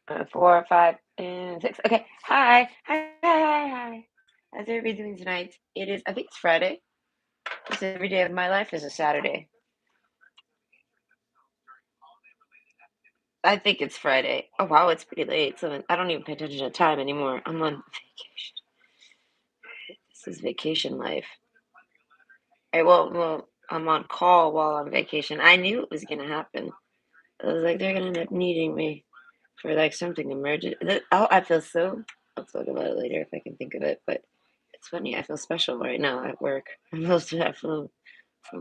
4, 5, and 6. Okay. Hi. Hi. Hi. Hi. Hi. How's everybody doing tonight? It is, I think it's Friday. It's every day of my life is a Saturday. I think it's Friday. Oh, wow. It's pretty late. So I don't even pay attention to time anymore. I'm on vacation. This is vacation life. I'm on call while on vacation. I knew it was going to happen. I was like, they're going to end up needing me for like something emergent. Oh, I feel so. I'll talk about it later if I can think of it. But it's funny. I feel special right now at work. I feel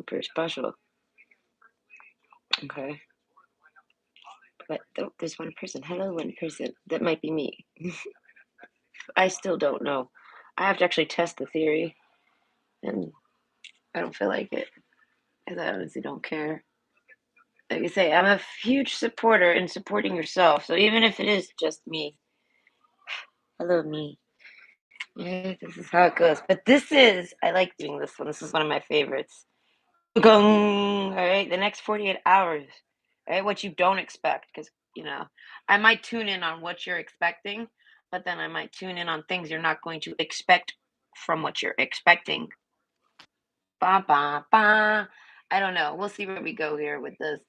pretty special. Okay. But there's one person. Hello, one person. That might be me. I still don't know. I have to actually test the theory, and I don't feel like it because I honestly don't care. Like I say, I'm a huge supporter in supporting yourself. So even if it is just me, hello, me. Yeah, this is how it goes. But I like doing this one. This is one of my favorites. All right, the next 48 hours, right? What you don't expect, because, I might tune in on what you're expecting, but then I might tune in on things you're not going to expect from what you're expecting. Ba, ba, ba. I don't know. We'll see where we go here with this.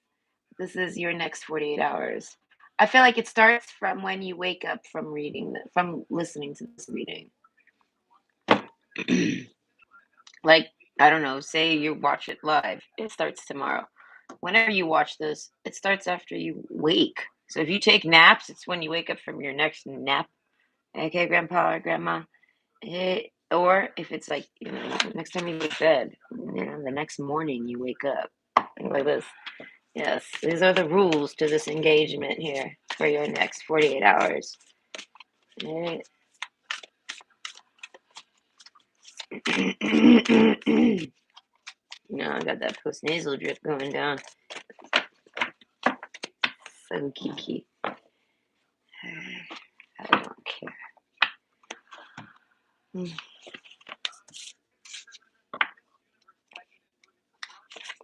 This is your next 48 hours. I feel like it starts from when you wake up from from listening to this reading. Like, I don't know, say you watch it live, it starts tomorrow. Whenever you watch this, it starts after you wake. So if you take naps, it's when you wake up from your next nap. Okay, grandpa or grandma. Or if it's like, next time you go to bed, the next morning you wake up. Things like this. Yes, these are the rules to this engagement here for your next 48 hours. Eh. I got that post nasal drip going down. So kiki. I don't care.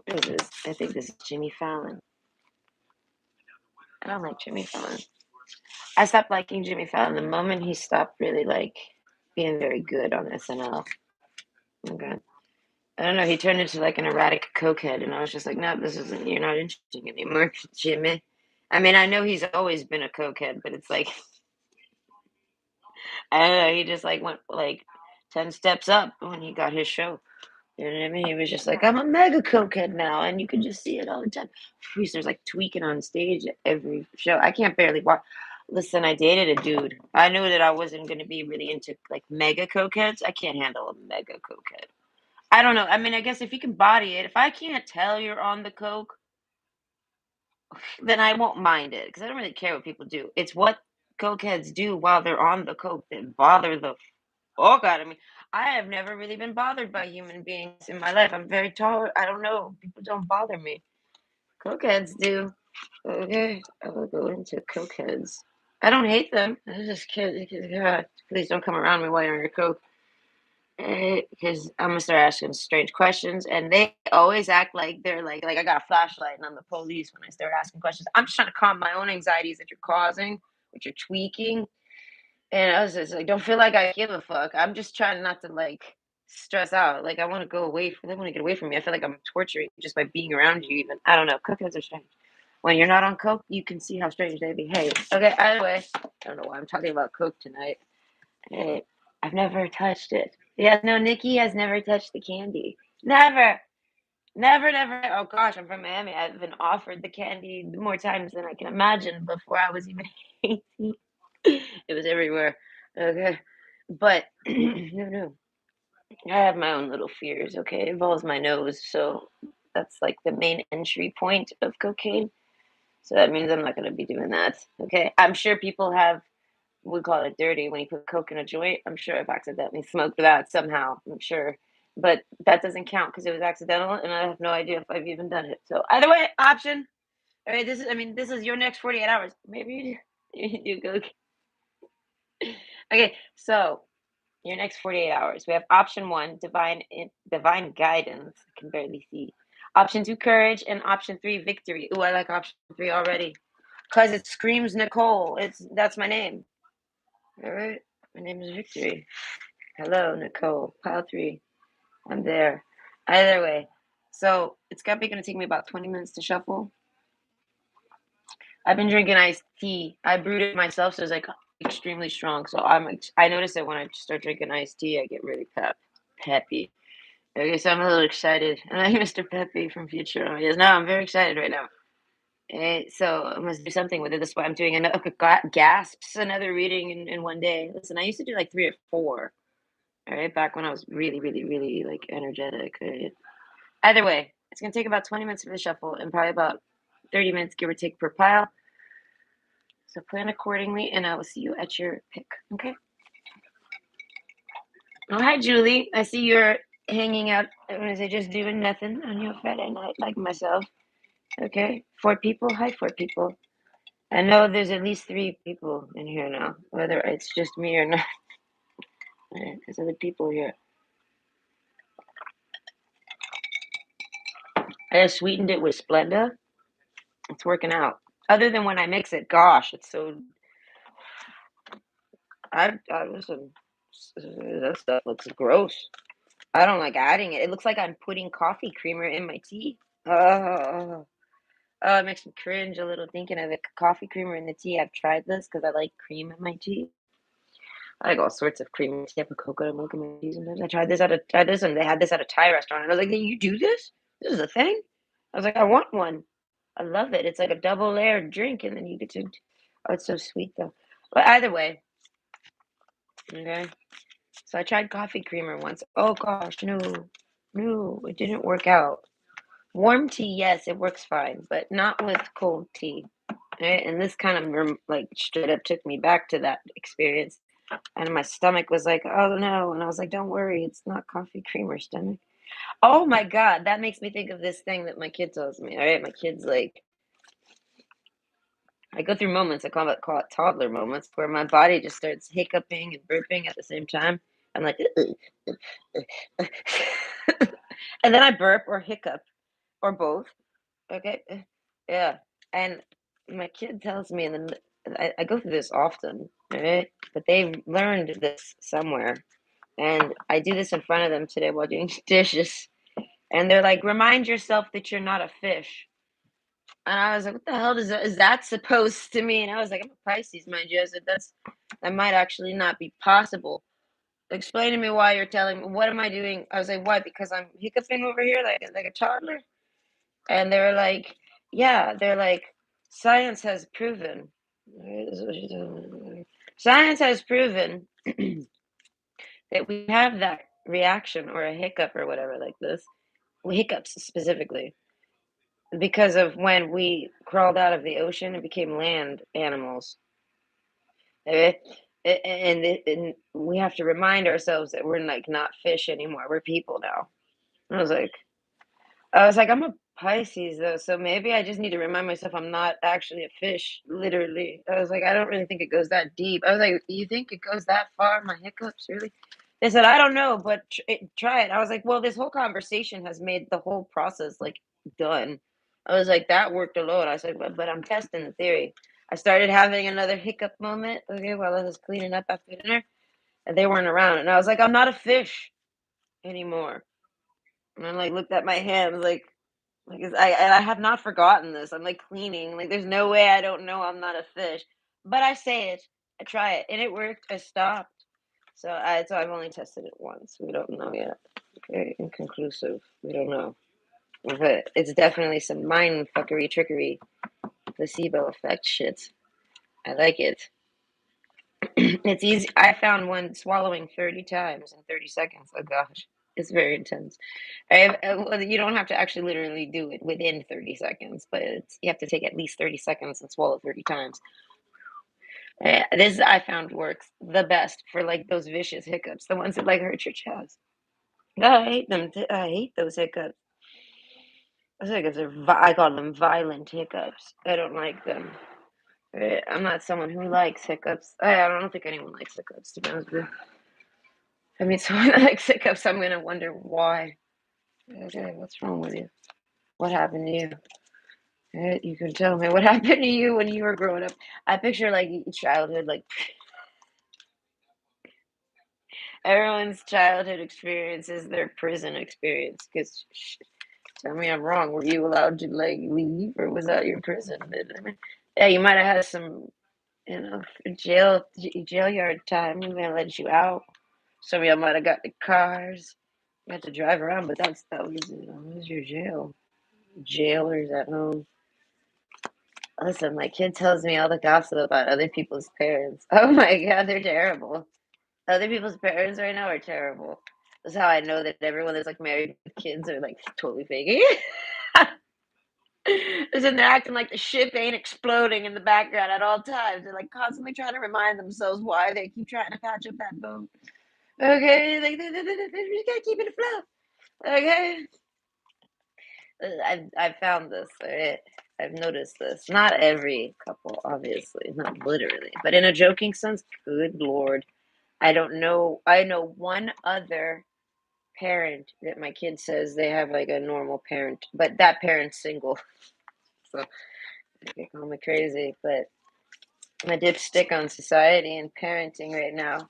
What is this? I think this is Jimmy Fallon. I don't like Jimmy Fallon. I stopped liking Jimmy Fallon the moment he stopped really like being very good on SNL. Okay. I don't know. He turned into like an erratic cokehead, and I was just like, no, this isn't. You're not interesting anymore, Jimmy. I mean, I know he's always been a cokehead, but it's like I don't know. He just like went like 10 steps up when he got his show. You know what I mean? He was just like, I'm a mega cokehead now, and you can just see it all the time. There's like tweaking on stage at every show. I can't barely watch. Listen, I dated a dude. I knew that I wasn't going to be really into like mega cokeheads. I can't handle a mega cokehead. I don't know. I mean, I guess if you can body it, if I can't tell you're on the coke, then I won't mind it because I don't really care what people do. It's what cokeheads do while they're on the coke that bother the fuck out of me. I have never really been bothered by human beings in my life. I'm very tall. I don't know. People don't bother me. Cokeheads do. Okay, I will go into cokeheads. I don't hate them. I just can't. God, please don't come around me while you're on your coke. Because I'm gonna start asking strange questions, and they always act like they're like I got a flashlight and I'm the police when I start asking questions. I'm just trying to calm my own anxieties that you're causing, what you're tweaking, and I was just like, don't feel like I give a fuck. I'm just trying not to like stress out. Like I want to go away from. They want to get away from me. I feel like I'm torturing just by being around you. Even I don't know. Cokeheads are strange. When you're not on coke, you can see how strange they behave. Okay. Either way, I don't know why I'm talking about coke tonight. Hey, I've never touched it. Yeah, no, Nikki has never touched the candy. Never, never, never. Oh gosh, I'm from Miami. I've been offered the candy more times than I can imagine before I was even 18. It was everywhere. Okay. But no, no. I have my own little fears, okay? It involves my nose, so that's like the main entry point of cocaine. So that means I'm not going to be doing that, okay? I'm sure people have we call it dirty when you put coke in a joint. I'm sure I've accidentally smoked that somehow. I'm sure, but that doesn't count because it was accidental, and I have no idea if I've even done it. So either way, option. All right, this is. I mean, this is your next 48 hours. Maybe you do coke. Okay, so your next 48 hours. We have option one, divine guidance. I can barely see. Option two, courage, and option three, victory. Ooh, I like option three already. Cause it screams Nicole. That's my name. All right. My name is Victory. Hello, Nicole. Pile 3. I'm there. Either way. So it's probably gonna take me about 20 minutes to shuffle. I've been drinking iced tea. I brewed it myself, so it's like extremely strong. So I notice that when I start drinking iced tea, I get really peppy. Okay, so I'm a little excited. And I'm Mr. Peppy from Futurama. Yes, no, I'm very excited right now. So I must do something with it. That's why I'm doing another gasps, another reading in one day. Listen, I used to do like 3 or 4. All right, back when I was really, really, really like energetic. Right? Either way, it's gonna take about 20 minutes for the shuffle and probably about 30 minutes, give or take, per pile. So plan accordingly, and I will see you at your pick. Okay. Oh, hi, Julie. I see you're hanging out. Was I just doing nothing on your Friday night, like myself? Okay. 4 people. Hi, 4 people. I know there's at least 3 people in here now, whether it's just me or not. There's other people here. I just sweetened it with Splenda. It's working out. Other than when I mix it, gosh, it's so. I listen. That stuff looks gross. I don't like adding it. It looks like I'm putting coffee creamer in my tea. Oh, it makes me cringe a little thinking of it. Coffee creamer in the tea. I've tried this because I like cream in my tea. I like all sorts of cream in tea. I put coconut milk in my tea sometimes. I tried this and they had this at a Thai restaurant. And I was like, "Hey, you do this? This is a thing?" I was like, "I want one. I love it. It's like a double layered drink, and then you get to. Oh, it's so sweet though. But either way, okay. So I tried coffee creamer once. Oh gosh, no, no, it didn't work out. Warm tea, yes, it works fine, but not with cold tea. Right? And this kind of like straight up took me back to that experience. And my stomach was like, oh no. And I was like, don't worry, it's not coffee creamer stomach. Oh my God, that makes me think of this thing that my kid tells me. All right, my kid's like, I go through moments, I call it toddler moments, where my body just starts hiccuping and burping at the same time. I'm like, and then I burp or hiccup or both. Okay. Yeah. And my kid tells me, and then I go through this often, right? But they've learned this somewhere. And I do this in front of them today while doing dishes. And they're like, remind yourself that you're not a fish. And I was like, what the hell is that supposed to mean? I was like, I'm a Pisces, mind you. I said, that might actually not be possible. Explain to me why you're telling me. What am I doing? I was like, why? Because I'm hiccuping over here like a toddler? And they were like, yeah, they're like, science has proven. Science has proven that we have that reaction or a hiccup or whatever like this, hiccups specifically, because of when we crawled out of the ocean and became land animals. Eh, and we have to remind ourselves that we're like not fish anymore. We're people now. I was like, I'm a Pisces though, so maybe I just need to remind myself I'm not actually a fish, literally. I was like, I don't really think it goes that deep. I was like, you think it goes that far? My hiccups, really? They said, I don't know, but try it. I was like, well, this whole conversation has made the whole process like done. I was like, that worked alone. I said, but I'm testing the theory. I started having another hiccup moment, okay, while I was cleaning up after dinner, and they weren't around. And I was like, I'm not a fish anymore. And I like looked at my hands like I have not forgotten this. I'm like cleaning. Like there's no way I don't know I'm not a fish. But I say it. I try it, and it worked. I stopped. So I've only tested it once. We don't know yet. Okay, inconclusive. We don't know. But it's definitely some mind fuckery trickery, placebo effect shit. I like it. It's easy. I found one swallowing 30 times in 30 seconds. Oh gosh, it's very intense. Well, you don't have to actually literally do it within 30 seconds, but you have to take at least 30 seconds and swallow 30 times. This I found works the best for like those vicious hiccups, the ones that like hurt your chest. I hate them. I hate those hiccups. Those hiccups I call them violent hiccups. I don't like them. I'm not someone who likes hiccups. I don't think anyone likes hiccups, to be honest with you. I mean, someone that likes hiccups, I'm gonna wonder why. Okay, what's wrong with you? What happened to you? You can tell me what happened to you when you were growing up. I picture like childhood, like everyone's childhood experience is their prison experience. Because tell me I'm wrong. Were you allowed to like leave, or was that your prison? I mean, yeah, you might have had some, jail yard time. We might let you out. Some of y'all might have got the cars. You had to drive around, but that was your jail. Jailers at home. Listen, my kid tells me all the gossip about other people's parents. Oh my god, they're terrible. Other people's parents right now are terrible. That's how I know that everyone that's like married with kids are like totally faking it. Listen, they're acting like the ship ain't exploding in the background at all times. They're like constantly trying to remind themselves why they keep trying to patch up that boat. Okay, like they just gotta keep it afloat. Okay, I've found this. Right? I've noticed this. Not every couple, obviously, not literally, but in a joking sense. Good lord, I don't know. I know one other parent that my kid says they have like a normal parent, but that parent's single. So they call me crazy, but my dipstick on society and parenting right now.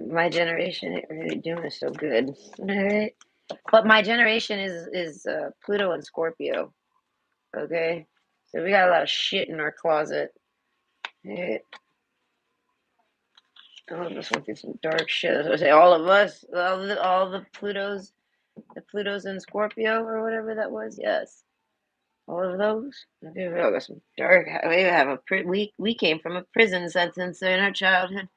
My generation ain't really doing so good. All right. But my generation is Pluto and Scorpio. Okay, so we got a lot of shit in our closet. Eh, all of us went through some dark shit. I say all of us, all the Plutos in Scorpio or whatever that was. Yes, all of those. Okay, we all got some dark. We have we came from a prison sentence in our childhood.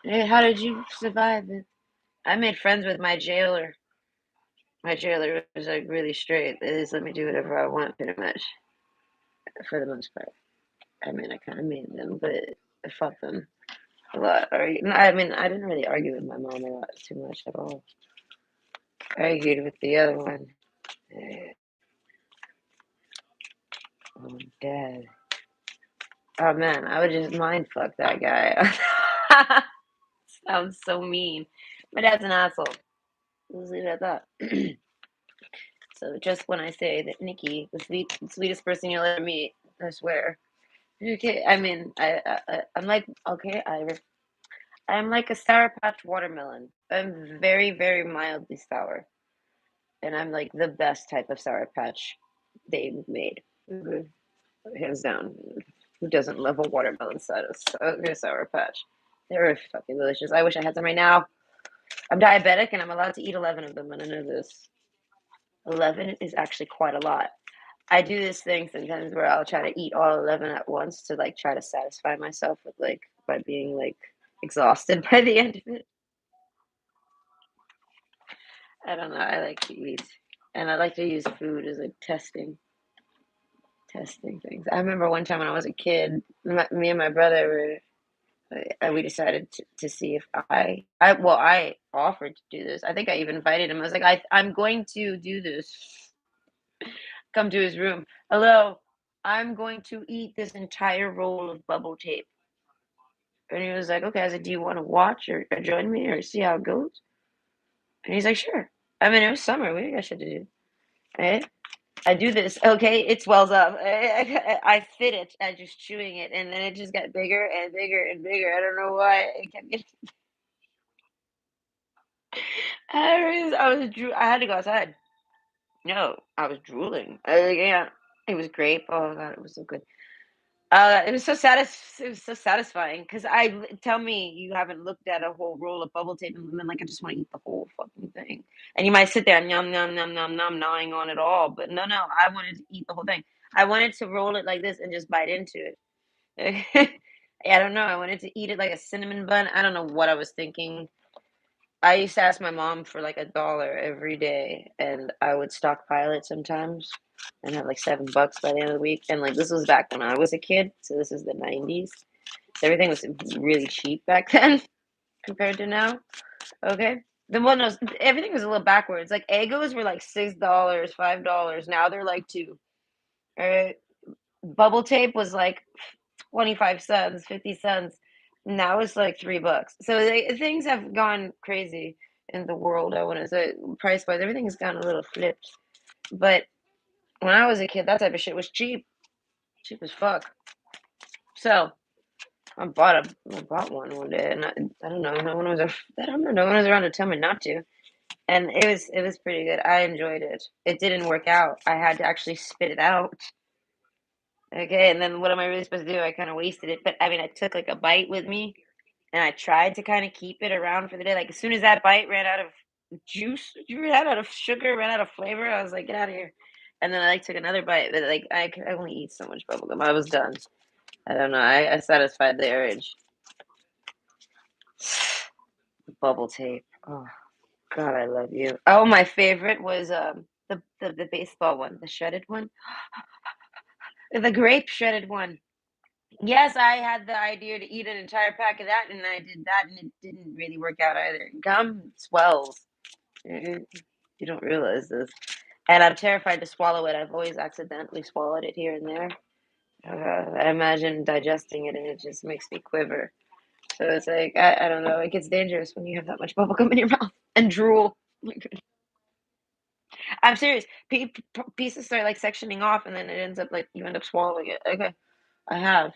Hey, how did you survive it? I made friends with my jailer. My jailer was like really straight. They just let me do whatever I want, pretty much, for the most part. I mean, I kind of made them, but I fought them a lot. I mean, I didn't really argue with my mom a lot too much at all. I argued with the other one. Oh, dad. Oh man, I would just mind fuck that guy. Sounds so mean. My dad's an asshole. Let's leave it at that. So just when I say that Nikki, the sweetest person you'll ever meet, I swear. Okay, I mean, I'm like, okay, I'm like a Sour Patch watermelon. I'm very, very mildly sour, and I'm like the best type of Sour Patch they've made. Mhm. Hands down. Who doesn't love a watermelon Sour Patch? They're fucking delicious. I wish I had some right now. I'm diabetic and I'm allowed to eat 11 of them, and I know this. 11 is actually quite a lot. I do this thing sometimes where I'll try to eat all 11 at once to like try to satisfy myself with like by being like exhausted by the end of it. I don't know. I like to eat, and I like to use food as like testing things. I remember one time when I was a kid, me and my brother we decided to see if I offered to do this. I think I even invited him. I was like, I'm going to do this. Come to his room. Hello, I'm going to eat this entire roll of bubble tape. And he was like, okay. I said, do you want to watch or join me or see how it goes? And he's like, sure. I mean, it was summer. We got shit to do. Right? I do this. Okay, it swells up. I fit it. I just chewing it, and then it just got bigger and bigger and bigger. I don't know why. It kept getting. I had to go outside. No, I was drooling. Yeah, it was grape. Oh god, it was so good. It was so satisfying because tell me you haven't looked at a whole roll of bubble tape and been like, I just want to eat the whole fucking thing. And you might sit there and yum yum yum yum yum gnawing on it all, but no, I wanted to eat the whole thing. I wanted to roll it like this and just bite into it. I don't know. I wanted to eat it like a cinnamon bun. I don't know what I was thinking. I used to ask my mom for like $1 every day, and I would stockpile it sometimes and have like $7 by the end of the week. And like this was back when I was a kid, so this is the '90s. So everything was really cheap back then compared to now. Okay, the one was everything was a little backwards. Like Eggos were like $6, $5. Now they're like 2. All right, bubble tape was like 25 cents, 50 cents. Now it's like $3. So things have gone crazy in the world. I want to say price wise, everything has gone a little flipped. But When I was a kid, that type of shit was cheap, cheap as fuck. So I bought one day, and I don't know, no one was, I don't know, no one was around to tell me not to, and it was pretty good. I enjoyed it. It didn't work out. I had to actually spit it out. Okay, and then what am I really supposed to do? I kind of wasted it, but I mean, I took like a bite with me, and I tried to kind of keep it around for the day. Like as soon as that bite ran out of juice, you ran out of sugar, ran out of flavor, I was like, get out of here. And then I like took another bite, but like I could only eat so much bubble gum. I was done. I don't know. I satisfied the urge. Bubble tape. Oh God, I love you. Oh, my favorite was the baseball one, the shredded one, the grape shredded one. Yes, I had the idea to eat an entire pack of that, and I did that, and it didn't really work out either. Gum swells. You you don't realize this. And I'm terrified to swallow it. I've always accidentally swallowed it here and there. I imagine digesting it, and it just makes me quiver. So it's like, I don't know. It gets dangerous when you have that much bubble gum in your mouth and drool. I'm serious. Pieces start like sectioning off, and then it ends up like you end up swallowing it. Okay, I have.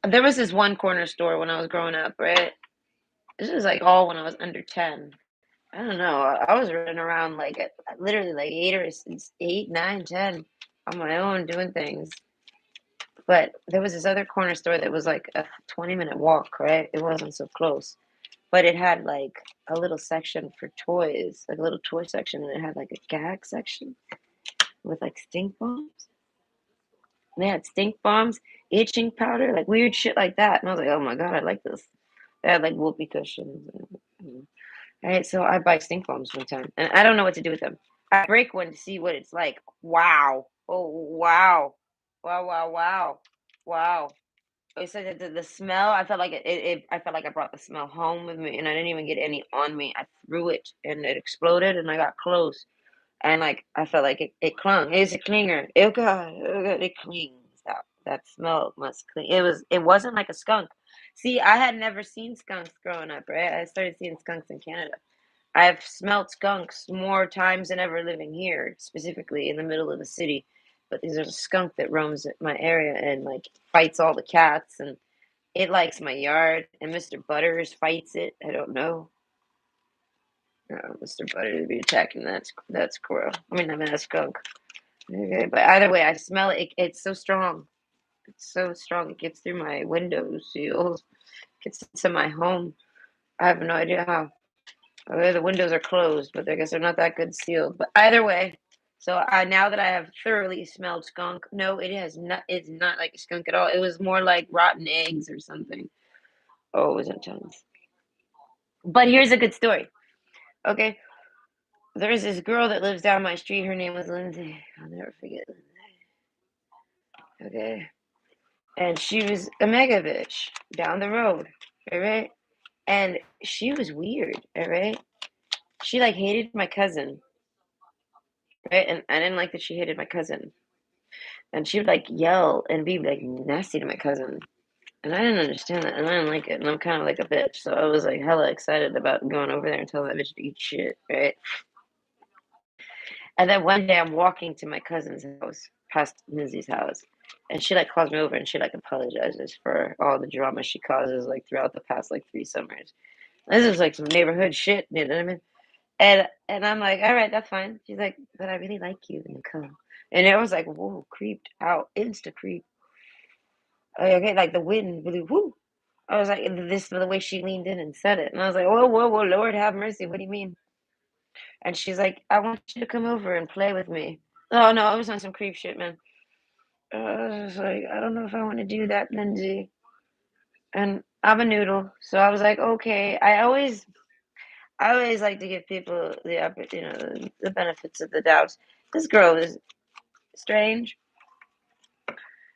There was this one corner store when I was growing up, right? This was like all when I was under 10. I don't know. I was running around like literally like 8, 9, 10 on my own doing things. But there was this other corner store that was like a 20-minute walk, right? It wasn't so close. But it had like a little section for toys, like a little toy section, and it had like a gag section with like stink bombs. And they had stink bombs, itching powder, like weird shit like that. And I was like, oh my God, I like this. They had like whoopee cushions. All right, so I buy stink bombs one time, and I don't know what to do with them. I break one to see what it's like. Wow. Oh, wow. Wow, wow, wow. Wow. It said that the smell, I felt like I felt like I brought the smell home with me, and I didn't even get any on me. I threw it, and it exploded, and I got close, and like I felt like it clung. It's a clinger. Oh God, it clings. That smell must cling. It wasn't like a skunk. See, I had never seen skunks growing up, right? I started seeing skunks in Canada. I've smelled skunks more times than ever living here, specifically in the middle of the city. But there's a skunk that roams my area and like fights all the cats, and it likes my yard. And Mr. Butters fights it. I don't know. Mr. Butters be attacking that squirrel. I mean that skunk. Okay, but either way, I smell it. It's so strong. It's so strong. It gets through my window seals. Gets into my home. I have no idea how. Okay, the windows are closed, but I guess they're not that good sealed. But either way, so now that I have thoroughly smelled skunk, no, it has not. It's not like a skunk at all. It was more like rotten eggs or something. Oh, it was intense. But here's a good story. Okay, there's this girl that lives down my street. Her name was Lindsay. I'll never forget Lindsay. Okay, and she was a mega bitch down the road. All right, and she was weird. All right, she like hated my cousin. Right, and I didn't like that she hated my cousin. And she would like yell and be like nasty to my cousin. And I didn't understand that, and I didn't like it. And I'm kind of like a bitch, so I was like hella excited about going over there and telling that bitch to eat shit, right? And then one day I'm walking to my cousin's house, past Lindsay's house, and she like calls me over and she like apologizes for all the drama she causes like throughout the past like 3 summers. This is like some neighborhood shit, you know what I mean? And I'm like, all right, that's fine. She's like, but I really like you, Nicole. And it was like, whoa, creeped out, insta creep. Okay, like the wind blew. Whoo! I was like, this the way she leaned in and said it, and I was like, whoa, whoa, whoa, Lord have mercy. What do you mean? And she's like, I want you to come over and play with me. Oh no, I was on some creep shit, man. I was like, I don't know if I want to do that, Lindsay. And I'm a noodle, so I was like, okay. I always like to give people the benefits of the doubt. This girl is strange.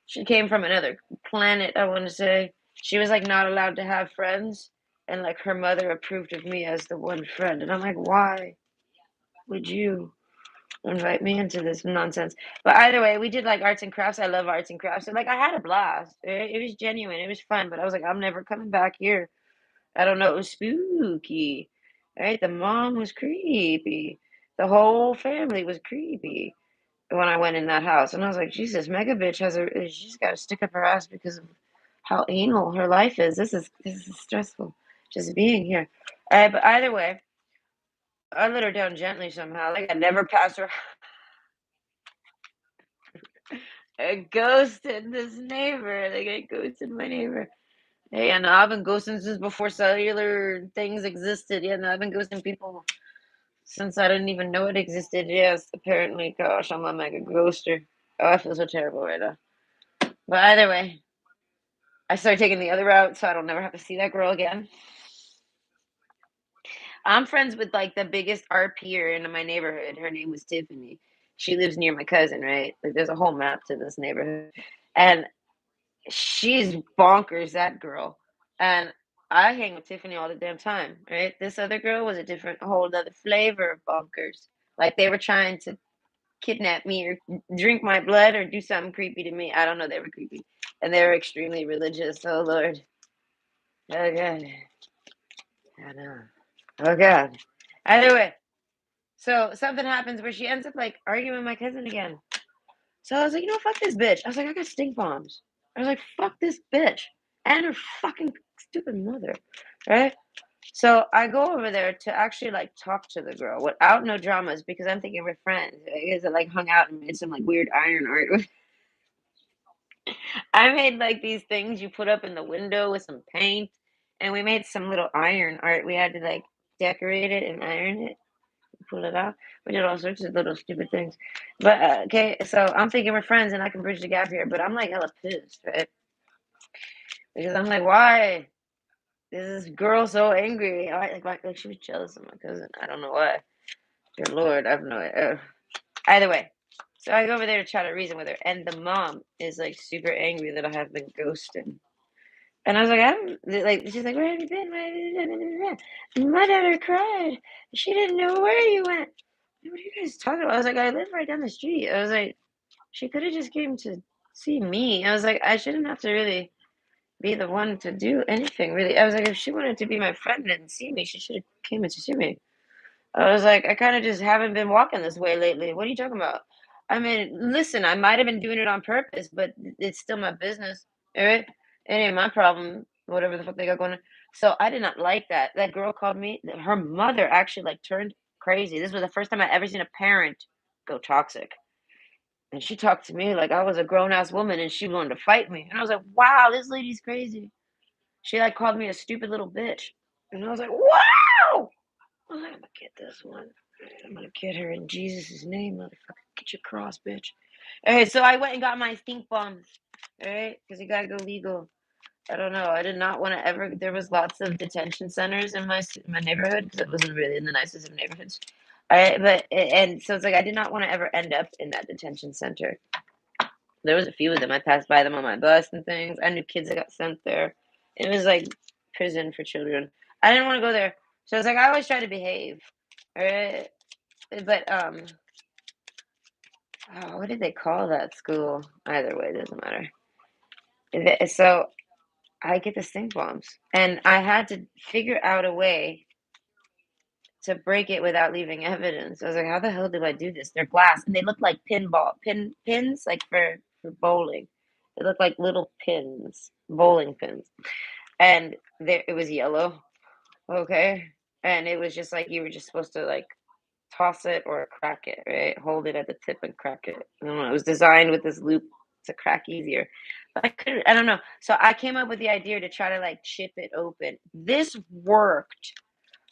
She came from another planet, I want to say. She was like not allowed to have friends, and like her mother approved of me as the one friend. And I'm like, why would you invite me into this nonsense? But either way, we did like arts and crafts. I love arts and crafts. And like I had a blast. It was genuine. It was fun. But I was like, I'm never coming back here. I don't know. It was spooky. Right? The mom was creepy. The whole family was creepy. when I went in that house, and I was like, Jesus, Mega Bitch she's got to stick up her ass because of how anal her life is. This is stressful, just being here. But either way, I let her down gently somehow. Like I never passed her. I ghosted this neighbor. Like I ghosted my neighbor. Hey, and I've been ghosting since before cellular things existed. Yeah, no, I've been ghosting people since I didn't even know it existed. Yes, apparently. Gosh, I'm a mega ghoster. Oh, I feel so terrible right now. But either way, I started taking the other route so I don't never have to see that girl again. I'm friends with like the biggest RPer in my neighborhood. Her name was Tiffany. She lives near my cousin, right? Like there's a whole map to this neighborhood. And she's bonkers, that girl. And I hang with Tiffany all the damn time, right? This other girl was a whole other flavor of bonkers. Like they were trying to kidnap me or drink my blood or do something creepy to me. I don't know. They were creepy. And they were extremely religious. Oh, Lord. Oh, God. I know. Oh, God. Either way, so something happens where she ends up like arguing with my cousin again. So I was like, fuck this bitch. I was like, I got stink bombs. I was like, fuck this bitch and her fucking stupid mother, right? So I go over there to actually like talk to the girl without no dramas because I'm thinking we're friends. Because I like hung out and made some like weird iron art. I made like these things you put up in the window with some paint, and we made some little iron art. We had to like decorate it and iron it, pull it out. We did all sorts of little stupid things. But okay, so I'm thinking we're friends and I can bridge the gap here. But I'm like hella pissed, right? Because I'm like, why is this girl so angry? Like she was jealous of my cousin. I don't know why. Dear Lord, I have no idea. Either way, so I go over there to try to reason with her, and the mom is like super angry that I have been ghosted. And I was like, like, she's like, where have you been? Where have you been? My daughter cried. She didn't know where you went. What are you guys talking about? I was like, I live right down the street. I was like, she could have just came to see me. I was like, I shouldn't have to really be the one to do anything, really. I was like, if she wanted to be my friend and see me, she should have came in to see me. I was like, I kind of just haven't been walking this way lately. What are you talking about? I mean, listen, I might have been doing it on purpose, but it's still my business. All right? It ain't my problem, whatever the fuck they got going on. So I did not like that. That girl called me. Her mother actually like turned crazy. This was the first time I ever seen a parent go toxic. And she talked to me like I was a grown ass woman and she wanted to fight me. And I was like, wow, this lady's crazy. She like called me a stupid little bitch. And I was like, wow. I was like, I'm gonna get this one. I'm gonna get her in Jesus' name, motherfucker. Get your cross, bitch. All right, so I went and got my stink bombs. All right, because you gotta go legal. I don't know. I did not want to ever. There was lots of detention centers in my neighborhood because it wasn't really in the nicest of neighborhoods. And so it's like I did not want to ever end up in that detention center. There was a few of them. I passed by them on my bus and things. I knew kids that got sent there. It was like prison for children. I didn't want to go there, so it's like I always try to behave. All right, but what did they call that school? Either way, it doesn't matter. So I get the stink bombs, and I had to figure out a way to break it without leaving evidence. I was like, how the hell do I do this? They're glass, and they look like pins, like for bowling. They look like little pins, bowling pins, and it was yellow. Okay, and it was just like you were just supposed to like toss it or crack it, right? Hold it at the tip and crack it. I don't know. It was designed with this loop to crack easier. But I don't know. So I came up with the idea to try to like chip it open. This worked.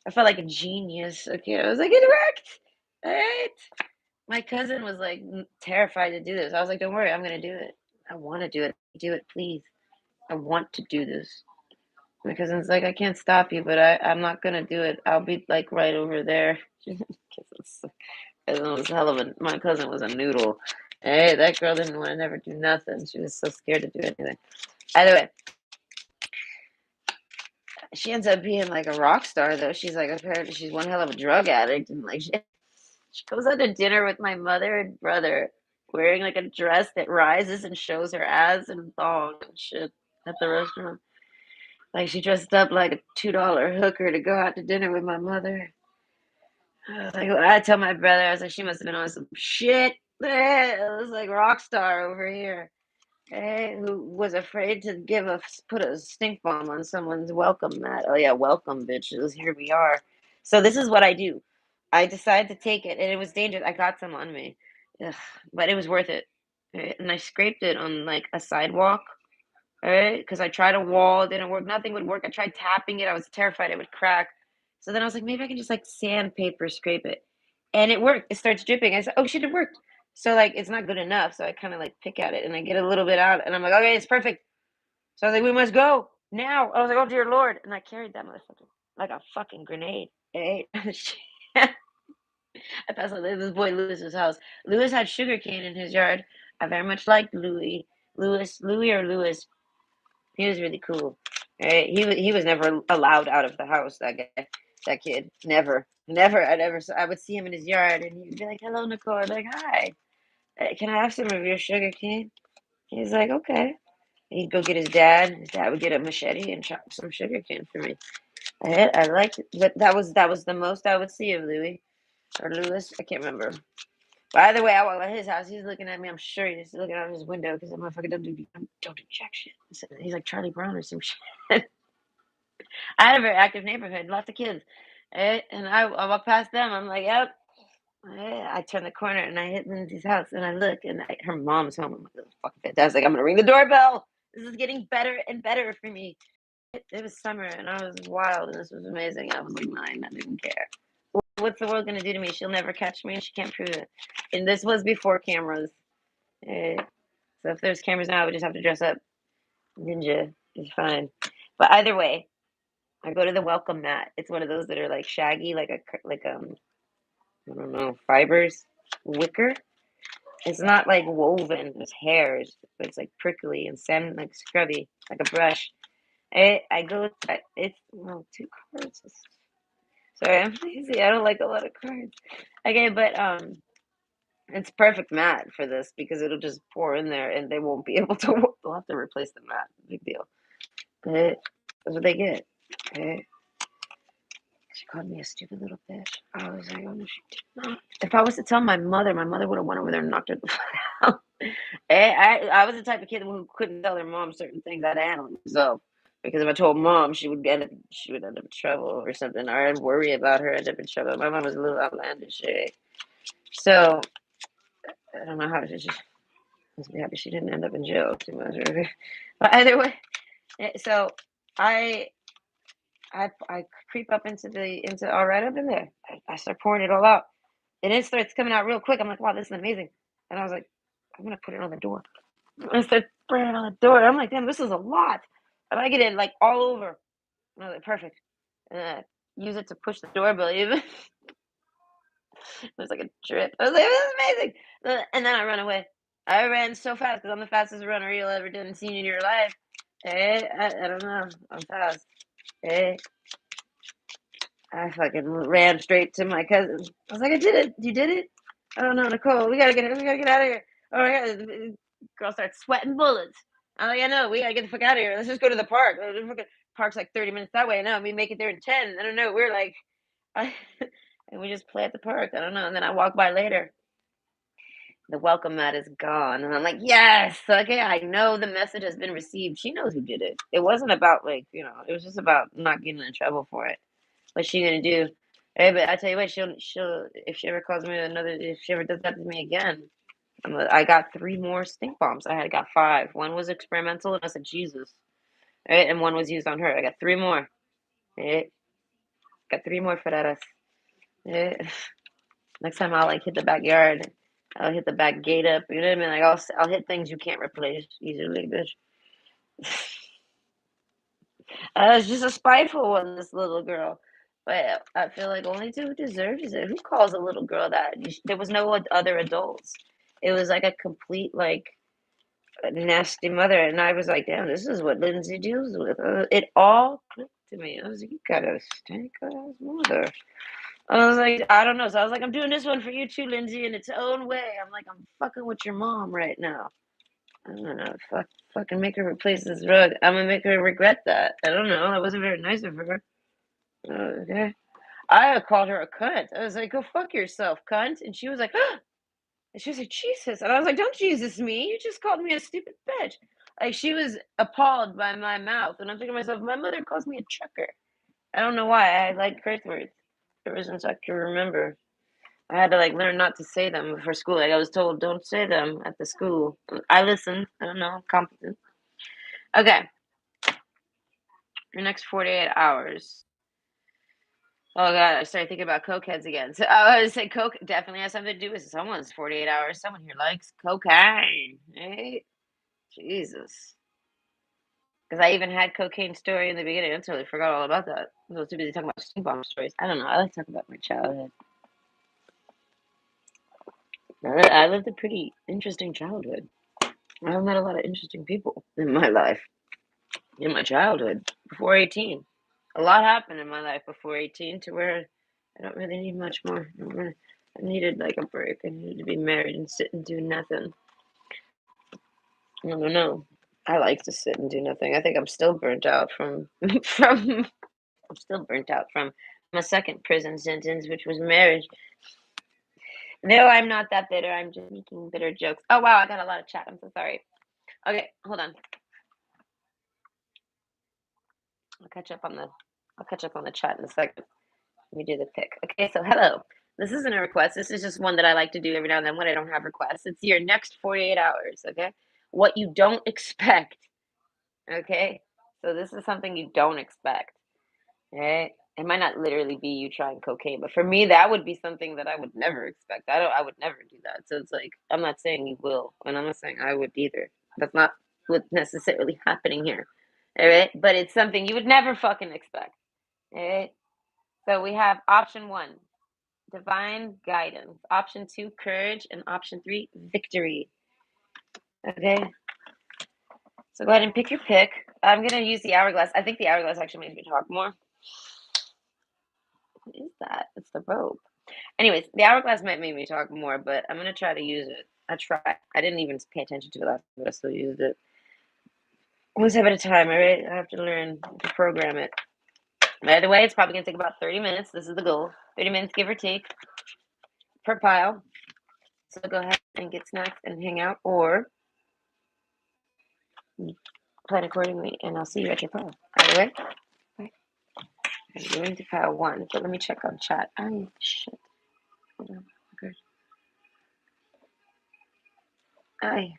I felt like a genius. Okay. I was like, it worked. All right. My cousin was like terrified to do this. I was like, don't worry, I'm gonna do it. I want to do it. Do it, please. I want to do this. My cousin's like, I can't stop you, but I'm not gonna do it. I'll be like right over there. My cousin was a noodle. Hey, that girl didn't want to never do nothing. She was so scared to do anything. Either way, she ends up being like a rock star, though. She's like, apparently, she's one hell of a drug addict, and like, she goes out to dinner with my mother and brother, wearing like a dress that rises and shows her ass and thong and shit at the restaurant. Like, she dressed up like a $2 hooker to go out to dinner with my mother. I tell my brother, I was like, she must have been on some shit. It was like rock star over here. Who was afraid to put a stink bomb on someone's welcome mat. Oh yeah, welcome bitches. Here we are. So this is what I do. I decided to take it, and it was dangerous. I got some on me, ugh, but it was worth it. Right? And I scraped it on like a sidewalk. Right? Because I tried a wall, it didn't work. Nothing would work. I tried tapping it. I was terrified it would crack. So then I was like, maybe I can just like sandpaper scrape it, and it worked. It starts dripping. I said, oh shit, it worked. So like it's not good enough. So I kind of like pick at it and I get a little bit out, and I'm like, okay, it's perfect. So I was like, we must go now. I was like, oh dear lord, and I carried that motherfucker like a fucking grenade. Right? I passed out this boy Lewis's house. Lewis had sugar cane in his yard. I very much liked Louis. Louis or Lewis. He was really cool. Right? He was never allowed out of the house. That guy, that kid, never, never. I would see him in his yard, and he'd be like, "Hello, Nicole." I'd be like, "Hi, can I have some of your sugar cane?" He's like, "Okay." He'd go get his dad. His dad would get a machete and chop some sugar cane for me. I liked it, but that was the most I would see of Louis or Lewis. I can't remember. But either way, I walk by his house. He's looking at me. I'm sure he's looking out his window because that motherfucker don't do jack shit. He's like Charlie Brown or some shit. I had a very active neighborhood, lots of kids. And I walk past them. I'm like, yep. I turn the corner and I hit Lindsay's house and I look and her mom's home. I'm like, this is fucking fantastic. I'm gonna ring the doorbell. This is getting better and better for me. It was summer and I was wild and this was amazing. I was like 9. I didn't care. What's the world gonna do to me? She'll never catch me and she can't prove it. And this was before cameras. Uh, so if there's cameras now, I would just have to dress up ninja. It's fine. But either way, I go to the welcome mat. It's one of those that are like shaggy, like I don't know, fibers, wicker. It's not like woven. It's hairs, but it's like prickly and like scrubby, like a brush. I go. It's well, 2 cards. Sorry, I'm lazy. I don't like a lot of cards. Okay, but it's perfect mat for this because it'll just pour in there and they won't be able to. They'll have to replace the mat. Big deal. But that's what they get. Okay. She called me a stupid little bitch. I was like, oh no, she did not. If I was to tell my mother would have went over there and knocked her the fuck out. I was the type of kid who couldn't tell their mom certain things. I'd handle it myself. Because if I told mom, she would end up in trouble or something, or I'd worry about her end up in trouble. My mom was a little outlandish, so I don't know how to just must be happy she didn't end up in jail too much. But either way, so I I creep up into all right up in there. I start pouring it all out, and it starts coming out real quick. I'm like, wow, this is amazing. And I was like, I'm gonna put it on the door. I start spraying it on the door. I'm like, damn, this is a lot. And I get it like all over. And I was like, perfect. And I use it to push the doorbell even. There's like a drip. I was like, this is amazing. And then I run away. I ran so fast because I'm the fastest runner you'll ever done seen in your life. I don't know. I'm fast. Hey, I fucking ran straight to my cousin. I was like, I did it. You did it? I don't know, Nicole. We gotta get out of here. Oh my god, the girl starts sweating bullets. I'm like, I know, we gotta get the fuck out of here. Let's just go to the park. The park's like 30 minutes that way. No, we make it there in 10. I don't know. We're like, I, and we just play at the park. I don't know. And then I walk by later. The welcome mat is gone. And I'm like, yes, okay, I know the message has been received. She knows who did it. It wasn't about like, it was just about not getting in trouble for it. What's she gonna do? Hey, but I tell you what, she'll if she ever calls me if she ever does that to me again, I got 3 more stink bombs. I had got 5. One was experimental, and I said Jesus, right, and one was used on her. I got 3 more. Right? Got 3 more for that. Right? Next time I'll like hit the backyard. I'll hit the back gate up. You know what I mean? Like I'll hit things you can't replace easily, bitch. I was just a spiteful one, this little girl. But I feel like only to who deserves it. Who calls a little girl that? There was no other adults. It was like a complete like nasty mother, and I was like, damn, this is what Lindsay deals with. It all clicked to me. I was like, you got a stank ass mother. I was like, I don't know. So I was like, I'm doing this one for you too, Lindsay, in its own way. I'm like, I'm fucking with your mom right now. I don't know. Fucking make her replace this rug. I'm gonna make her regret that. I don't know. That wasn't very nice of her. Okay. I called her a cunt. I was like, go fuck yourself, cunt. And she was like, And she was like, "Jesus," and I was like, "Don't Jesus me, you just called me a stupid bitch." Like, she was appalled by my mouth, and I'm thinking to myself, "My mother calls me a trucker." I don't know why, I like curse words ever since I can remember. I had to, like, learn not to say them before school, like, I was told, "Don't say them at the school." I listened, I don't know, I'm competent. Okay, your next 48 hours. Oh god, I started thinking about cokeheads again. So I would say coke definitely has something to do with someone's 48 hours. Someone here likes cocaine, right? Jesus. Because I even had cocaine story in the beginning. I totally forgot all about that. I was too busy talking about stink bomb stories. I don't know. I like to talk about my childhood. I lived a pretty interesting childhood. I've met a lot of interesting people in my life, in my childhood, before 18. A lot happened in my life before 18 to where I don't really need much more. I needed like a break. I needed to be married and sit and do nothing. I don't know. I like to sit and do nothing. I think I'm still burnt out from from I'm still burnt out from my second prison sentence, which was marriage. No, I'm not that bitter. I'm just making bitter jokes. Oh wow, I got a lot of chat. I'm so sorry. Okay, hold on. I'll catch up on the I'll catch up on the chat in a second. Let me do the pick. Okay, so hello. This isn't a request. This is just one that I like to do every now and then when I don't have requests. It's your next 48 hours, okay? What you don't expect, okay? So this is something you don't expect, right? It might not literally be you trying cocaine, but for me, that would be something that I would never expect. I would never do that. So it's like, I'm not saying you will, and I'm not saying I would either. That's not what's necessarily happening here, all right? But it's something you would never fucking expect, all right? So we have option one, divine guidance. Option two, courage. And option three, victory. Okay. So go ahead and pick your pick. I'm going to use the hourglass. I think the hourglass actually makes me talk more. What is that? It's the rope. Anyways, the hourglass might make me talk more, but I'm going to try to use it. I tried. I didn't even pay attention to it last time, but I still used it. One step at a time, all right? I have to learn to program it. By the way, it's probably going to take about 30 minutes. This is the goal. 30 minutes, give or take, per pile. So go ahead and get snacks and hang out, or plan accordingly, and I'll see you at your pile. Either way, bye. I'm going to pile one, but let me check on chat. Oh, shit. Hold on. Okay.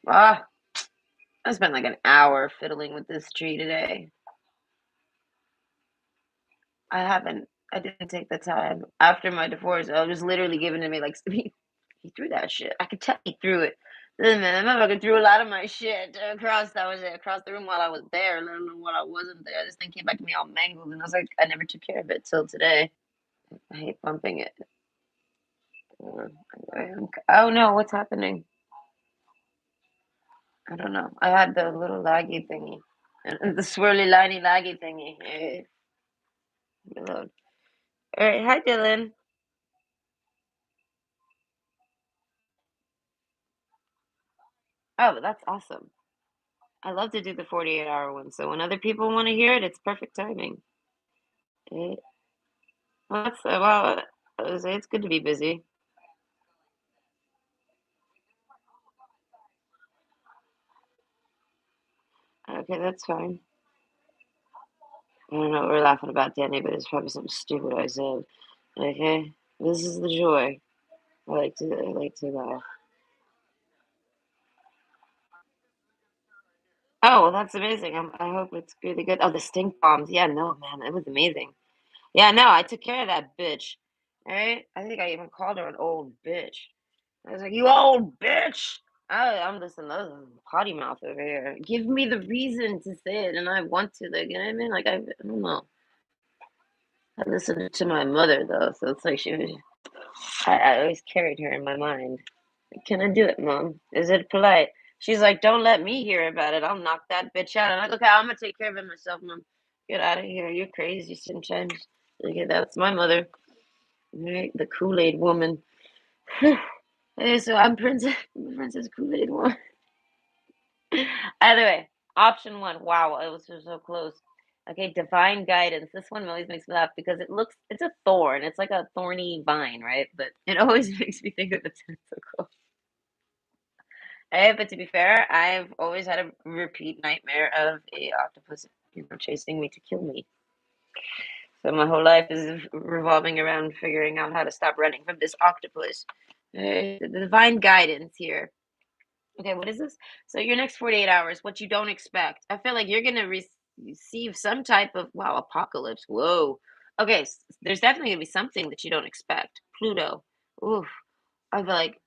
I spent like an hour fiddling with this tree today. I didn't take the time. After my divorce, I was literally giving to me like, he threw that shit. I could tell he threw it. Listen, man, that motherfucker threw a lot of my shit across the room while I was there, let alone while I wasn't there. This thing came back to me all mangled, and I was like, I never took care of it till today. I hate bumping it. Oh no, what's happening? I don't know. I had the little laggy thingy. The swirly, liney, laggy thingy. Reload. All right, hi Dylan. Oh, that's awesome. I love to do the 48-hour one. So when other people want to hear it, it's perfect timing. Eh, well, it's good to be busy. Okay, that's fine. I don't know what we're laughing about, Danny, but it's probably something stupid I said. Okay, this is the joy. I like to laugh. Oh, well, that's amazing. I hope it's really good. Oh, the stink bombs. Yeah, no, man, it was amazing. Yeah, no, I took care of that bitch. All right, I think I even called her an old bitch. I was like, "You old bitch!" I'm just another potty mouth over here. Give me the reason to say it, and I want to. Like, you know what I mean? Like, I don't know. I listened to my mother though, so it's like she was. I always carried her in my mind. Can I do it, Mom? Is it polite? She's like, don't let me hear about it. I'll knock that bitch out. I'm like, okay, I'm gonna take care of it myself, Mom. Get out of here. You're crazy sometimes. Okay, that's my mother. Right? The Kool-Aid woman. Okay, so I'm Princess Kool-Aid woman. Either way, option one. Wow, it was so close. Okay, divine guidance. This one always makes me laugh because it's a thorn. It's like a thorny vine, right? But it always makes me think of a tentacle. But to be fair, I've always had a repeat nightmare of a octopus, chasing me to kill me. So my whole life is revolving around figuring out how to stop running from this octopus. The divine guidance here. Okay, what is this? So your next 48 hours, what you don't expect. I feel like you're gonna receive some type of wow apocalypse. Whoa. Okay, there's definitely gonna be something that you don't expect. Pluto. Oof. I feel like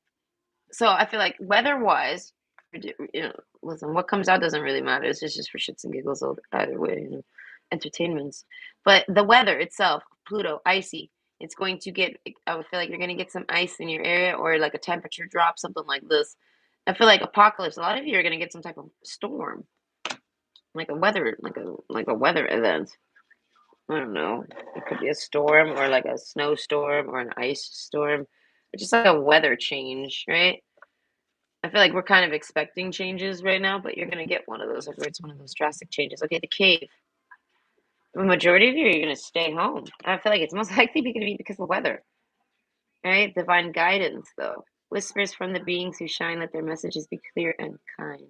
I feel like weather-wise, listen, what comes out doesn't really matter. It's just for shits and giggles either way, entertainments. But the weather itself, Pluto, icy. It's going to get. I would feel like you're going to get some ice in your area, or like a temperature drop, something like this. I feel like apocalypse. A lot of you are going to get some type of storm, like a weather, like a weather event. I don't know. It could be a storm, or like a snowstorm, or an ice storm. It's just like a weather change, right? I feel like we're kind of expecting changes right now, but you're gonna get one of those if it's one of those drastic changes. Okay, the cave. The majority of you are gonna stay home. I feel like it's most likely gonna be because of the weather. Right? Divine guidance, though. Whispers from the beings who shine, let their messages be clear and kind.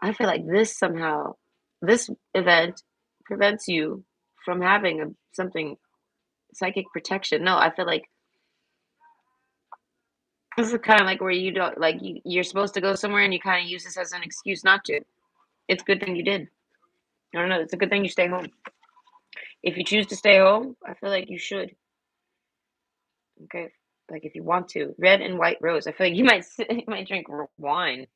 I feel like this event prevents you from having something psychic protection. No, I feel like this is kind of like where you don't like you're supposed to go somewhere and you kind of use this as an excuse not to. It's a good thing you did. I don't know. It's a good thing you stay home. If you choose to stay home, I feel like you should. Okay, like if you want to, red and white rose. I feel like you might you might drink wine,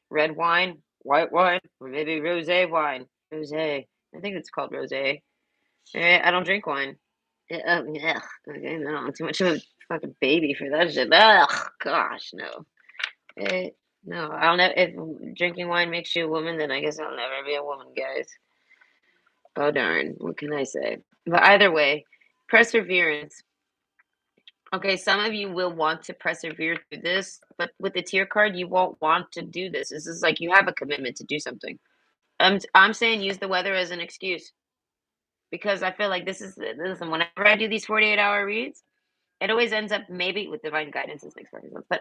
red wine, white wine, or maybe rosé wine. Rosé. I think it's called rosé. I don't drink wine. Yeah. Okay, no, I'm too much of a fucking baby for that shit. Ugh, gosh, no. Eh, no, I'll never. If drinking wine makes you a woman, then I guess I'll never be a woman, guys. Oh darn, what can I say? But either way, perseverance. Okay, some of you will want to persevere through this, but with the tier card, you won't want to do this. This is like you have a commitment to do something. I'm saying use the weather as an excuse because I feel like listen, whenever I do these 48-hour reads, it always ends up maybe with divine guidance is makes perfect sense, but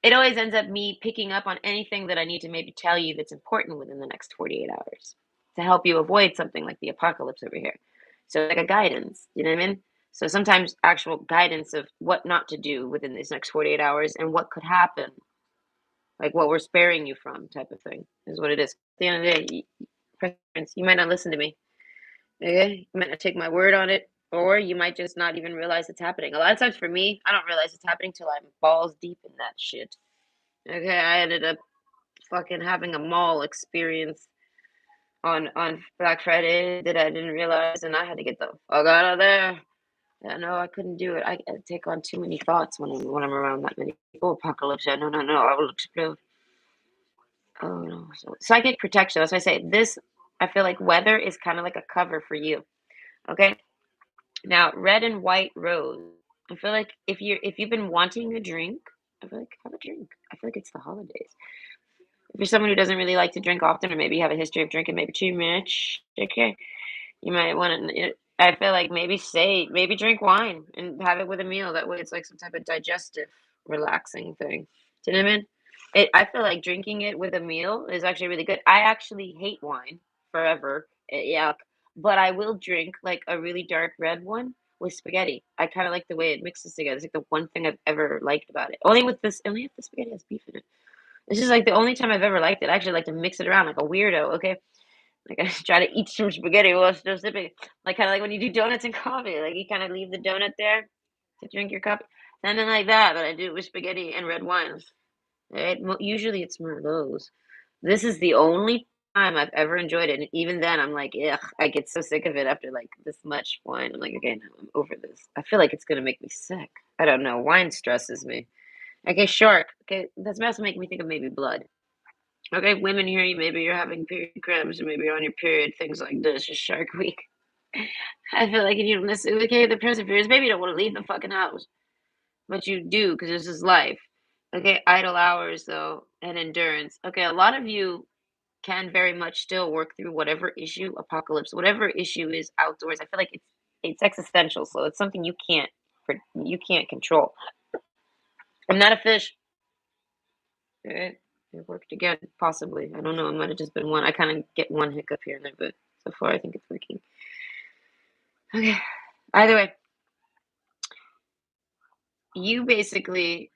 it always ends up me picking up on anything that I need to maybe tell you that's important within the next 48 hours to help you avoid something like the apocalypse over here. So like a guidance, you know what I mean? So sometimes actual guidance of what not to do within these next 48 hours and what could happen, like what we're sparing you from type of thing is what it is. At the end of the day, you might not listen to me. Okay? You might not take my word on it, or you might just not even realize it's happening. A lot of times for me, I don't realize it's happening till I'm balls deep in that shit. Okay, I ended up fucking having a mall experience on Black Friday that I didn't realize, and I had to get the fuck out of there. Yeah, no, I couldn't do it. I take on too many thoughts when I'm around that many people. Apocalypse, yeah, no, no, no, I will explode. Oh no, so psychic protection. That's why I say this. I feel like weather is kind of like a cover for you. Okay, now, red and white rose. I feel like if you've been wanting a drink, I feel like have a drink. I feel like it's the holidays. If you're someone who doesn't really like to drink often, or maybe you have a history of drinking maybe too much, okay, you might want to. I feel like maybe drink wine and have it with a meal. That way, it's like some type of digestive, relaxing thing. Do you know what I mean? I feel like drinking it with a meal is actually really good. I actually hate wine forever. Yuck. But I will drink like a really dark red one with spaghetti. I kind of like the way it mixes together. It's like the one thing I've ever liked about it. Only if the spaghetti has beef in it. This is like the only time I've ever liked it. I actually like to mix it around like a weirdo. Okay, like I try to eat some spaghetti while still sipping. Like kind of like when you do donuts and coffee. Like you kind of leave the donut there to drink your coffee. Something like that. But I do it with spaghetti and red wines. Right? Usually it's Merlots. This is the only time I've ever enjoyed it, and even then, I'm like, ugh, I get so sick of it after like this much wine. I'm like, okay, no, I'm over this. I feel like it's gonna make me sick. I don't know. Wine stresses me. Okay, shark. Okay, that's supposed to make me think of maybe blood. Okay, women here, maybe you're having period cramps, or maybe you're on your period, things like this. Just Shark Week. I feel like you don't necessarily okay the perseverance. Maybe you don't want to leave the fucking house, but you do because this is life. Okay, idle hours though, and endurance. Okay, a lot of you can very much still work through whatever issue, apocalypse, whatever issue is outdoors. I feel like it's existential, so it's something you can't control. I'm not a fish. It, it worked again, possibly. I don't know. It might have just been one. I kind of get one hiccup here and there, but so far I think it's working. Okay. Either way, you basically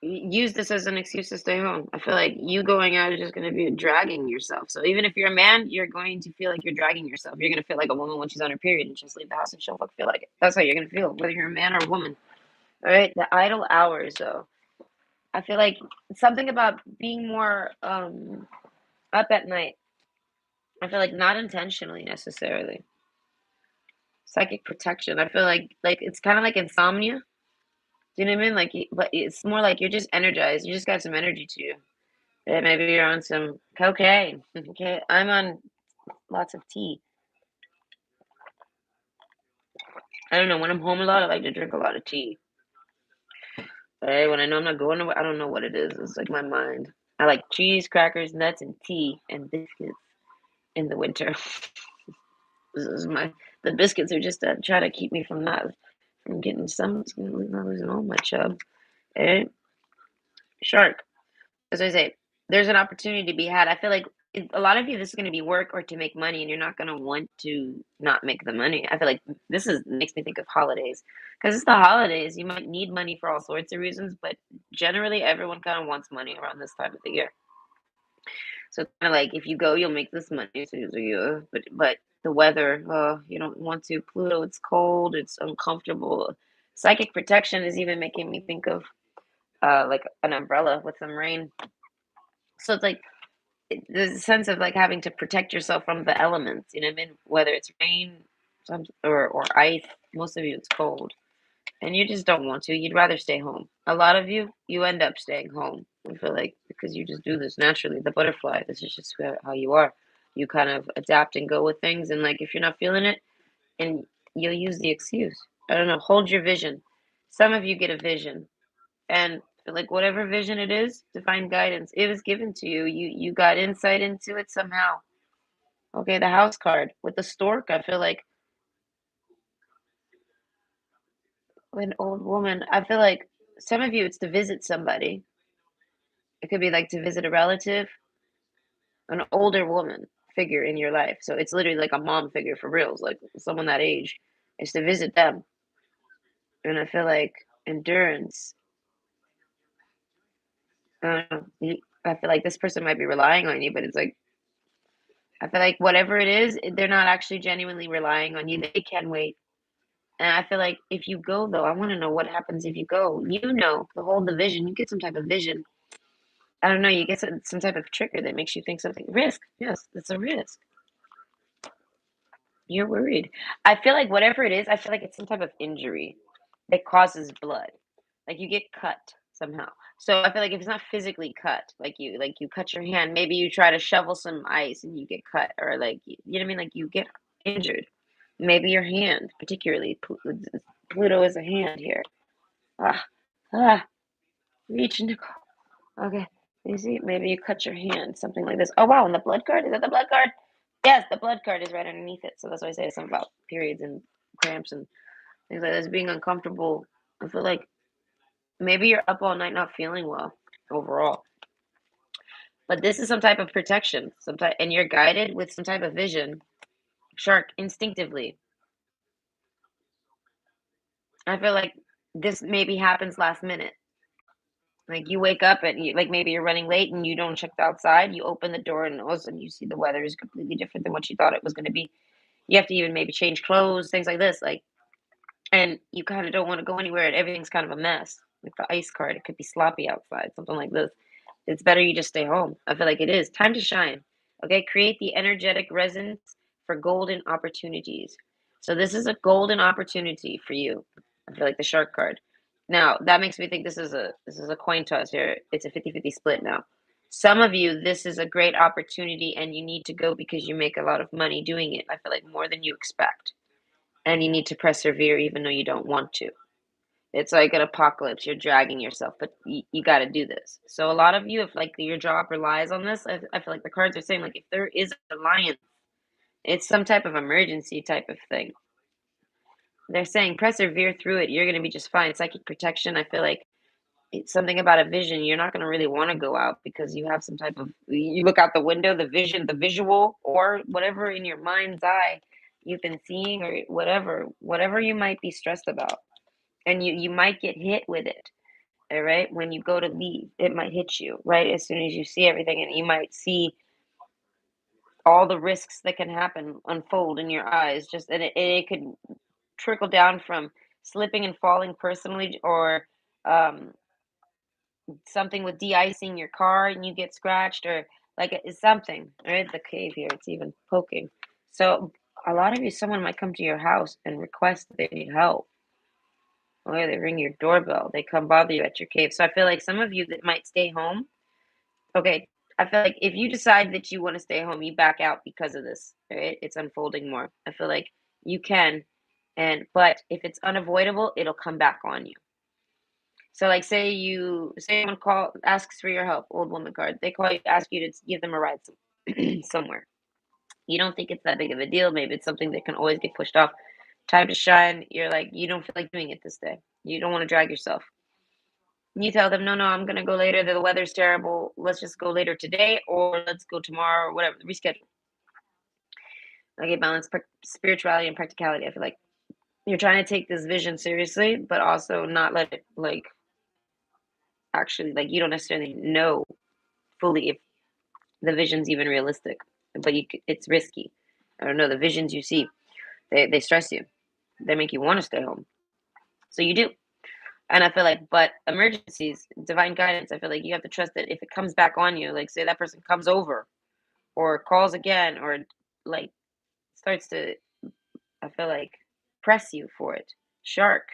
use this as an excuse to stay home. I feel like you going out is just going to be dragging yourself. So even if you're a man, you're going to feel like you're dragging yourself. You're going to feel like a woman when she's on her period and just leave the house and she'll feel like it. That's how you're going to feel, whether you're a man or a woman. All right. The idle hours, though. I feel like something about being more up at night. I feel like not intentionally necessarily. Psychic protection. I feel like it's kind of like insomnia. Do you know what I mean? Like, but it's more like you're just energized. You just got some energy to you. Yeah, maybe you're on some cocaine. Okay, I'm on lots of tea. I don't know. When I'm home a lot, I like to drink a lot of tea. Hey, when I know I'm not going nowhere, I don't know what it is. It's like my mind. I like cheese, crackers, nuts, and tea and biscuits in the winter. This is my the biscuits are just to try to keep me from not from getting some not losing all my chub. Eh? Shark. As I say, there's an opportunity to be had. I feel like a lot of you, this is going to be work or to make money, and you're not going to want to not make the money. I feel like this is makes me think of holidays because it's the holidays. You might need money for all sorts of reasons, but generally, everyone kind of wants money around this time of the year. So it's kind of like if you go, you'll make this money. So you, but the weather, you don't want to. Pluto, it's cold, it's uncomfortable. Psychic protection is even making me think of like an umbrella with some rain. So it's like there's a sense of like having to protect yourself from the elements, you know what I mean? Whether it's rain or ice, most of you it's cold. And you just don't want to. You'd rather stay home. A lot of you, you end up staying home. I feel like because you just do this naturally. The butterfly, this is just how you are. You kind of adapt and go with things. And like if you're not feeling it, and you'll use the excuse. I don't know. Hold your vision. Some of you get a vision and like whatever vision it is, divine guidance, it was given to you. You got insight into it somehow. Okay, the house card with the stork, I feel like an old woman, I feel like some of you it's to visit somebody. It could be like to visit a relative, an older woman figure in your life. So it's literally like a mom figure for reals, like someone that age. Is to visit them. And I feel like endurance. I feel like this person might be relying on you, but it's like I feel like whatever it is, they're not actually genuinely relying on you. They can wait. And I feel like if you go though, I want to know what happens if you go. You know, the whole division, you get some type of vision. I don't know, you get some type of trigger that makes you think something risk. Yes, it's a risk. You're worried. I feel like whatever it is, I feel like it's some type of injury that causes blood. Like you get cut somehow. So I feel like if it's not physically cut, like you cut your hand, maybe you try to shovel some ice and you get cut, or like you know what I mean, like you get injured. Maybe your hand, particularly Pluto is a hand here. Ah, ah, reach Nicole. Okay, you see, maybe you cut your hand, something like this. Oh wow, and the blood card is that the blood card? Yes, the blood card is right underneath it. So that's why I say something about periods and cramps and things like this being uncomfortable. I feel like maybe you're up all night not feeling well overall. But this is some type of protection, some type, and you're guided with some type of vision. Shark, instinctively. I feel like this maybe happens last minute. Like you wake up and like maybe you're running late and you don't check the outside. You open the door and all of a sudden you see the weather is completely different than what you thought it was going to be. You have to even maybe change clothes, things like this. Like, and you kind of don't want to go anywhere and everything's kind of a mess. Like the ice card, it could be sloppy outside, something like this. It's better you just stay home. I feel like it is time to shine. Okay, create the energetic resonance for golden opportunities. So this is a golden opportunity for you. I feel like the shark card. Now that makes me think this is a coin toss here. It's a 50-50 split now. Some of you, this is a great opportunity and you need to go because you make a lot of money doing it. I feel like more than you expect. And you need to persevere even though you don't want to. It's like an apocalypse. You're dragging yourself, but you got to do this. So a lot of you, if like your job relies on this, I feel like the cards are saying like if there is a reliance, it's some type of emergency type of thing. they're saying persevere through it. You're gonna be just fine. Psychic protection. I feel like it's something about a vision. You're not gonna really want to go out because you have some type of. You look out the window, the vision, the visual, or whatever in your mind's eye you've been seeing, or whatever you might be stressed about, and you might get hit with it. All right, when you go to leave, it might hit you right as soon as you see everything, and you might see all the risks that can happen unfold in your eyes. Just and it could trickle down from slipping and falling personally, or um, something with de-icing your car and you get scratched, or like it's something. Right, the cave here, it's even poking. So a lot of you, someone might come to your house and request that they need help. Or they ring your doorbell. They come bother you at your cave. So I feel like some of you that might stay home. Okay, I feel like if you decide that you want to stay home, you back out because of this, right? It's unfolding more. I feel like you can, and but if it's unavoidable, it'll come back on you. So, like, say someone asks for your help, old woman card. They call you, ask you to give them a ride somewhere. You don't think it's that big of a deal. Maybe it's something that can always get pushed off. Time to shine. You're like, you don't feel like doing it this day. You don't want to drag yourself. You tell them, no, no, I'm gonna go later. The weather's terrible. Let's just go later today, or let's go tomorrow, or whatever. Reschedule. Okay, balance spirituality and practicality. I feel like you're trying to take this vision seriously, but also not let it like actually like you don't necessarily know fully if the vision's even realistic, but it's risky. I don't know. The visions you see, they stress you. They make you want to stay home, so you do. And I feel like, but emergencies, divine guidance. I feel like you have to trust that if it comes back on you, like say that person comes over or calls again or like starts to, I feel like, press you for it. Shark.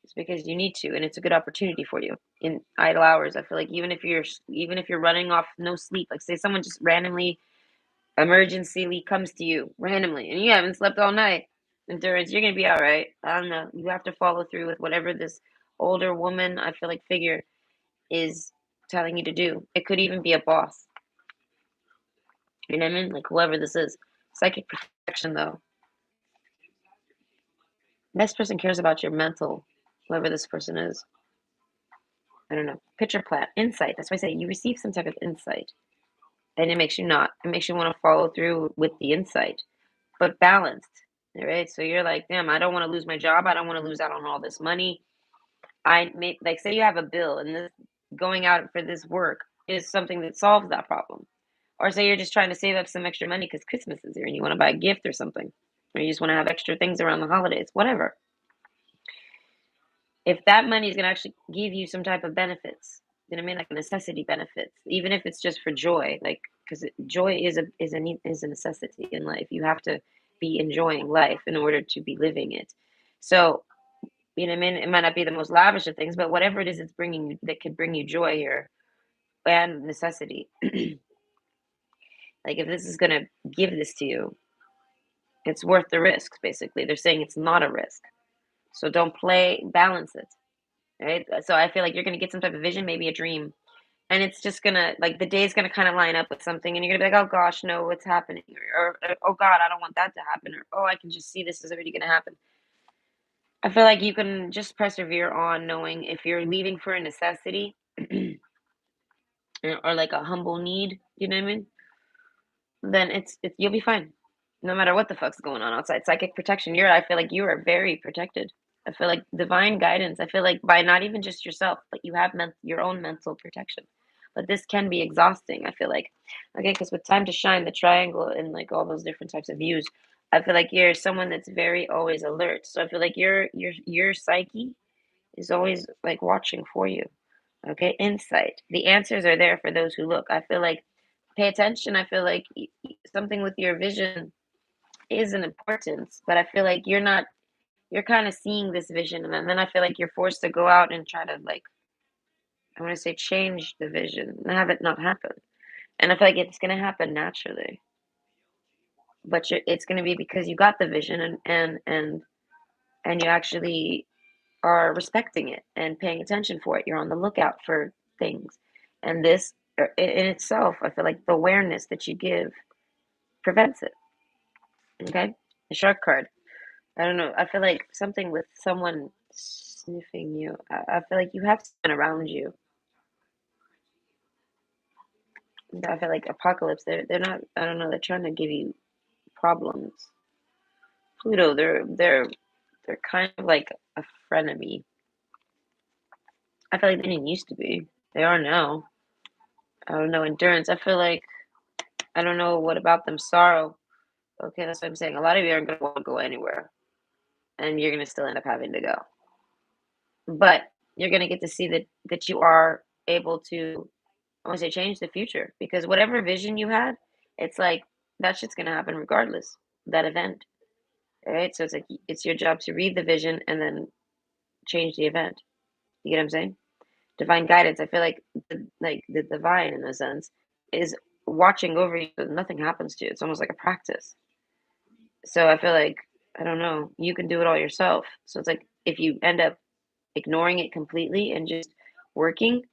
It's because you need to, and it's a good opportunity for you in idle hours. I feel like even if you're running off no sleep, like say someone just randomly emergencyly comes to you randomly and you haven't slept all night. Endurance, you're gonna be all right. I don't know. You have to follow through with whatever this older woman, I feel like, figure is telling you to do. It could even be a boss. You know what I mean? Like whoever this is. Psychic protection though. This person cares about your mental, whoever this person is. I don't know. Picture plat. Insight. That's why I say you receive some type of insight. And it makes you not. It makes you want to follow through with the insight. But balanced. All right. So you're like, damn, I don't want to lose my job. I don't want to lose out on all this money. I may like say you have a bill and this going out for this work is something that solves that problem. Or say you're just trying to save up some extra money because Christmas is here and you want to buy a gift or something. Or you just want to have extra things around the holidays, whatever. If that money is going to actually give you some type of benefits, you know what I mean, like necessity benefits, even if it's just for joy, like because joy is a necessity in life. You have to be enjoying life in order to be living it. So you know what I mean. It might not be the most lavish of things, but whatever it is, it's bringing you that could bring you joy here and necessity. Like if this is going to give this to you, it's worth the risks. Basically, they're saying it's not a risk, so don't play. Balance it. Right. So I feel like you're going to get some type of vision, maybe a dream, and it's just gonna like the day's gonna kind of line up with something, and you're gonna be like, oh gosh, no, what's happening? Or oh god, I don't want that to happen, or oh, I can just see this is already gonna happen. I feel like you can just persevere on knowing if you're leaving for a necessity or like a humble need, you know what I mean? Then you'll be fine, no matter what the fuck's going on outside. Psychic protection, I feel like you are very protected. I feel like divine guidance. I feel like by not even just yourself, but you have your own mental protection. But this can be exhausting. I feel like, okay, because with time to shine, the triangle and like all those different types of views, I feel like you're someone that's very always alert. So I feel like your psyche is always like watching for you. Okay, insight. The answers are there for those who look. I feel like pay attention. I feel like something with your vision is an importance, but I feel like you're not. You're kind of seeing this vision, and then I feel like you're forced to go out and try to like I want to say change the vision and have it not happen. And I feel like it's gonna happen naturally, but it's gonna be because you got the vision and you actually are respecting it and paying attention for it. You're on the lookout for things. And this in itself, I feel like the awareness that you give prevents it. Okay? The shark card. I don't know. I feel like something with someone sniffing you. I feel like you have someone around you. I feel like apocalypse. They're not. I don't know. They're trying to give you problems. Pluto. They're kind of like a frenemy. I feel like they didn't used to be. They are now. I don't know. Endurance. I feel like I don't know what about them. Sorrow. Okay, that's what I'm saying. A lot of you aren't gonna want to go anywhere, and you're gonna still end up having to go. But you're gonna get to see that you are able to, I want to say, change the future because whatever vision you had, it's like that shit's gonna happen regardless. That event, right? So it's like it's your job to read the vision and then change the event. You get what I'm saying? Divine guidance. I feel like the divine in a sense is watching over you so nothing happens to you. It's almost like a practice. So I feel like I don't know, you can do it all yourself. So it's like if you end up ignoring it completely and just working,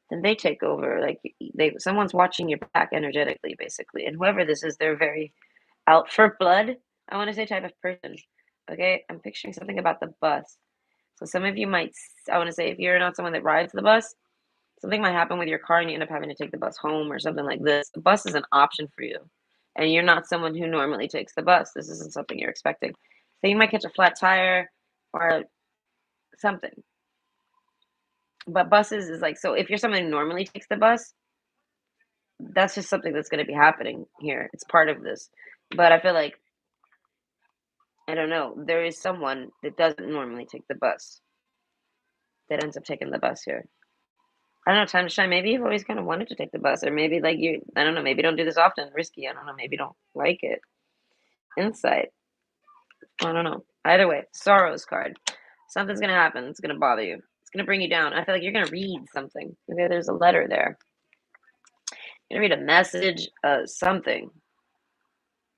then they take over. Like they someone's watching your back energetically, basically. And whoever this is, they're very out for blood. I want to say type of person. Okay, I'm picturing something about the bus. So some of you might. I want to say if you're not someone that rides the bus, something might happen with your car and you end up having to take the bus home or something like this. The bus is an option for you. And you're not someone who normally takes the bus. This isn't something you're expecting. So you might catch a flat tire or something. But buses is like, so if you're someone who normally takes the bus, that's just something that's going to be happening here. It's part of this. But I feel like, I don't know, there is someone that doesn't normally take the bus that ends up taking the bus here. I don't know, time to shine. Maybe you've always kind of wanted to take the bus, or maybe like you, I don't know, maybe don't do this often, risky. I don't know, maybe don't like it. Insight. I don't know. Either way, sorrows card. Something's gonna happen. It's gonna bother you. It's gonna bring you down. I feel like you're gonna read something. Okay, there's a letter there. You're gonna read a message, something,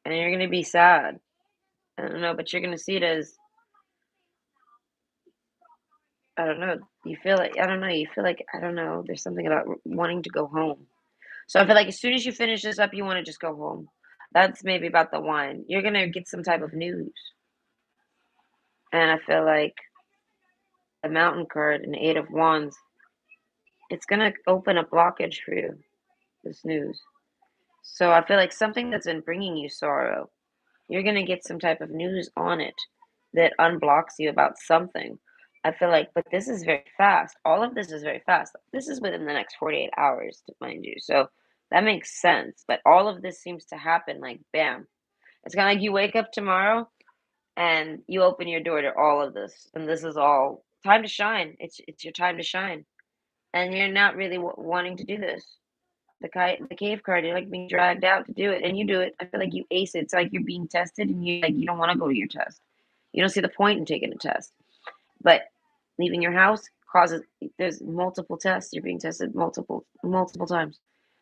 and you're gonna be sad. I don't know, but you're gonna see it as I don't know. You feel like I don't know. You feel like I don't know. There's something about wanting to go home. So I feel like as soon as you finish this up, you want to just go home. That's maybe about the wine. You're gonna get some type of news, and I feel like the Mountain card and Eight of Wands. It's gonna open a blockage for you. This news. So I feel like something that's been bringing you sorrow. You're gonna get some type of news on it that unblocks you about something. I feel like, but this is very fast. All of this is very fast. This is within the next 48 hours, to mind you. So that makes sense. But all of this seems to happen like bam. It's kind of like you wake up tomorrow and you open your door to all of this, and this is all time to shine. It's your time to shine, and you're not really wanting to do this. The cave card, you're like being dragged out to do it, and you do it. I feel like you ace it. It's like you're being tested, and you don't want to go to your test. You don't see the point in taking a test, but leaving your house causes there's multiple tests. You're being tested multiple times.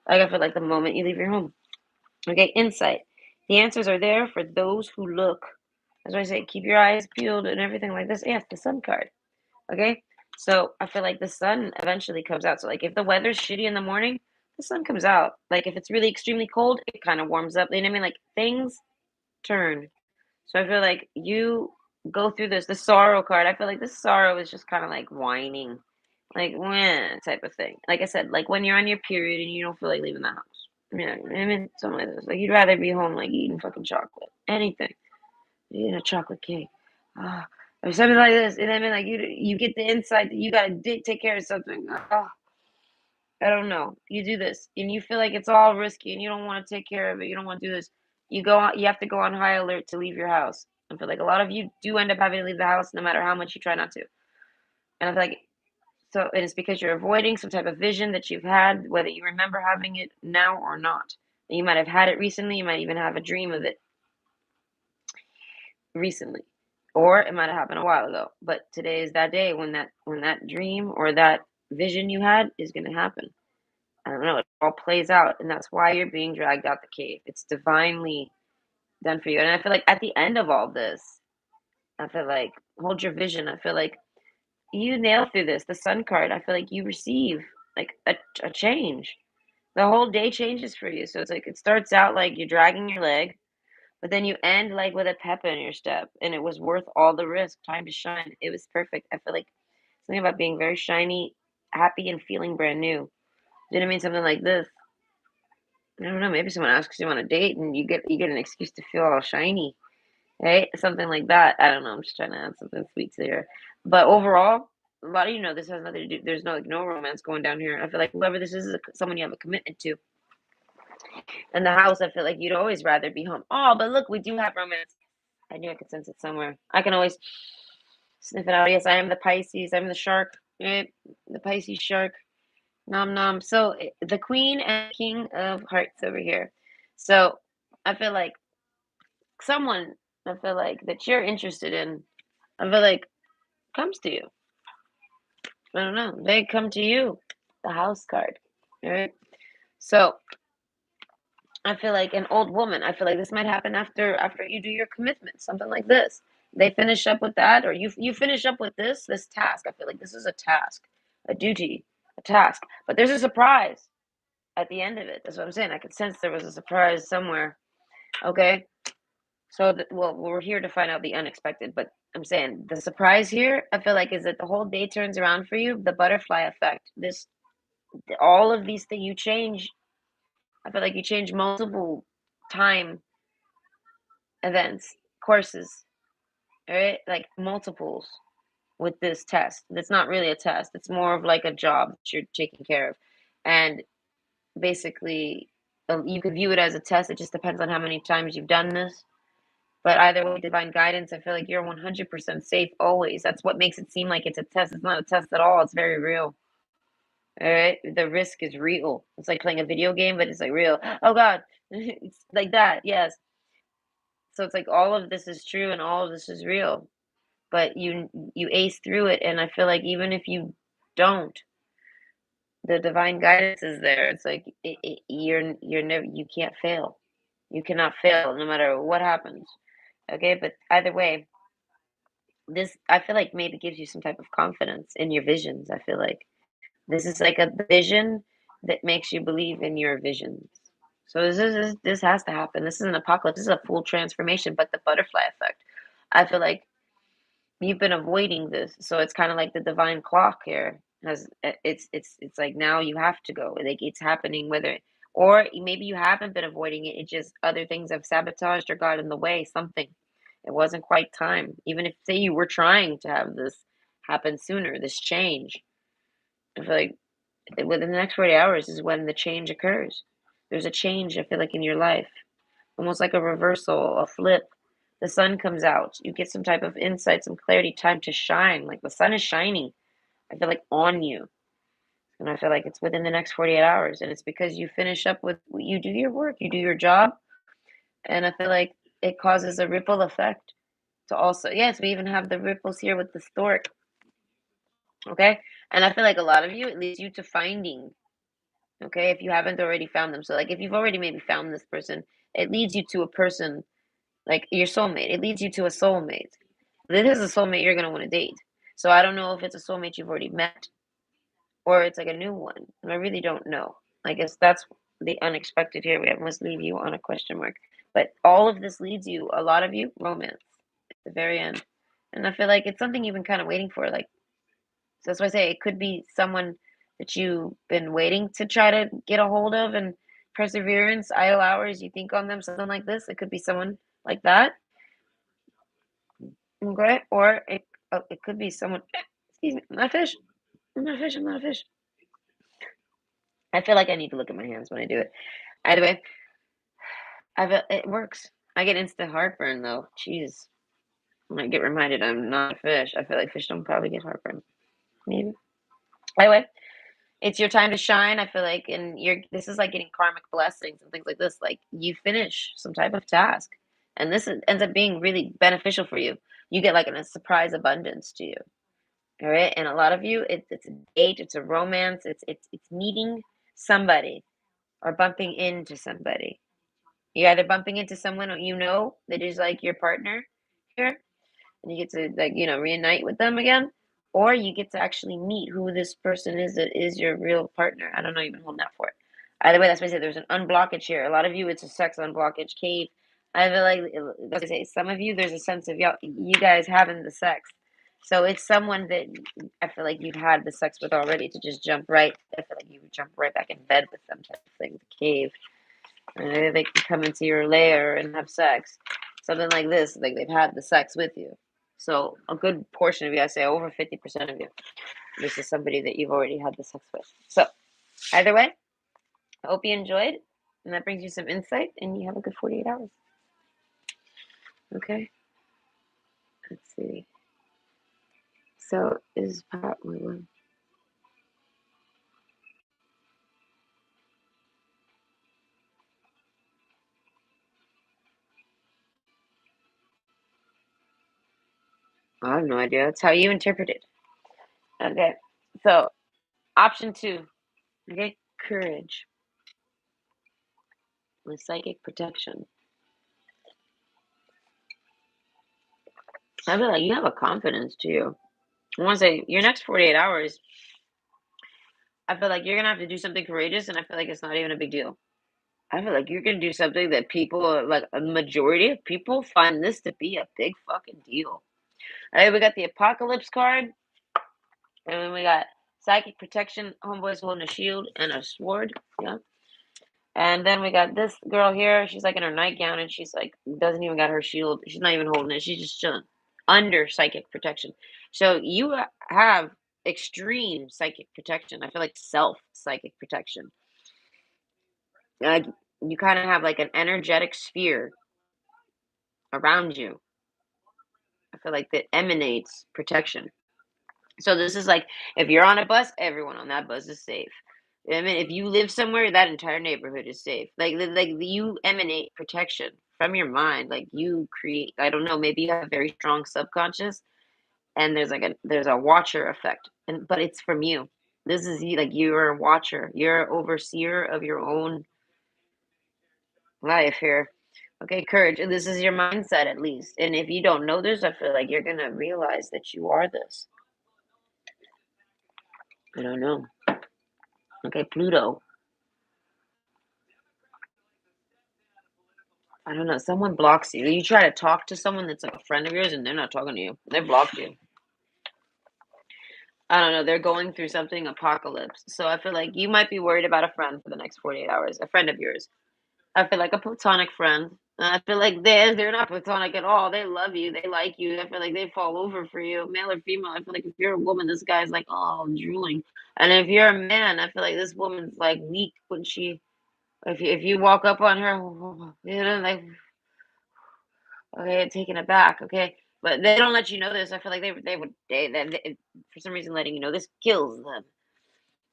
Like I feel like the moment you leave your home. Okay, insight. The answers are there for those who look. That's why I say keep your eyes peeled and everything like this. Yeah, it's the sun card. Okay, so I feel like the sun eventually comes out. So like if the weather's shitty in the morning, the sun comes out. Like if it's really extremely cold, it kind of warms up. You know what I mean? Like things turn. So I feel like you go through this. The sorrow card. I feel like this sorrow is just kind of like whining, like when type of thing. Like I said, like when you're on your period and you don't feel like leaving the house. Yeah, I mean something like this. Like you'd rather be home, like eating fucking chocolate, anything, eating a chocolate cake. Ah, or something like this. And I mean, like you get the insight that you gotta take care of something. Oh, I don't know. You do this, and you feel like it's all risky, and you don't want to take care of it. You don't want to do this. You go on. You have to go on high alert to leave your house. I feel like a lot of you do end up having to leave the house, no matter how much you try not to. And I feel like so it is because you're avoiding some type of vision that you've had, whether you remember having it now or not. You might have had it recently. You might even have a dream of it recently, or it might have happened a while ago. But today is that day when that dream or that vision you had is going to happen. I don't know. It all plays out, and that's why you're being dragged out the cave. It's divinely done for you. And I feel like at the end of all this, I feel like hold your vision. I feel like you nail through this. The sun card. I feel like you receive like a change. The whole day changes for you. So it's like it starts out like you're dragging your leg, But then you end like with a pep in your step, and it was worth all the risk. Time to shine. It was perfect. I feel like something about being very shiny, happy, and feeling brand new. You know what I mean? Something like this. I don't know. Maybe someone asks you on a date, and you get an excuse to feel all shiny, right? Something like that. I don't know. I'm just trying to add something sweet to there. But overall, a lot of this has nothing to do. There's no like no romance going down here. I feel like whoever this is someone you have a commitment to. In the house, I feel like you'd always rather be home. Oh, but look, we do have romance. I knew I could sense it somewhere. I can always sniff it out. Yes, I am the Pisces. I'm the shark. Right? The Pisces shark. Nom nom. So the Queen and King of Hearts over here. So I feel like someone. I feel like that you're interested in. I feel like comes to you. I don't know. They come to you. The House card. All right. So I feel like an old woman. I feel like this might happen after you do your commitment, something like this. They finish up with that, or you finish up with this task. I feel like this is a task, a duty, a task. But there's a surprise at the end of it. That's what I'm saying. I could sense there was a surprise somewhere. Okay, so well, we're here to find out the unexpected. But I'm saying the surprise here, I feel like, is that the whole day turns around for you. The butterfly effect. All of these things you change. I feel like you change multiple time events, courses, right? Like multiples with this test. That's not really a test. It's more of like a job that you're taking care of. And basically, you could view it as a test. It just depends on how many times you've done this. But either way, divine guidance, I feel like you're 100% safe always. That's what makes it seem like it's a test. It's not a test at all. It's very real. All right. The risk is real. It's like playing a video game, but it's like real. Oh God. It's like that. Yes. So it's like all of this is true and all of this is real. But you ace through it, and I feel like even if you don't, the divine guidance is there. It's like you're never you can't fail. You cannot fail no matter what happens. Okay, but either way, this I feel like maybe gives you some type of confidence in your visions. I feel like this is like a vision that makes you believe in your visions. So this has to happen. This is an apocalypse. This is a full transformation, but the butterfly effect. I feel like you've been avoiding this, so it's kind of like the divine clock here has it's like now you have to go. Like it's happening whether or maybe you haven't been avoiding it. It just other things have sabotaged or got in the way. Something. It wasn't quite time. Even if say you were trying to have this happen sooner, this change. I feel like within the next 40 hours is when the change occurs. There's a change, I feel like, in your life, almost like a reversal, a flip. The sun comes out. You get some type of insight, some clarity, time to shine. Like the sun is shining, I feel like, on you. And I feel like it's within the next 48 hours. And it's because you finish up with, you do your work, you do your job. And I feel like it causes a ripple effect to also, yes, we even have the ripples here with the stork. Okay. And I feel like a lot of you, it leads you to finding, okay, if you haven't already found them. So, like, if you've already maybe found this person, it leads you to a person like your soulmate. It leads you to a soulmate. This is a soulmate you're gonna want to date. So I don't know if it's a soulmate you've already met or it's like a new one. I really don't know. I guess that's the unexpected here. We must leave you on a question mark. But all of this leads you, a lot of you, romance at the very end. And I feel like it's something you've been kind of waiting for. Like so that's why I say it could be someone that you've been waiting to try to get a hold of and perseverance, idle hours, you think on them, something like this. It could be someone like that. Okay, or it could be someone. Excuse me, I'm not a fish. I'm not a fish. I'm not a fish. I feel like I need to look at my hands when I do it. Either way, it works. I get instant heartburn though. Jeez, when I get reminded I'm not a fish, I feel like fish don't probably get heartburn. Maybe. Anyway, it's your time to shine. I feel like, and this is like getting karmic blessings and things like this. Like you finish some type of task, and ends up being really beneficial for you. You get like a surprise abundance to you. All right, and a lot of you, it's a date, it's a romance, it's meeting somebody or bumping into somebody. You're either bumping into someone that is like your partner here, and you get to like reunite with them again, or you get to actually meet who this person is that is your real partner. I don't know even hold that for it. Either way, that's why I said there's an unblockage here. A lot of you, it's a sex unblockage cave. I feel like, let's say, some of you, there's a sense of y'all, you guys having the sex. So it's someone that I feel like you've had the sex with already to just jump right. I feel like you would jump right back in bed with them type of thing, the cave. And they can come into your lair and have sex. Something like this, like they've had the sex with you. So a good portion of you, I say over 50% of you, this is somebody that you've already had the sex with. So either way, I hope you enjoyed, and that brings you some insight, and you have a good 48 hours. Okay, let's see. So is part one. I have no idea. That's how you interpret it. Okay, so option two. Okay, courage with psychic protection. I feel like you have a confidence to you. I want to say your next 48 hours, I feel like you're gonna have to do something courageous, and I feel like it's not even a big deal. I feel like you're gonna do something that people, like a majority of people, find this to be a big fucking deal. All right, we got the apocalypse card, and then we got psychic protection. Homeboy's holding a shield and a sword. Yeah. And then we got this girl here. She's like in her nightgown, and she's like doesn't even got her shield. She's not even holding it. She's just chilling under psychic protection. So you have extreme psychic protection. I feel like self psychic protection. Like you kind of have like an energetic sphere around you. I feel like that emanates protection. So this is like if you're on a bus, everyone on that bus is safe. I mean, if you live somewhere, that entire neighborhood is safe. Like you emanate protection from your mind. Like you create. I don't know. Maybe you have a very strong subconscious, and there's a watcher effect, and but it's from you. This is you. Like you're a watcher. You're an overseer of your own life here. Okay, courage. And this is your mindset at least. And if you don't know this, I feel like you're gonna realize that you are this. I don't know. Okay, Pluto. I don't know. Someone blocks you. You try to talk to someone that's like a friend of yours, and they're not talking to you. They blocked you. I don't know. They're going through something apocalypse. So I feel like you might be worried about a friend for the next 48 hours. A friend of yours. I feel like a platonic friend. And I feel like they're not platonic at all. They love you. They like you. I feel like they fall over for you, male or female. I feel like if you're a woman, this guy's like, oh, drooling. And if you're a man, I feel like this woman's like weak when she, if you walk up on her, like, okay, taken aback, okay? But they don't let you know this. I feel like they for some reason letting you know this kills them.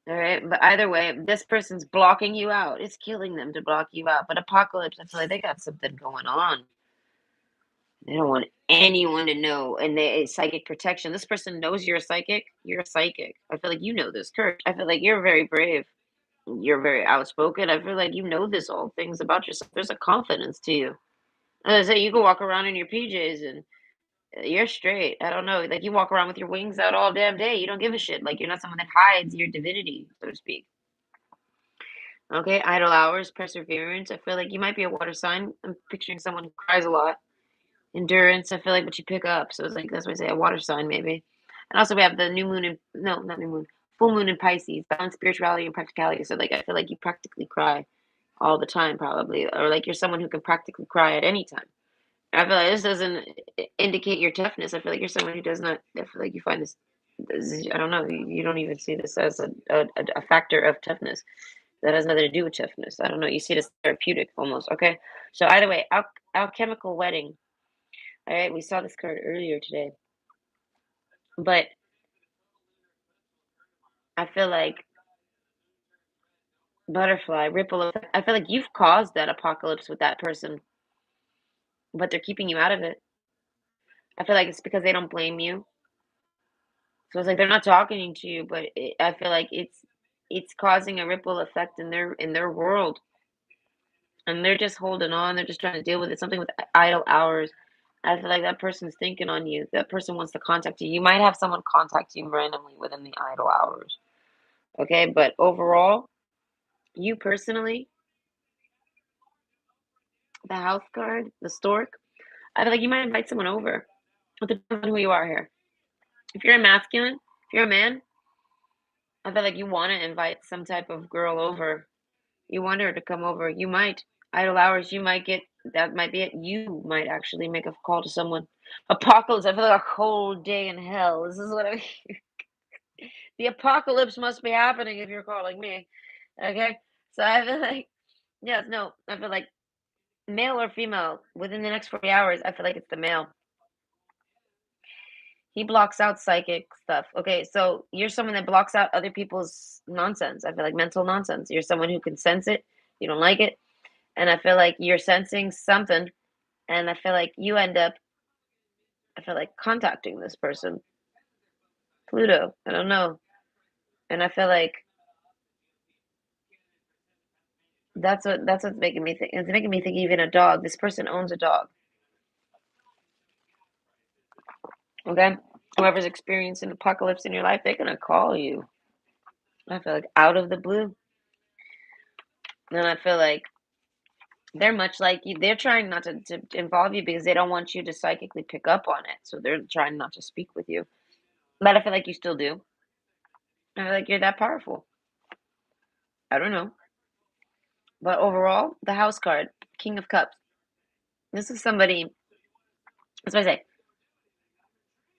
All right, but either way, this person's blocking you out. It's killing them to block you out. But apocalypse, I feel like they got something going on. They don't want anyone to know, and psychic protection. This person knows you're a psychic. You're a psychic. I feel like you know this, Kurt. I feel like you're very brave. You're very outspoken. I feel like you know this all things about yourself. There's a confidence to you. As I say, you can walk around in your PJs and you're straight. I don't know. Like you walk around with your wings out all damn day. You don't give a shit. Like you're not someone that hides your divinity, so to speak. Okay, idle hours, perseverance. I feel like you might be a water sign. I'm picturing someone who cries a lot. Endurance, I feel like what you pick up. So it's like that's why I say a water sign maybe. And also we have the new moon and no, not new moon, full moon in Pisces, balance spirituality and practicality. So like I feel like you practically cry all the time probably. Or like you're someone who can practically cry at any time. I feel like this doesn't indicate your toughness. I feel like you're someone who does not. I feel like you find this. I don't know. You don't even see this as a factor of toughness. That has nothing to do with toughness. I don't know. You see it as therapeutic almost. Okay. So either way, alchemical wedding. All right. We saw this card earlier today, but I feel like butterfly ripple effect. I feel like you've caused that apocalypse with that person, but they're keeping you out of it. I feel like it's because they don't blame you. So it's like they're not talking to you, but I feel like it's causing a ripple effect in their world, and they're just holding on. They're just trying to deal with it. Something with idle hours. I feel like that person's thinking on you. That person wants to contact you. You might have someone contact you randomly within the idle hours. Okay, but overall, you personally, The house card, the stork. I feel like you might invite someone over. It depends on who you are here. If you're a masculine, if you're a man, I feel like you want to invite some type of girl over. You want her to come over. You might idle hours. You might get that might be it. You might actually make a call to someone. Apocalypse. I feel like a cold day in hell. This is what I mean. The apocalypse must be happening if you're calling me. Okay. So I feel like yes, no. I feel like male or female within the next 40 hours. I feel like it's the male. He blocks out psychic stuff. Okay, so you're someone that blocks out other people's nonsense. I feel like mental nonsense. You're someone who can sense it. You don't like it. And I feel like you're sensing something. And I feel like you end up, I feel like contacting this person. Pluto. I don't know. And I feel like that's what's making me think. It's making me think even a dog. This person owns a dog. Okay? Whoever's experiencing apocalypse in your life, they're gonna call you. I feel like out of the blue. And I feel like they're much like you. They're trying not to involve you because they don't want you to psychically pick up on it. So they're trying not to speak with you. But I feel like you still do. I feel like you're that powerful. I don't know. But overall, the house card, King of Cups. This is somebody, that's what I say.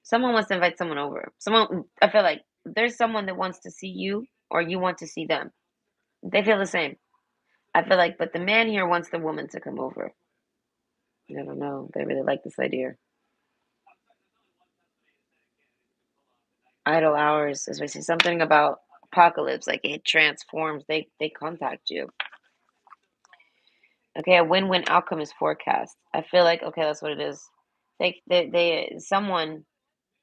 Someone wants to invite someone over. I feel like there's someone that wants to see you or you want to see them. They feel the same. I feel like, but the man here wants the woman to come over. I don't know. They really like this idea. Idle hours, as we say, something about apocalypse, like it transforms. They contact you. Okay, a win-win outcome is forecast. I feel like okay, that's what it is. Someone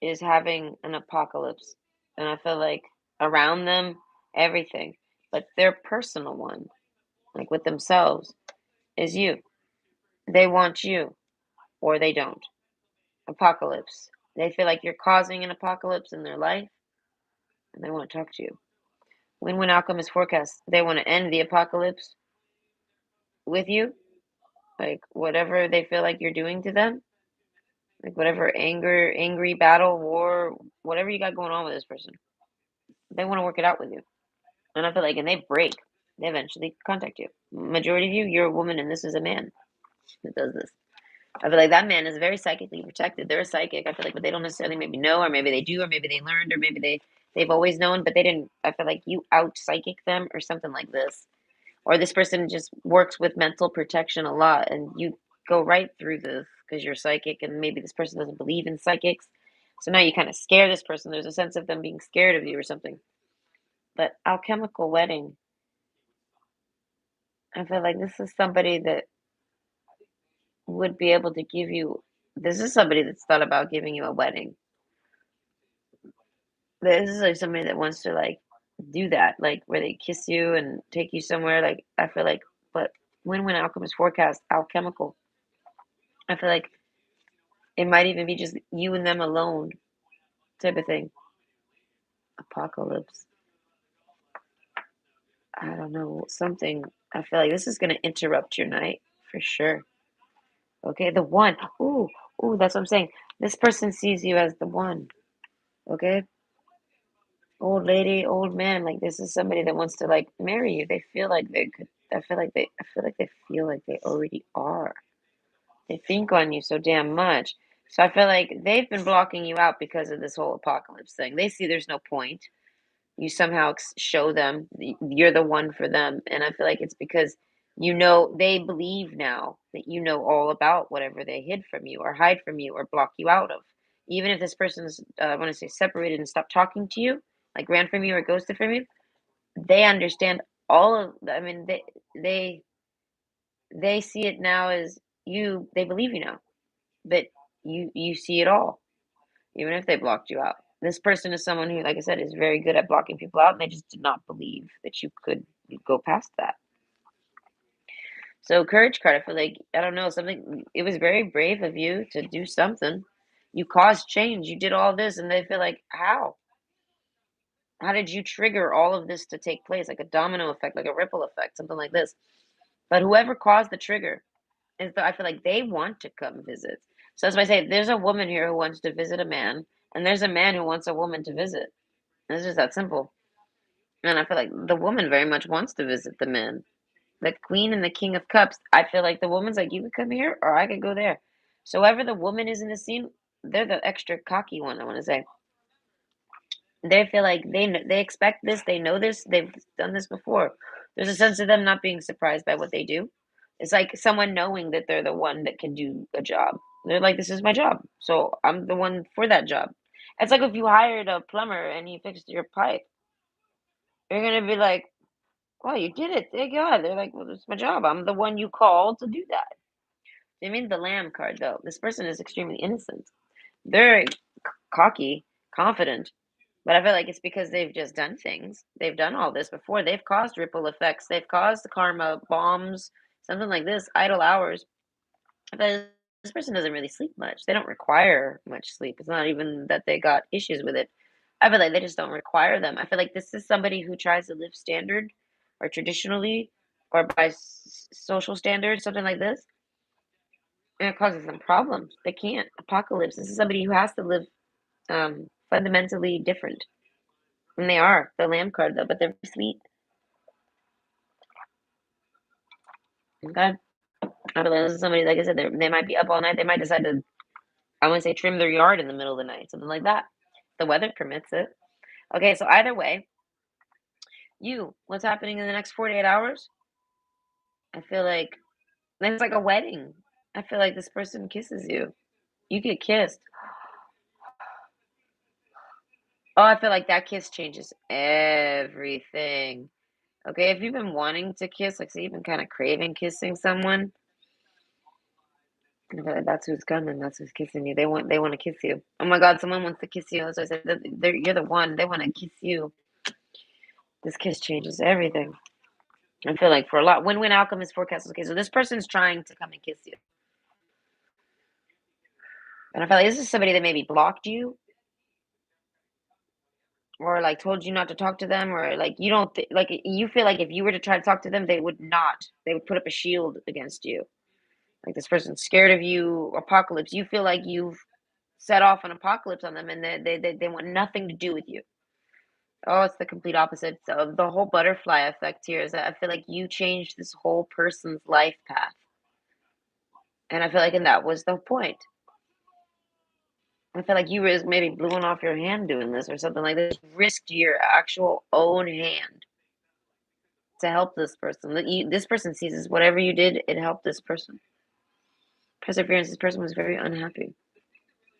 is having an apocalypse, and I feel like around them everything, but their personal one, like with themselves, is you. They want you, or they don't. Apocalypse. They feel like you're causing an apocalypse in their life, and they want to talk to you. Win-win outcome is forecast. They want to end the apocalypse with you, like whatever they feel like you're doing to them, like whatever angry battle, war, whatever you got going on with this person, they want to work it out with you. And I feel like, and they break, they eventually contact you. Majority of you, you're a woman, and this is a man that does this. I feel like that man is very psychically protected. They're a psychic. I feel like, but they don't necessarily maybe know, or maybe they do, or maybe they learned, or maybe they've always known, but they didn't. I feel like you out psychic them, or something like this. Or this person just works with mental protection a lot and you go right through this because you're psychic and maybe this person doesn't believe in psychics. So now you kind of scare this person. There's a sense of them being scared of you or something. But alchemical wedding, I feel like this is somebody that would be able to give you, this is somebody that's thought about giving you a wedding. This is like somebody that wants to like do that, like where they kiss you and take you somewhere. Like I feel like, but when alchemist forecast alchemical, I feel like it might even be just you and them alone type of thing. Apocalypse. I don't know. Something. I feel like this is going to interrupt your night for sure. Okay. The one. Ooh, ooh, that's what I'm saying. This person sees you as the one. Okay. Old lady, old man. Like this is somebody that wants to like marry you. They feel like they could. I feel like they already are. They think on you so damn much. So I feel like they've been blocking you out because of this whole apocalypse thing. They see there's no point. You somehow show them you're the one for them, and I feel like it's because you know they believe now that you know all about whatever they hid from you or hide from you or block you out of. Even if this person's I want to say separated and stopped talking to you, like ran from you or ghosted from you, they understand all of, I mean, they they see it now as you, they believe you now, but you see it all even if they blocked you out. This person is someone who, like I said, is very good at blocking people out, and they just did not believe that you could go past that. So, courage card, I feel like, I don't know, something, it was very brave of you to do something. You caused change, you did all this, and they feel like, how? How did you trigger all of this to take place? Like a domino effect, like a ripple effect, something like this. But whoever caused the trigger, And so I feel like they want to come visit. So that's why I say there's a woman here who wants to visit a man, and there's a man who wants a woman to visit. It's just that simple. And I feel like the woman very much wants to visit the man. The queen and the king of cups, I feel like the woman's like, you could come here or I could go there. So whoever the woman is in the scene, they're the extra cocky one, I want to say. They feel like they expect this, they know this, they've done this before. There's a sense of them not being surprised by what they do. It's like someone knowing that they're the one that can do a job. They're like, this is my job, so I'm the one for that job. It's like if you hired a plumber and he fixed your pipe, you're gonna be like, "Oh, you did it, thank God." They're like, "Well, it's my job. I'm the one you called to do that." I mean, the lamb card though. This person is extremely innocent. They're cocky, confident, but I feel like it's because they've just done things. They've done all this before. They've caused ripple effects. They've caused karma, bombs, something like this, idle hours. But this person doesn't really sleep much. They don't require much sleep. It's not even that they got issues with it. I feel like they just don't require them. I feel like this is somebody who tries to live standard or traditionally or by social standards, something like this, and it causes them problems. They can't. Apocalypse. This is somebody who has to live fundamentally different. And they are the lamb card though, but they're sweet. Okay. I feel like this is somebody, like I said, they might be up all night. They might decide to, I want to say, trim their yard in the middle of the night, something like that. The weather permits it. Okay, so either way, what's happening in the next 48 hours? I feel like it's like a wedding. I feel like this person kisses you. You get kissed. Oh, I feel like that kiss changes everything. Okay, if you've been wanting to kiss, like, say you've been kind of craving kissing someone, I feel like that's who's coming. That's who's kissing you. They want to kiss you. Oh my God, someone wants to kiss you. As I said, you're the one. They want to kiss you. This kiss changes everything. I feel like for a lot, win-win outcome is forecast. Okay, so this person's trying to come and kiss you, and I feel like this is somebody that maybe blocked you or like told you not to talk to them, or like you don't like you feel like if you were to try to talk to them, they would not. They would put up a shield against you. Like this person's scared of you. Apocalypse. You feel like you've set off an apocalypse on them, and they want nothing to do with you. Oh, it's the complete opposite. So the whole butterfly effect here is that I feel like you changed this whole person's life path. And I feel like and that was the point. I feel like you was maybe blowing off your hand doing this or something like this. Risked your actual own hand to help this person. This person sees this. Whatever you did, it helped this person. Perseverance, this person was very unhappy.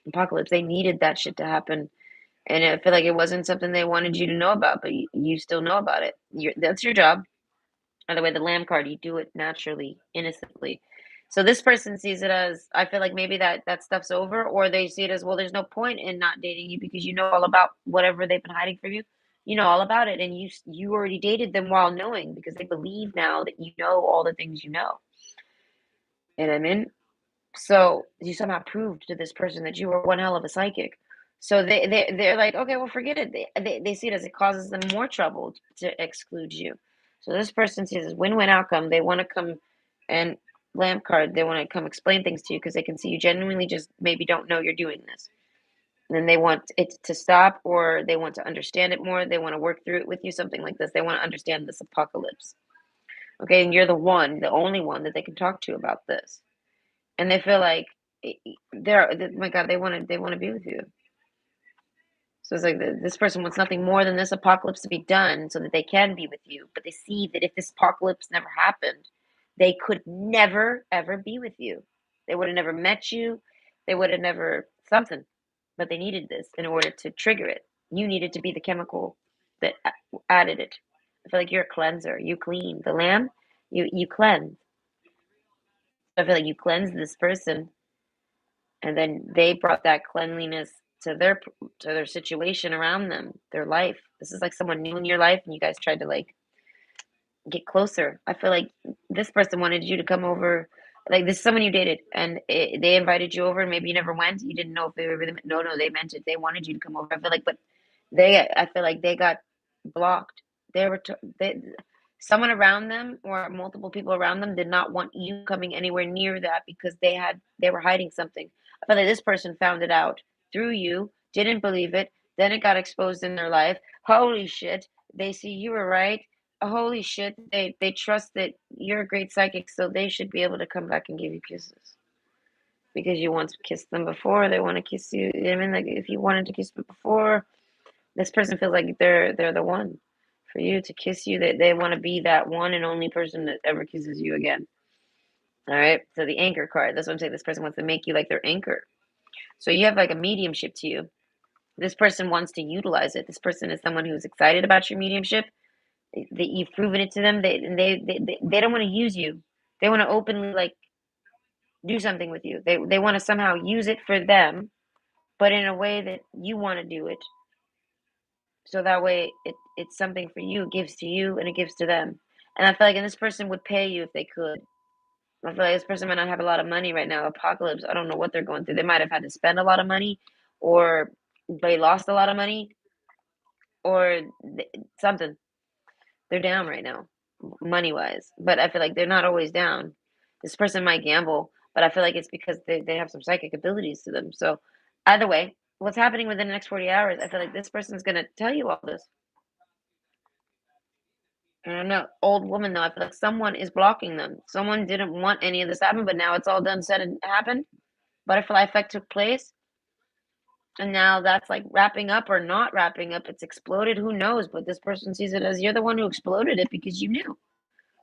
Apocalypse, they needed that shit to happen. And I feel like it wasn't something they wanted you to know about, but you still know about it. That's your job. By the way, the lamb card, you do it naturally, innocently. So this person sees it as, I feel like maybe that stuff's over, or they see it as, well, there's no point in not dating you because you know all about whatever they've been hiding from you. You know all about it, and you already dated them while knowing because they believe now that you know all the things you know. And I mean, so you somehow proved to this person that you were one hell of a psychic. So they're like, okay, well, forget it. They see it as it causes them more trouble to exclude you. So this person sees this win-win outcome. They want to come and lamp card. They want to come explain things to you because they can see you genuinely just maybe don't know you're doing this. And then they want it to stop, or they want to understand it more. They want to work through it with you, something like this. They want to understand this apocalypse. Okay, and you're the one, the only one that they can talk to about this, and they feel like my God, they want to be with you. So it's like this person wants nothing more than this apocalypse to be done so that they can be with you. But they see that if this apocalypse never happened, they could never ever be with you. They would have never met you. They would have never something. But they needed this in order to trigger it. You needed to be the chemical that added it. I feel like you're a cleanser. You clean the lamb. You cleanse. I feel like you cleanse this person, and then they brought that cleanliness to their situation around them, their life. This is like someone new in your life, and you guys tried to like get closer. I feel like this person wanted you to come over. Like this is someone you dated, and they invited you over, and maybe you never went. You didn't know if they were really. No, they meant it. They wanted you to come over. I feel like, but I feel like they got blocked. They were. They someone around them or multiple people around them did not want you coming anywhere near that because they were hiding something. I feel like this person found it out through you, didn't believe it, then it got exposed in their life. Holy shit, they see you were right. Holy shit, they trust that you're a great psychic, so they should be able to come back and give you kisses. Because you once kissed them before, they want to kiss you. I mean, like if you wanted to kiss them before, this person feels like they're the one for you to kiss you. They want to be that one and only person that ever kisses you again. All right. So the anchor card. That's what I'm saying. This person wants to make you like their anchor. So you have like a mediumship to you. This person wants to utilize it. This person is someone who's excited about your mediumship. That you've proven it to them. They don't want to use you. They want to openly like do something with you. They want to somehow use it for them, but in a way that you want to do it. So that way it's something for you, it gives to you and it gives to them. And I feel like and this person would pay you if they could. I feel like this person might not have a lot of money right now. Apocalypse, I don't know what they're going through. They might have had to spend a lot of money or they lost a lot of money or something. They're down right now, money wise. But I feel like they're not always down. This person might gamble, but I feel like it's because they have some psychic abilities to them. So either way, what's happening within the next 40 hours, I feel like this person's going to tell you all this. I don't know. Old woman though, I feel like someone is blocking them. Someone didn't want any of this to happen, but now it's all done, said, and happened. Butterfly effect took place, and now that's like wrapping up or not wrapping up. It's exploded. Who knows? But this person sees it as you're the one who exploded it because you knew.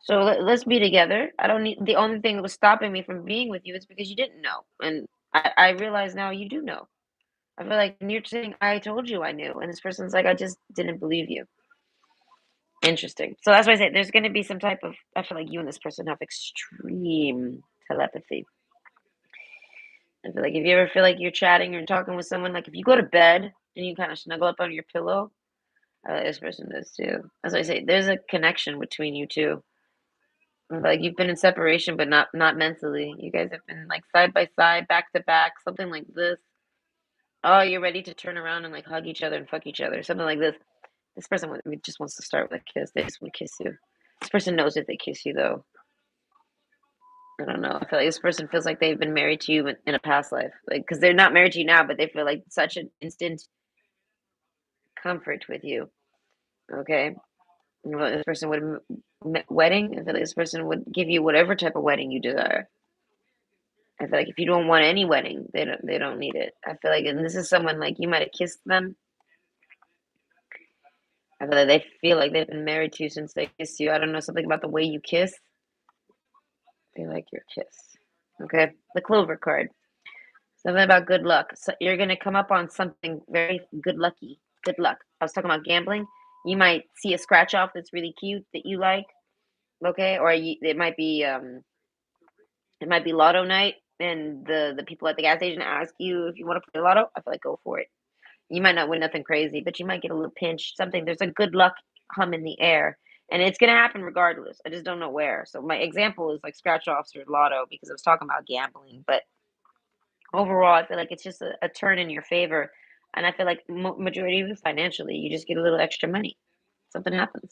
So let's be together. I don't need the only thing that was stopping me from being with you is because you didn't know, and I realize now you do know. I feel like you're saying I told you I knew, and this person's like I just didn't believe you. Interesting. So that's why I say there's going to be some type of. I feel like you and this person have extreme telepathy. I feel like if you ever feel like you're chatting or talking with someone, like if you go to bed and you kind of snuggle up on your pillow, this person does too. As I say, there's a connection between you two. I feel like you've been in separation, but not mentally. You guys have been like side by side, back to back, something like this. Oh, you're ready to turn around and like hug each other and fuck each other, something like this. This person just wants to start with a kiss. They just want to kiss you. This person knows if they kiss you, though. I don't know. I feel like this person feels like they've been married to you in a past life, like because they're not married to you now, but they feel like such an instant comfort with you. Okay, this person would wedding. I feel like this person would give you whatever type of wedding you desire. I feel like if you don't want any wedding, they don't need it. I feel like, and this is someone like you might have kissed them. I feel like they feel like they've been married to you since they kissed you. I don't know something about the way you kiss. They like your kiss. Okay, the clover card. Something about good luck. So you're gonna come up on something very good lucky. Good luck. I was talking about gambling. You might see a scratch off that's really cute that you like. Okay, or it might be lotto night, and the people at the gas station ask you if you want to play lotto. I feel like go for it. You might not win nothing crazy, but you might get a little pinch. Something. There's a good luck hum in the air, and it's gonna happen regardless. I just don't know where. So my example is like scratch offs or lotto because I was talking about gambling, but overall, I feel like it's just a turn in your favor, and I feel like majority of it financially, you just get a little extra money. Something happens.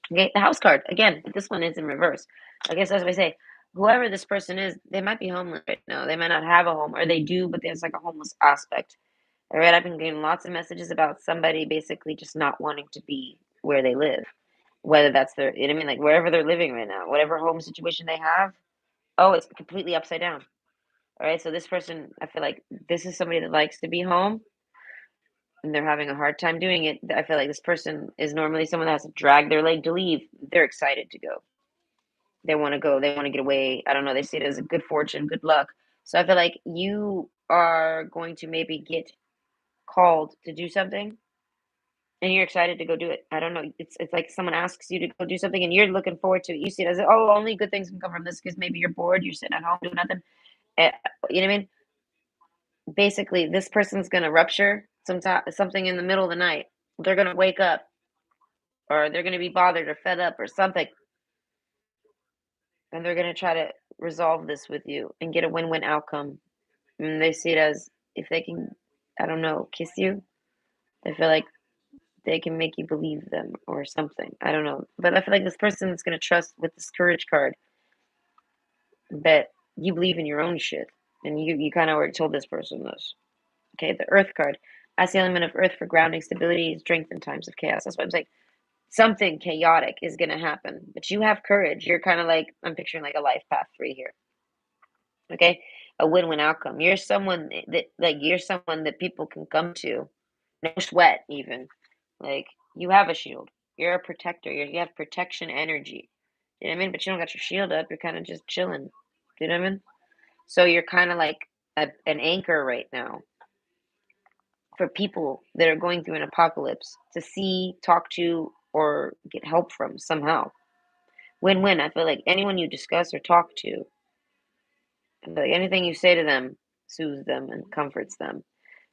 Okay, the house card again. This one is in reverse. I guess as I say, whoever this person is, they might be homeless right now. They might not have a home, or they do, but there's like a homeless aspect. All right, I've been getting lots of messages about somebody basically just not wanting to be where they live, whether that's their, you know what I mean, like wherever they're living right now, whatever home situation they have. Oh, it's completely upside down. All right, so this person, I feel like this is somebody that likes to be home and they're having a hard time doing it. I feel like this person is normally someone that has to drag their leg to leave. They're excited to go. They want to go. They want to get away. I don't know. They see it as a good fortune, good luck. So I feel like you are going to maybe get called to do something and you're excited to go do it. I don't know. It's like someone asks you to go do something and you're looking forward to it. You see it as oh, only good things can come from this because maybe you're bored, you're sitting at home doing nothing. Eh, you know what I mean? Basically, this person's gonna rupture something in the middle of the night. They're gonna wake up, or they're gonna be bothered or fed up or something, and they're gonna try to resolve this with you and get a win-win outcome. And they see it as if they can, I don't know, kiss you. They feel like they can make you believe them or something. I don't know. But I feel like this person is going to trust with this courage card that you believe in your own shit. And you kind of already told this person this. Okay, the Earth card. As the element of Earth for grounding, stability, strength in times of chaos. That's what I'm saying. Something chaotic is going to happen, but you have courage. You're kind of like, I'm picturing like a life path three here. Okay, a win-win outcome. You're someone that you're someone that people can come to, no sweat even. Like you have a shield. You're a protector. You have protection energy. You know what I mean? But you don't got your shield up. You're kind of just chilling. You know what I mean? So you're kind of like an anchor right now for people that are going through an apocalypse to see, talk to, or get help from somehow. Win-win. I feel like anyone you discuss or talk to, I feel like anything you say to them soothes them and comforts them.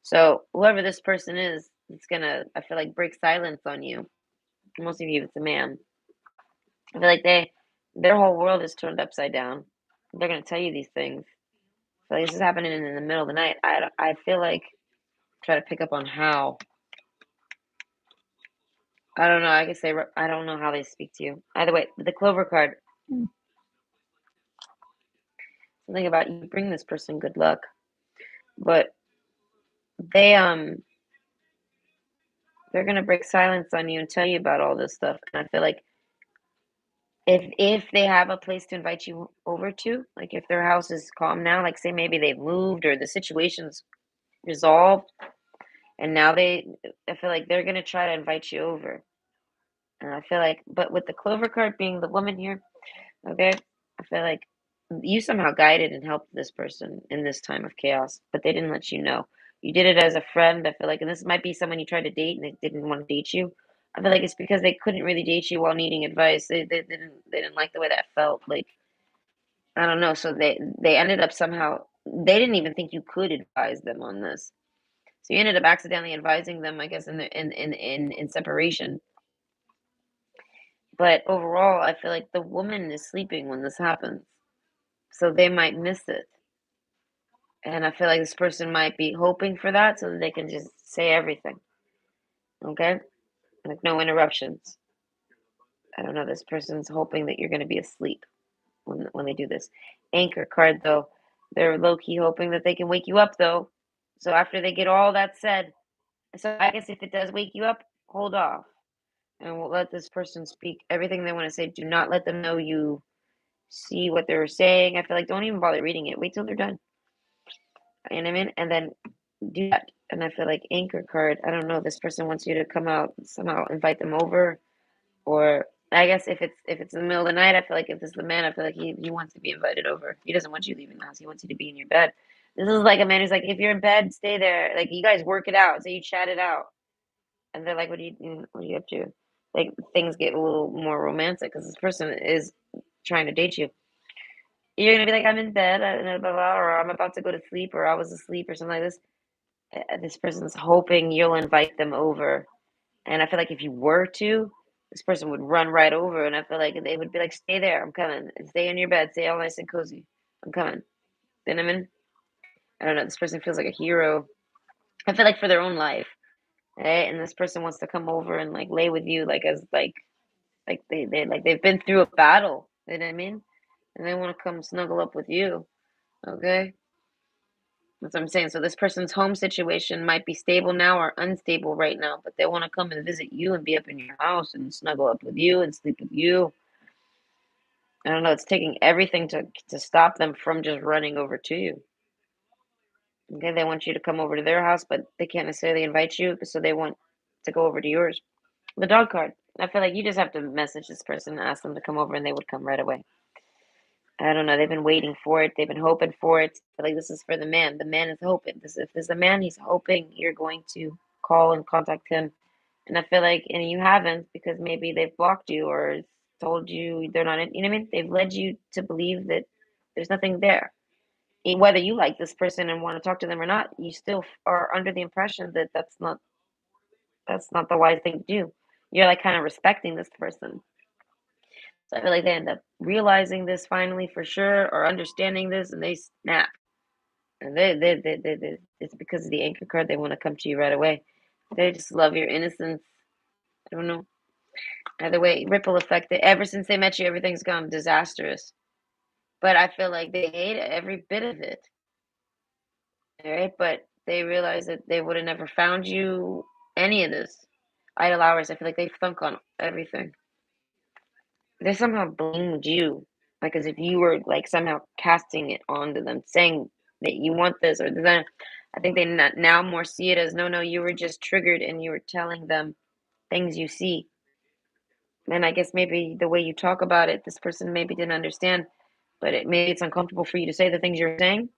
So whoever this person is, it's gonna, I feel like, break silence on you. Most of you, it's a man. I feel like their whole world is turned upside down. They're gonna tell you these things. So this is happening in the middle of the night. I feel like try to pick up on how. I don't know. I guess I don't know how they speak to you. Either way, the Clover card. Something about you bring this person good luck, but they they're gonna break silence on you and tell you about all this stuff. And I feel like if they have a place to invite you over to, like if their house is calm now, like say maybe they've moved or the situation's resolved, and now I feel like they're gonna try to invite you over. And I feel like, but with the Clover card being the woman here, okay, I feel like you somehow guided and helped this person in this time of chaos, but they didn't let you know. You did it as a friend, I feel like, and this might be someone you tried to date and they didn't want to date you. I feel like it's because they couldn't really date you while needing advice. They didn't like the way that felt. Like I don't know. So they ended up somehow they didn't even think you could advise them on this. So you ended up accidentally advising them, I guess, in separation. But overall, I feel like the woman is sleeping when this happens. So they might miss it. And I feel like this person might be hoping for that so that they can just say everything. Okay? Like no interruptions. I don't know. This person's hoping that you're going to be asleep when they do this. Anchor card, though, they're low key hoping that they can wake you up, though. So after they get all that said, so I guess if it does wake you up, hold off and we'll let this person speak everything they want to say. Do not let them know you see what they're saying. I feel like don't even bother reading it. Wait till they're done. You know what I mean? And then do that. And I feel like anchor card, I don't know, this person wants you to come out somehow invite them over. Or I guess if it's in the middle of the night, I feel like if this is the man, I feel like he wants to be invited over. He doesn't want you leaving the house. He wants you to be in your bed. This is like a man who's like, if you're in bed, stay there. Like you guys work it out. So you chat it out. And they're like, what are you up to? Like things get a little more romantic because this person is trying to date you. You're gonna be like, I'm in bed, blah, blah, or I'm about to go to sleep, or I was asleep, or something like this. This person's hoping you'll invite them over. And I feel like if you were to, this person would run right over. And I feel like they would be like, stay there, I'm coming. And stay in your bed, stay all nice and cozy. I'm coming. You know what I mean? I don't know. This person feels like a hero. I feel like for their own life. Right? And this person wants to come over and like lay with you like as like they've been through a battle. You know what I mean? And they want to come snuggle up with you. Okay? That's what I'm saying. So this person's home situation might be stable now or unstable right now, but they want to come and visit you and be up in your house and snuggle up with you and sleep with you. I don't know. It's taking everything to stop them from just running over to you. Okay, they want you to come over to their house, but they can't necessarily invite you, so they want to go over to yours. The dog card. I feel like you just have to message this person and ask them to come over, and they would come right away. I don't know. They've been waiting for it. They've been hoping for it. I feel like this is for the man. The man is hoping. If there's a man, he's hoping you're going to call and contact him. And I feel like, and you haven't because maybe they've blocked you or told you they're not in, you know what I mean? They've led you to believe that there's nothing there. Whether you like this person and want to talk to them or not, you still are under the impression that that's not the wise thing to do. You're like kind of respecting this person. So I feel like they end up realizing this finally for sure or understanding this and they snap. And it's because of the anchor card, they want to come to you right away. They just love your innocence. I don't know. Either way, ripple effect. Ever since they met you, everything's gone disastrous. But I feel like they hate every bit of it. All right, but they realize that they would have never found you any of this. Idle hours. I feel like they thunk on everything. They somehow blamed you, like as if you were like somehow casting it onto them, saying that you want this or that. I think they now more see it as no, no, you were just triggered and you were telling them things you see. And I guess maybe the way you talk about it, this person maybe didn't understand, but maybe it's uncomfortable for you to say the things you're saying.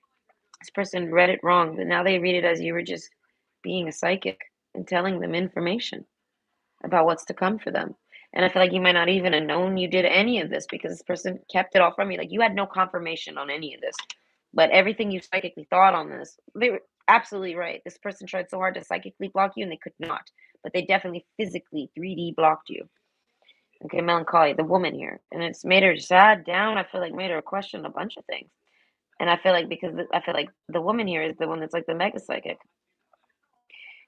This person read it wrong, but now they read it as you were just being a psychic and telling them information about what's to come for them. And I feel like you might not even have known you did any of this because this person kept it all from you. Like you had no confirmation on any of this, but everything you psychically thought on this, they were absolutely right. This person tried so hard to psychically block you and they could not, but they definitely physically 3D blocked you. Okay, melancholy, the woman here, and it's made her sad, down. I feel like made her question a bunch of things. And I feel like because I feel like the woman here is the one that's like the mega psychic.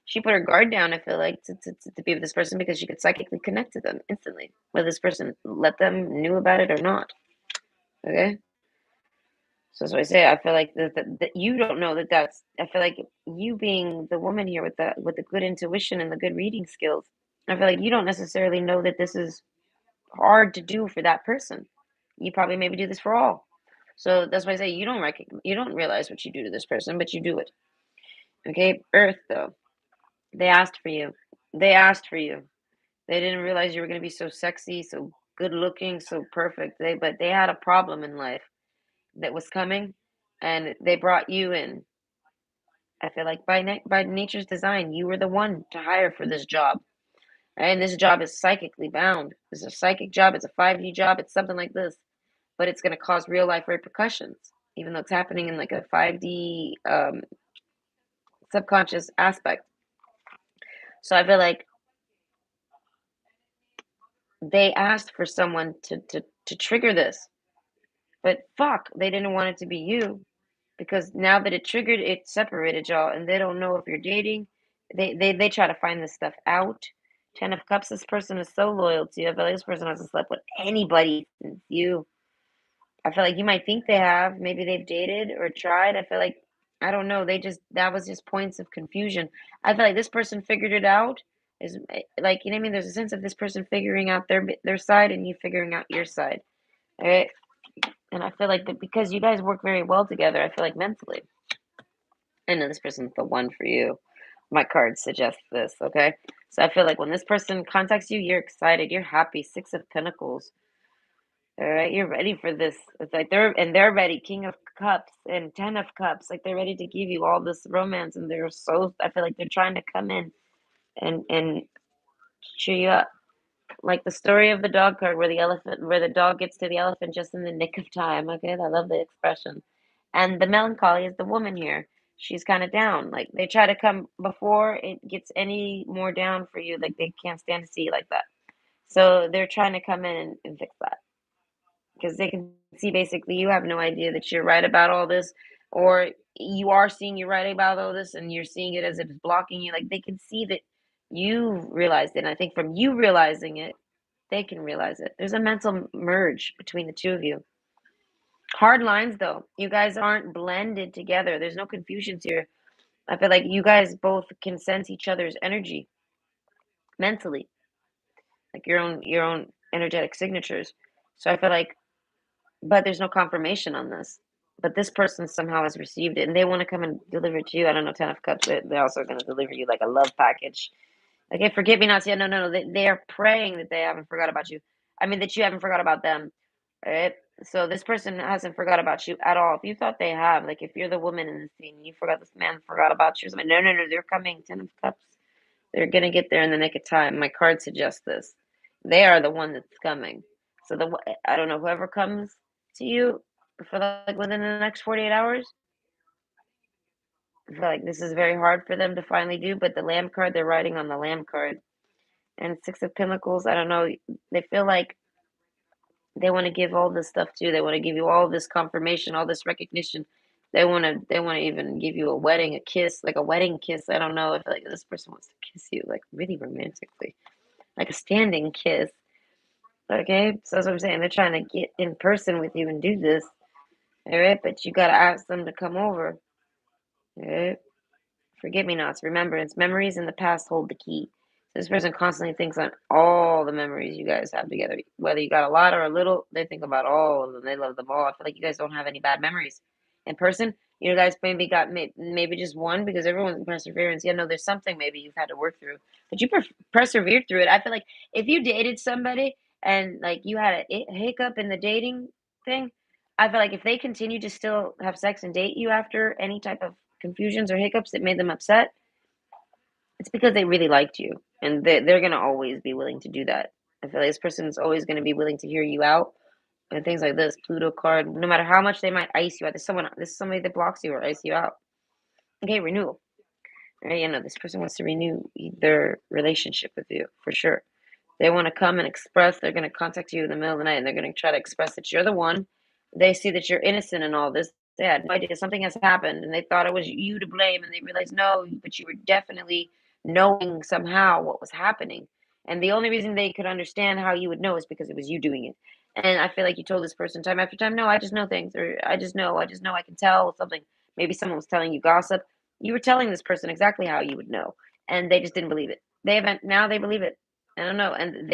She put her guard down, I feel like, to be with this person because she could psychically connect to them instantly, whether this person let them knew about it or not. Okay? So that's what I say. I feel like that you don't know that that's. I feel like you being the woman here with the good intuition and the good reading skills. I feel like you don't necessarily know that this is hard to do for that person. You probably maybe do this for all. So that's why I say you don't realize what you do to this person, but you do it. Okay? Earth though. They asked for you. They asked for you. They didn't realize you were going to be so sexy, so good looking, so perfect. But they had a problem in life that was coming, and they brought you in. I feel like by nature's design, you were the one to hire for this job. Right? And this job is psychically bound. It's a psychic job. It's a 5D job. It's something like this, but it's going to cause real life repercussions, even though it's happening in like a 5D subconscious aspect. So I feel like they asked for someone to trigger this. But fuck, they didn't want it to be you because now that it triggered, it separated y'all, and they don't know if you're dating. They try to find this stuff out. Ten of Cups. This person is so loyal to you. I feel like this person hasn't slept with anybody since you. I feel like you might think they have. Maybe they've dated or tried. I feel like I don't know. They just that was just points of confusion. I feel like this person figured it out. Is like you know what I mean. There's a sense of this person figuring out their side and you figuring out your side. All right. And I feel like that because you guys work very well together, I feel like mentally, I know this person's the one for you. My card suggests this, okay? So I feel like when this person contacts you, you're excited, you're happy. Six of Pentacles. All right, you're ready for this. It's like they're ready. King of Cups and Ten of Cups. Like they're ready to give you all this romance, and they're so. I feel like they're trying to come in and cheer you up. Like the story of the dog card where the dog gets to the elephant just in the nick of time. Okay, I love the expression. And the melancholy is the woman here. She's kind of down. Like they try to come before it gets any more down for you. Like they can't stand to see you like that. So they're trying to come in and fix that because they can see basically you have no idea that you're right about all this, or you are seeing you're right about all this, and you're seeing it as if it's blocking you. Like they can see that you realized it. And I think from you realizing it, they can realize it. There's a mental merge between the two of you. Hard lines, though. You guys aren't blended together. There's no confusions here. I feel like you guys both can sense each other's energy mentally, like your own energetic signatures. So I feel like, but there's no confirmation on this. But this person somehow has received it, and they want to come and deliver it to you. I don't know, Ten of Cups. They're also going to deliver you like a love package. Okay, forget me not. Yeah, no, no, no. They are praying that they haven't forgot about you. I mean, that you haven't forgot about them. Right? So this person hasn't forgot about you at all. If you thought they have, like if you're the woman in the scene, you forgot this man forgot about you. No, no, no, they're coming. Ten of Cups. They're gonna get there in the nick of time. My card suggests this. They are the one that's coming. So I don't know whoever comes to you for like within the next 48 hours. I feel like this is very hard for them to finally do. But the Lamb card, they're riding on the Lamb card, and Six of Pentacles. I don't know. They feel like they want to give all this stuff to you. They want to give you all this confirmation, all this recognition. They want to even give you a kiss, like a wedding kiss. I don't know if like this person wants to kiss you like really romantically. like a standing kiss. Okay, so that's what I'm saying. They're trying to get in person with you and do this. All right, but you gotta ask them to come over. All right. Forget me nots, remembrance, memories in the past hold the key. So this person constantly thinks on all the memories you guys have together. Whether you got a lot or a little, they think about all of them. They love them all. I feel like you guys don't have any bad memories. In person, you guys maybe got maybe just one because everyone's in perseverance. Yeah, no, there's something maybe you've had to work through, but you persevered through it. I feel like if you dated somebody and like you had a hiccup in the dating thing, I feel like if they continue to still have sex and date you after any type of confusions or hiccups that made them upset, it's because they really liked you. And they're going to always be willing to do that. I feel like this person is always going to be willing to hear you out and things like this. Pluto card, no matter how much they might ice you out, this is somebody that blocks you or ice you out. Okay, renewal. Right? You know, this person wants to renew their relationship with you for sure. They want to come and express. They're going to contact you in the middle of the night and they're going to try to express that you're the one. They see that you're innocent in all this. They had no idea something has happened and they thought it was you to blame. And they realized, no, but you were definitely knowing somehow what was happening. And the only reason they could understand how you would know is because it was you doing it. And I feel like you told this person time after time, no, I just know things, or I just know I can tell something. Maybe someone was telling you gossip. You were telling this person exactly how you would know, and they just didn't believe it. They haven't now they believe it. I don't know, and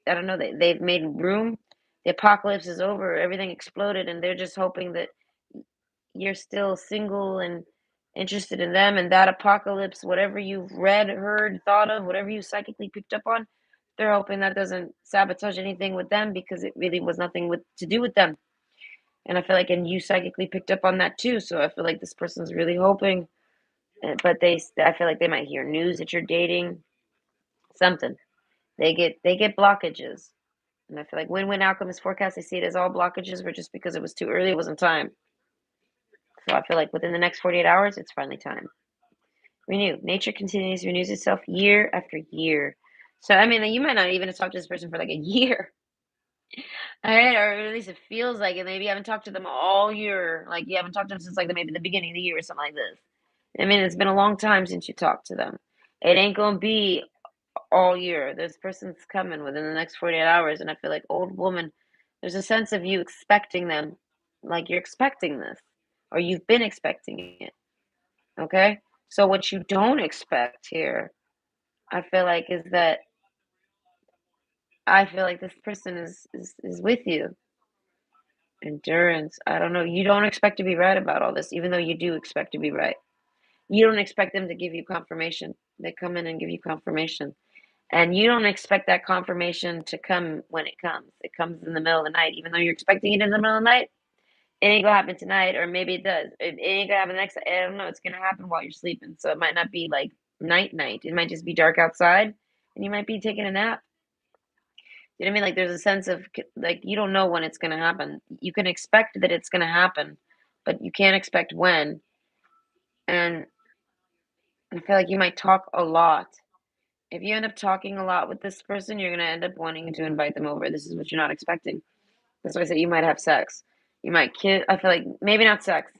I don't know, they've made room. The apocalypse is over. Everything exploded, and they're just hoping that you're still single and interested in them. And that apocalypse, whatever you've read, heard, thought of, whatever you psychically picked up on, they're hoping that doesn't sabotage anything with them because it really was nothing with to do with them. And I feel like, and you psychically picked up on that too. So I feel like this person's really hoping, but I feel like they might hear news that you're dating something. They get blockages. And I feel like win-win outcome is forecast. They see it as all blockages were just because it was too early, it wasn't time. So I feel like within the next 48 hours, it's finally time. Renew. Nature continues, renews itself year after year. So I mean, you might not even have talked to this person for like a year. All right, or at least it feels like it. Maybe you haven't talked to them all year. Like you haven't talked to them since like maybe the beginning of the year or something like this. I mean, it's been a long time since you talked to them. It ain't gonna be all year. This person's coming within the next 48 hours. And I feel like, old woman, there's a sense of you expecting them, like you're expecting this, or you've been expecting it. Okay. So, what you don't expect here, I feel like, is that I feel like this person is with you. Endurance. I don't know. You don't expect to be right about all this, even though you do expect to be right. You don't expect them to give you confirmation. They come in and give you confirmation. And you don't expect that confirmation to come when it comes. It comes in the middle of the night, even though you're expecting it in the middle of the night. It ain't gonna happen tonight, or maybe it does. It ain't gonna happen the next. I don't know. It's gonna happen while you're sleeping, so it might not be like night. It might just be dark outside, and you might be taking a nap. You know what I mean? Like there's a sense of like you don't know when it's gonna happen. You can expect that it's gonna happen, but you can't expect when. And I feel like you might talk a lot. If you end up talking a lot with this person, you're gonna end up wanting to invite them over. This is what you're not expecting. That's why I said you might have sex. You might kiss. I feel like maybe not sex.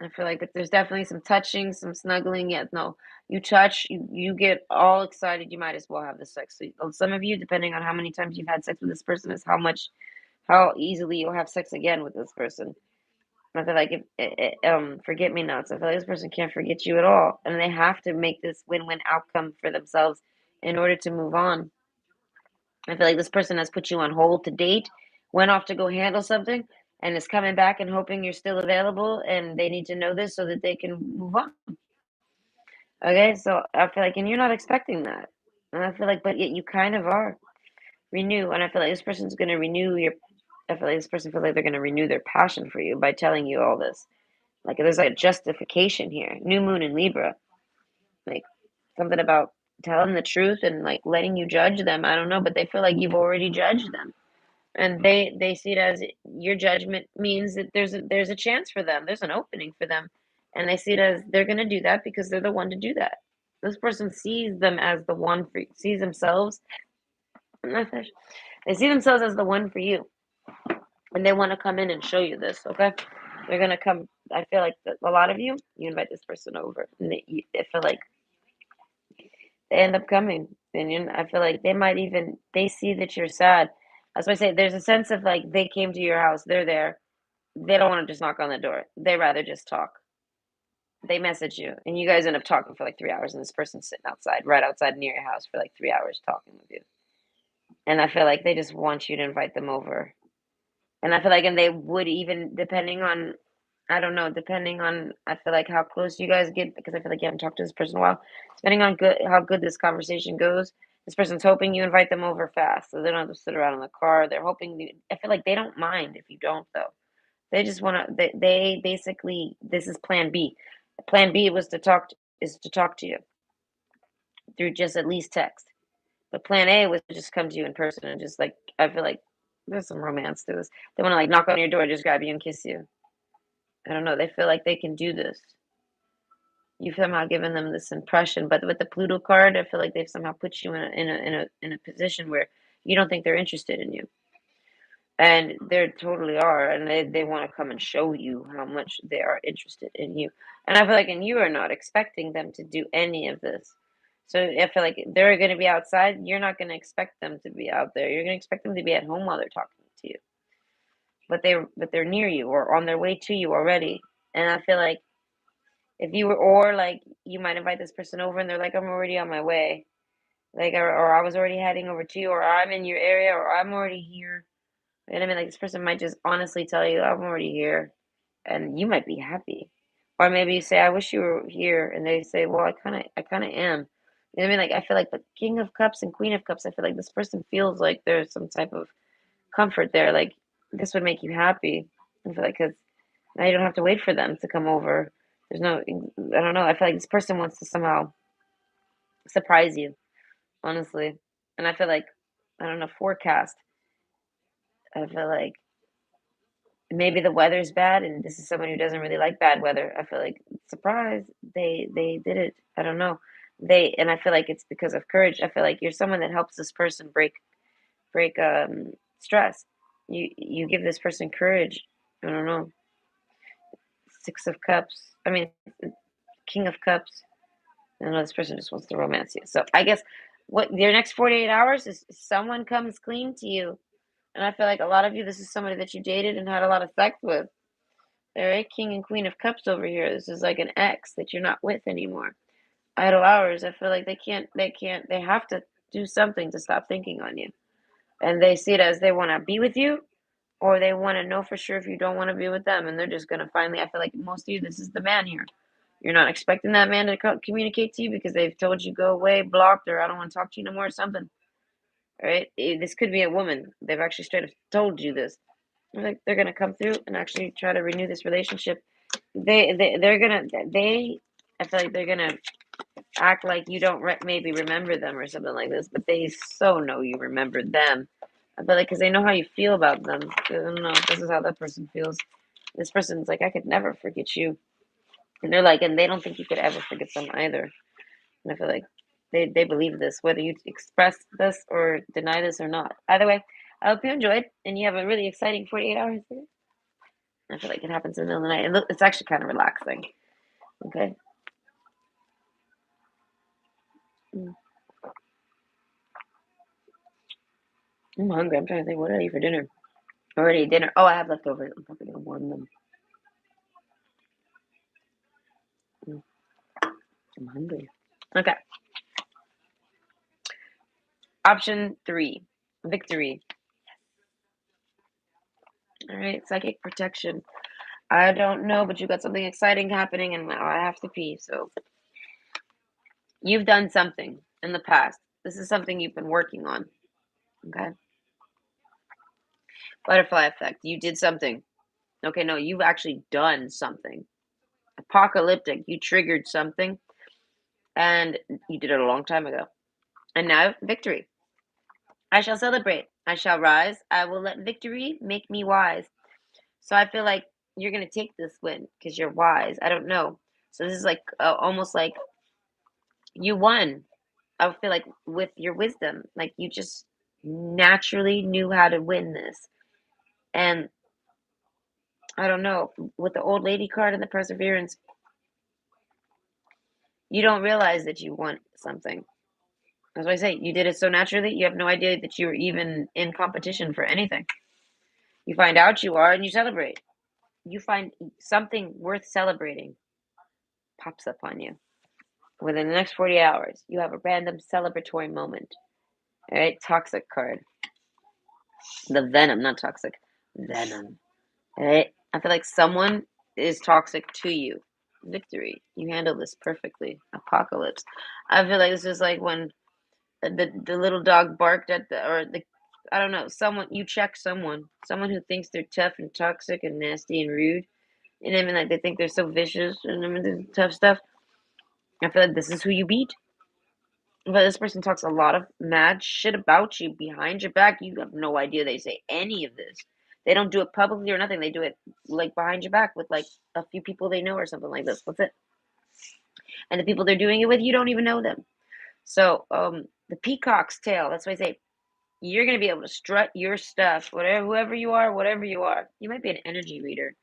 I feel like there's definitely some touching, some snuggling. Yeah, no, you touch, you get all excited. You might as well have the sex. So some of you, depending on how many times you've had sex with this person, is how easily you'll have sex again with this person. I feel like if forget me nots. I feel like this person can't forget you at all, and they have to make this win-win outcome for themselves in order to move on. I feel like this person has put you on hold to date, went off to go handle something, and is coming back and hoping you're still available, and they need to know this so that they can move on. Okay, so I feel like, and you're not expecting that, and I feel like, but yet you kind of are. Renew, and I feel like this person's going to renew your. I feel like this person feels like they're going to renew their passion for you by telling you all this. Like there's like a justification here. New moon in Libra, like something about telling the truth and like letting you judge them. I don't know, but they feel like you've already judged them, and they see it as your judgment means that there's a chance for them. There's an opening for them, and they see it as they're going to do that because they're the one to do that. This person sees them as the one for sees themselves. They see themselves as the one for you, and they want to come in and show you this. Okay, they're gonna come. I feel like a lot of you invite this person over, and I feel like they end up coming. And I feel like they see that you're sad. That's why I say there's a sense of like they came to your house, they're there. They don't want to just knock on the door. They rather just talk. They message you, and you guys end up talking for like 3 hours, and this person's sitting outside, right outside near your house for like 3 hours talking with you. And I feel like they just want you to invite them over. And I feel like, and they would even, depending on, I don't know, depending on, I feel like how close you guys get, because I feel like you haven't talked to this person in a while. Depending on how good this conversation goes, this person's hoping you invite them over fast, so they don't have to sit around in the car. They're hoping I feel like they don't mind if you don't, though. They just want to. They basically, this is Plan B. Plan B was to talk to you through just at least text. But Plan A was to just come to you in person and just like I feel like there's some romance to this. They want to like knock on your door, just grab you and kiss you. I don't know. They feel like they can do this. You've somehow given them this impression, but with the Pluto card, I feel like they've somehow put you in a position where you don't think they're interested in you. And they totally are, and they want to come and show you how much they are interested in you. And I feel like, and you are not expecting them to do any of this. So I feel like they're going to be outside. You're not going to expect them to be out there. You're going to expect them to be at home while they're talking to you. But they're near you or on their way to you already. And I feel like if you were, or like you might invite this person over, and they're like, I'm already on my way, like, or I was already heading over to you, or I'm in your area, or I'm already here. And I mean, like, this person might just honestly tell you, I'm already here, and you might be happy. Or maybe you say, I wish you were here, and they say, well, I kind of am. You know what I mean? Like, I feel like the King of Cups and Queen of Cups, I feel like this person feels like there's some type of comfort there. Like, this would make you happy. I feel like, because now you don't have to wait for them to come over. There's no, I don't know. I feel like this person wants to somehow surprise you, honestly. And I feel like, I don't know, forecast. I feel like maybe the weather's bad, and this is someone who doesn't really like bad weather. I feel like surprise, they did it. I don't know. And I feel like it's because of courage. I feel like you're someone that helps this person break stress. You give this person courage. I don't know. Six of Cups. I mean, King of Cups. I don't know. This person just wants to romance you. So I guess what your next 48 hours is someone comes clean to you. And I feel like a lot of you, this is somebody that you dated and had a lot of sex with. All right, King and Queen of Cups over here. This is like an ex that you're not with anymore. Idle hours. I feel like they have to do something to stop thinking on you. And they see it as they want to be with you, or they want to know for sure if you don't want to be with them. And they're just going to finally, I feel like most of you, this is the man here. You're not expecting that man to communicate to you because they've told you go away, blocked, or I don't want to talk to you no more, or something. All right, this could be a woman. They've actually straight up told you this. Like they're gonna come through and actually try to renew this relationship. They're gonna they I feel like they're gonna act like you don't maybe remember them or something like this, but they so know you remember them. I feel like because they know how you feel about them. I don't know. This is how that person feels. This person's like, I could never forget you, and they're like, and they don't think you could ever forget them either. And I feel like they believe this, whether you express this or deny this or not. Either way, I hope you enjoyed and you have a really exciting 48 hours. I feel like it happens in the middle of the night. And it's actually kind of relaxing. Okay. Mm. I'm hungry. I'm trying to think, what did I eat for dinner? Already dinner. Oh, I have leftovers. I'm probably gonna warm them. Mm. I'm hungry. Okay. Option 3, victory. All right, psychic protection. I don't know, but you got something exciting happening, and now I have to pee. So you've done something in the past. This is something you've been working on. Okay. Butterfly effect. You did something. Okay, no, you've actually done something. Apocalyptic. You triggered something, and you did it a long time ago. And now, victory. I shall celebrate. I shall rise. I will let victory make me wise. So I feel like you're going to take this win because you're wise. I don't know. So this is like almost like you won. I feel like with your wisdom, like you just naturally knew how to win this. And I don't know, with the old lady card and the perseverance, you don't realize that you want something. That's why I say you did it so naturally, you have no idea that you were even in competition for anything. You find out you are and you celebrate. You find something worth celebrating pops up on you. Within the next 48 hours, you have a random celebratory moment. All right, toxic card. The venom, not toxic. Venom. All right, I feel like someone is toxic to you. Victory. You handle this perfectly. Apocalypse. I feel like this is like when the little dog barked at the or the I don't know, someone you check someone who thinks they're tough and toxic and nasty and rude, and I mean like they think they're so vicious and I mean the tough stuff. I feel like this is who you beat. But this person talks a lot of mad shit about you behind your back. You have no idea they say any of this. They don't do it publicly or nothing. They do it like behind your back with like a few people they know or something like this. That's it. And the people they're doing it with, you don't even know them. So the peacock's tail. That's why I say you're gonna be able to strut your stuff, whatever, whoever you are, whatever you are. You might be an energy reader,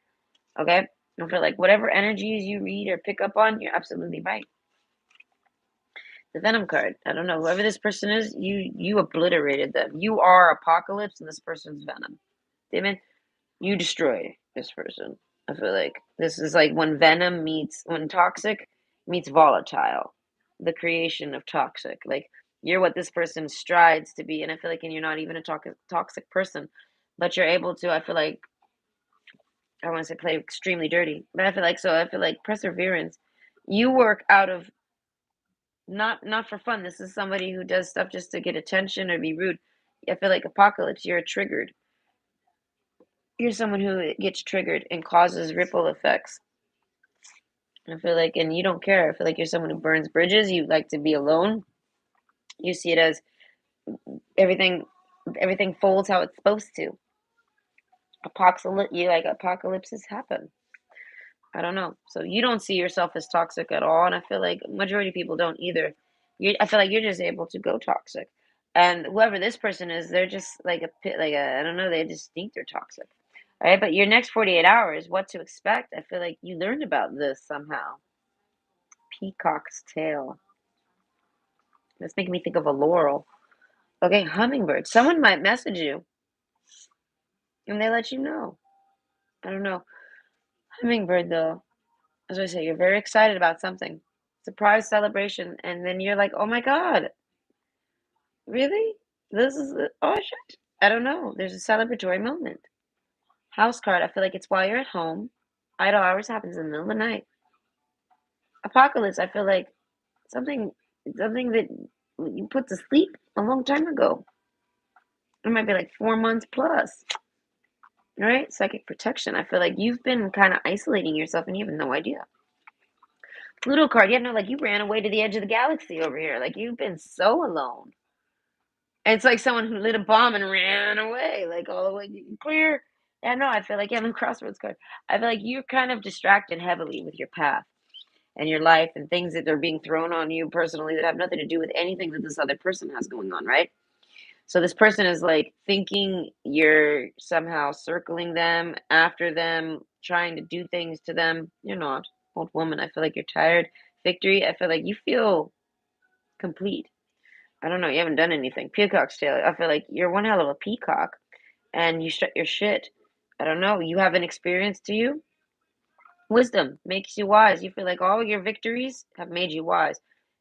okay? I feel like whatever energies you read or pick up on, you're absolutely right. The Venom card. I don't know whoever this person is. You obliterated them. You are Apocalypse, and this person's Venom. Damon, you destroy this person. I feel like this is like when Toxic meets Volatile, the creation of Toxic. Like you're what this person strides to be, and I feel like, and you're not even a toxic person, but you're able to. I feel like I want to say play extremely dirty, but I feel like so. I feel like perseverance. You work out of not for fun. This is somebody who does stuff just to get attention or be rude. I feel like Apocalypse. You're triggered. You're someone who gets triggered and causes ripple effects. I feel like, and you don't care. I feel like you're someone who burns bridges. You like to be alone. You see it as everything, everything folds how it's supposed to. Apocalypses happen. I don't know. So you don't see yourself as toxic at all, and I feel like majority of people don't either. I feel like you're just able to go toxic, and whoever this person is, they're just like I don't know. They just think they're toxic, all right? But your next 48 hours, what to expect? I feel like you learned about this somehow. Peacock's tail. That's making me think of a laurel. Okay, hummingbird. Someone might message you, and they let you know. I don't know. Hummingbird though. As I say, you're very excited about something. Surprise celebration, and then you're like, oh my God, really? This is, oh shit. I don't know. There's a celebratory moment. House card, I feel like it's while you're at home. Idle hours happens in the middle of the night. Apocalypse, I feel like something, something that you put to sleep a long time ago. It might be like 4 months plus. All right? Psychic protection. I feel like you've been kind of isolating yourself and you have no idea. Pluto card, yeah, no, like you ran away to the edge of the galaxy over here. Like you've been so alone. It's like someone who lit a bomb and ran away, like all the way clear. Yeah, no, I feel like, yeah, the crossroads card. I feel like you're kind of distracted heavily with your path and your life and things that are being thrown on you personally that have nothing to do with anything that this other person has going on, right? So this person is like thinking you're somehow circling them, after them, trying to do things to them. You're not. Old woman, I feel like you're tired. Victory, I feel like you feel complete. I don't know, you haven't done anything. Peacock's tail, I feel like you're one hell of a peacock and you shut your shit. I don't know, you have an experience to you. Wisdom makes you wise. You feel like all your victories have made you wise.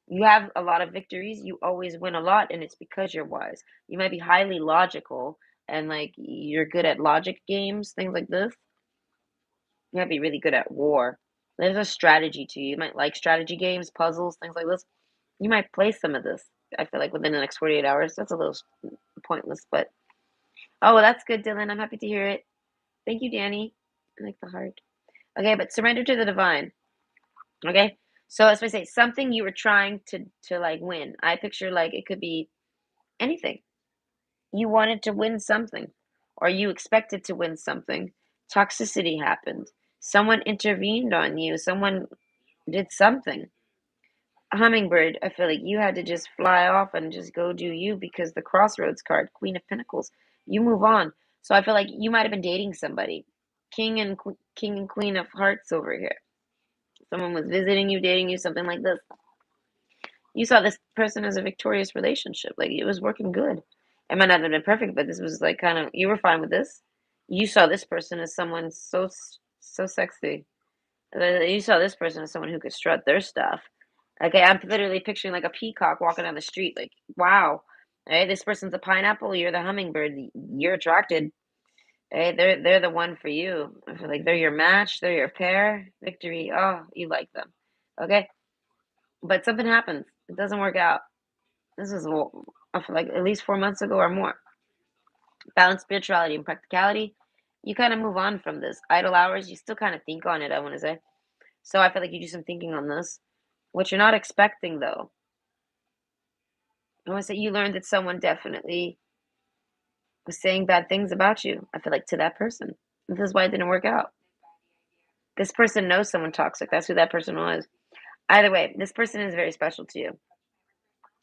You have a lot of victories. You always win a lot, and it's because you're wise. You might be highly logical and like you're good at logic games, things like this. You might be really good at war. There's a strategy to you. You might like strategy games, puzzles, things like this. You might play some of this. I feel like within the next 48 hours. That's a little pointless, but oh, well, that's good, Dylan. I'm happy to hear it. Thank you, Danny. I like the heart. Okay, but surrender to the divine. Okay, so as I say, something you were trying to like win. I picture like it could be anything. You wanted to win something, or you expected to win something. Toxicity happened. Someone intervened on you. Someone did something. A hummingbird, I feel like you had to just fly off and just go do you because the crossroads card, Queen of Pentacles, you move on. So I feel like you might have been dating somebody. King and Queen of Hearts over here. Someone was visiting you, dating you, something like this. You saw this person as a victorious relationship. Like it was working good. It might not have been perfect, but this was like kind of you were fine with this. You saw this person as someone so sexy. You saw this person as someone who could strut their stuff. Okay, I'm literally picturing like a peacock walking down the street. Like, wow. Hey, this person's a pineapple. You're the hummingbird. You're attracted. Hey, they're the one for you. I feel like they're your match. They're your pair. Victory. Oh, you like them. Okay, but something happens. It doesn't work out. This is I feel like at least 4 months ago or more. Balance spirituality and practicality. You kind of move on from this. Idle hours, you still kind of think on it, I want to say. So I feel like you do some thinking on this. What you're not expecting, though, I want to say you learned that someone definitely was saying bad things about you. I feel like to that person. This is why it didn't work out. This person knows someone toxic. That's who that person was. Either way, this person is very special to you.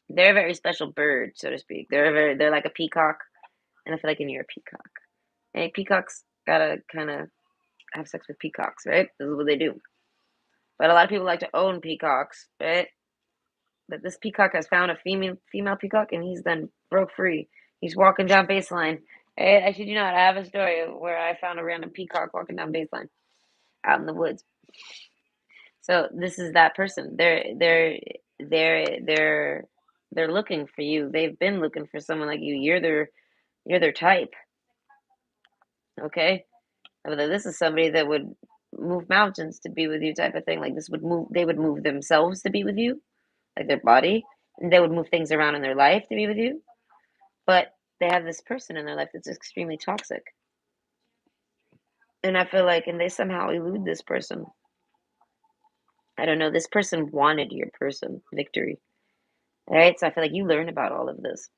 They're a very special bird, so to speak. They're like a peacock, and I feel like you're a peacock. Hey, peacocks gotta kind of have sex with peacocks, right? This is what they do. But a lot of people like to own peacocks, right? But this peacock has found a female peacock, and he's then broke free. He's walking down baseline. Hey, I should you not, I have a story where I found a random peacock walking down baseline out in the woods. So this is that person. They're they're looking for you. They've been looking for someone like you. You're their type. Okay. I mean, this is somebody that would move mountains to be with you, type of thing. Like this would move. They would move themselves to be with you, like their body, and they would move things around in their life to be with you. But they have this person in their life that's extremely toxic, and I feel like, and they somehow elude this person. I don't know. This person wanted your person, Victory. All right, so I feel like you learn about all of this.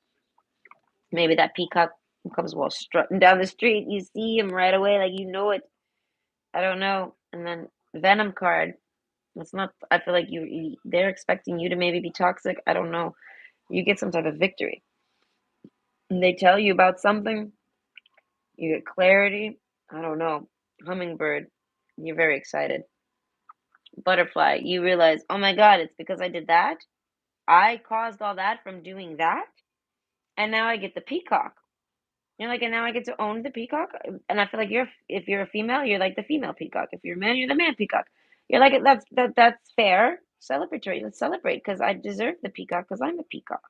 Maybe that peacock comes while strutting down the street. You see him right away, like you know it. I don't know. And then Venom card. It's not. I feel like they're expecting you to maybe be toxic. I don't know. You get some type of victory, and they tell you about something. You get clarity. I don't know. Hummingbird. You're very excited. Butterfly. You realize, oh my God, it's because I did that. I caused all that from doing that, and now I get the peacock. You're like, and now I get to own the peacock. And I feel like if you're a female, you're like the female peacock. If you're a man, you're the man peacock. You're like, that's fair. Celebratory. Let's celebrate because I deserve the peacock because I'm a peacock.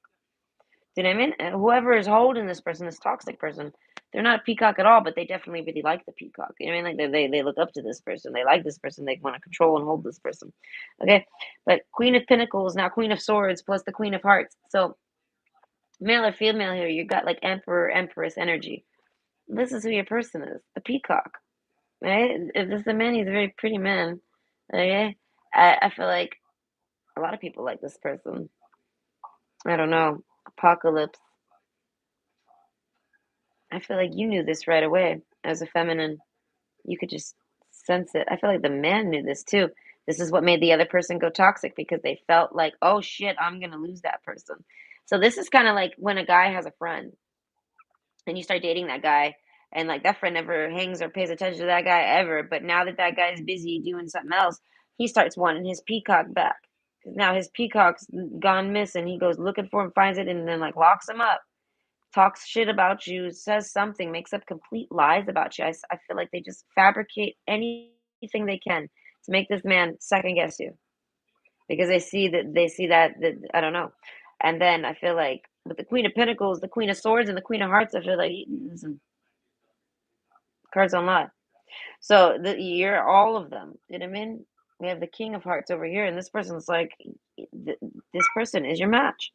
Do you know what I mean? And whoever is holding this person, this toxic person, they're not a peacock at all, but they definitely really like the peacock. You know what I mean? Like they look up to this person. They like this person. They want to control and hold this person. Okay. But Queen of Pentacles, now Queen of Swords, plus the Queen of Hearts. So male or female here, you got like Emperor, Empress energy. This is who your person is, the peacock, right? If this is a man, he's a very pretty man. Okay, I feel like a lot of people like this person. I don't know. Apocalypse. I feel like you knew this right away as a feminine. You could just sense it. I feel like the man knew this too. This is what made the other person go toxic because they felt like, oh shit, I'm gonna lose that person. So this is kind of like when a guy has a friend and you start dating that guy and like that friend never hangs or pays attention to that guy ever, but now that that guy is busy doing something else, he starts wanting his peacock back. 'Cause now his peacock's gone missing. He goes looking for him, finds it, and then like locks him up, talks shit about you, says something, makes up complete lies about you. I feel like they just fabricate anything they can to make this man second guess you because they see that I don't know. And then I feel like with the Queen of Pentacles, the Queen of Swords, and the Queen of Hearts, I feel like listen, cards don't lie. So you're all of them. You know what I mean? We have the King of Hearts over here, and this person's like, this person is your match.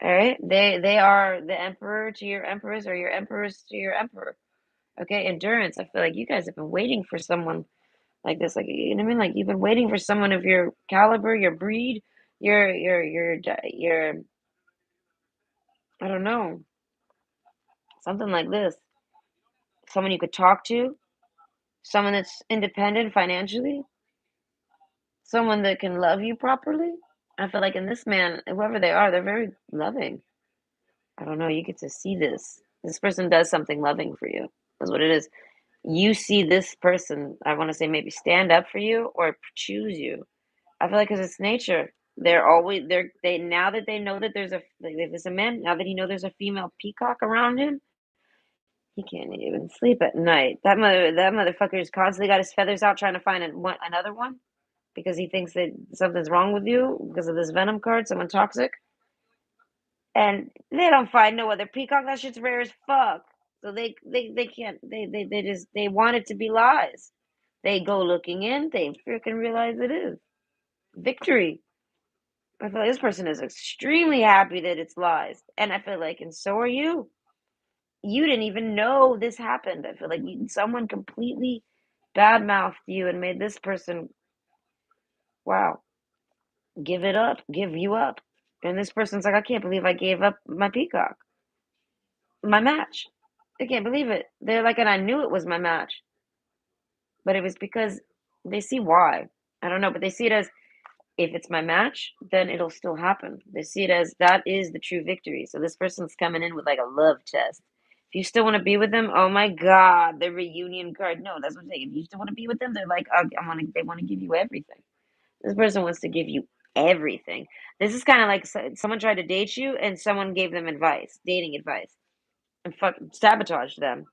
All right, they are the Emperor to your Empress, or your Empress to your Emperor. Okay, endurance. I feel like you guys have been waiting for someone like this. Like you know what I mean? Like you've been waiting for someone of your caliber, your breed, your I don't know, something like this. Someone you could talk to, someone that's independent financially, someone that can love you properly. I feel like in this man, whoever they are, they're very loving. I don't know, you get to see this. This person does something loving for you. That's what it is. You see this person, I want to say maybe stand up for you or choose you. I feel like because it's nature. they now that they know that if there's a man, now that he know there's a female peacock around him, he can't even sleep at night. That motherfucker has constantly got his feathers out trying to find another one because he thinks that something's wrong with you because of this venom card, someone toxic. And they don't find no other peacock. That shit's rare as fuck. So they can't they just they want it to be lies. They go looking in, they freaking realize it is. Victory. I feel like this person is extremely happy that it's lies. And I feel like, and so are you. You didn't even know this happened. I feel like someone completely badmouthed you and made this person, wow, give it up, give you up. And this person's like, I can't believe I gave up my peacock, my match. I can't believe it. They're like, and I knew it was my match, but it was because they see why. I don't know, but they see it as if it's my match, then it'll still happen. They see it as that is the true victory. So this person's coming in with like a love test. If you still want to be with them, oh my God, the reunion card. No, that's what I'm saying. If you still want to be with them, they're like, they want to give you everything. This person wants to give you everything. This is kind of like someone tried to date you and someone gave them advice, dating advice, and sabotaged them.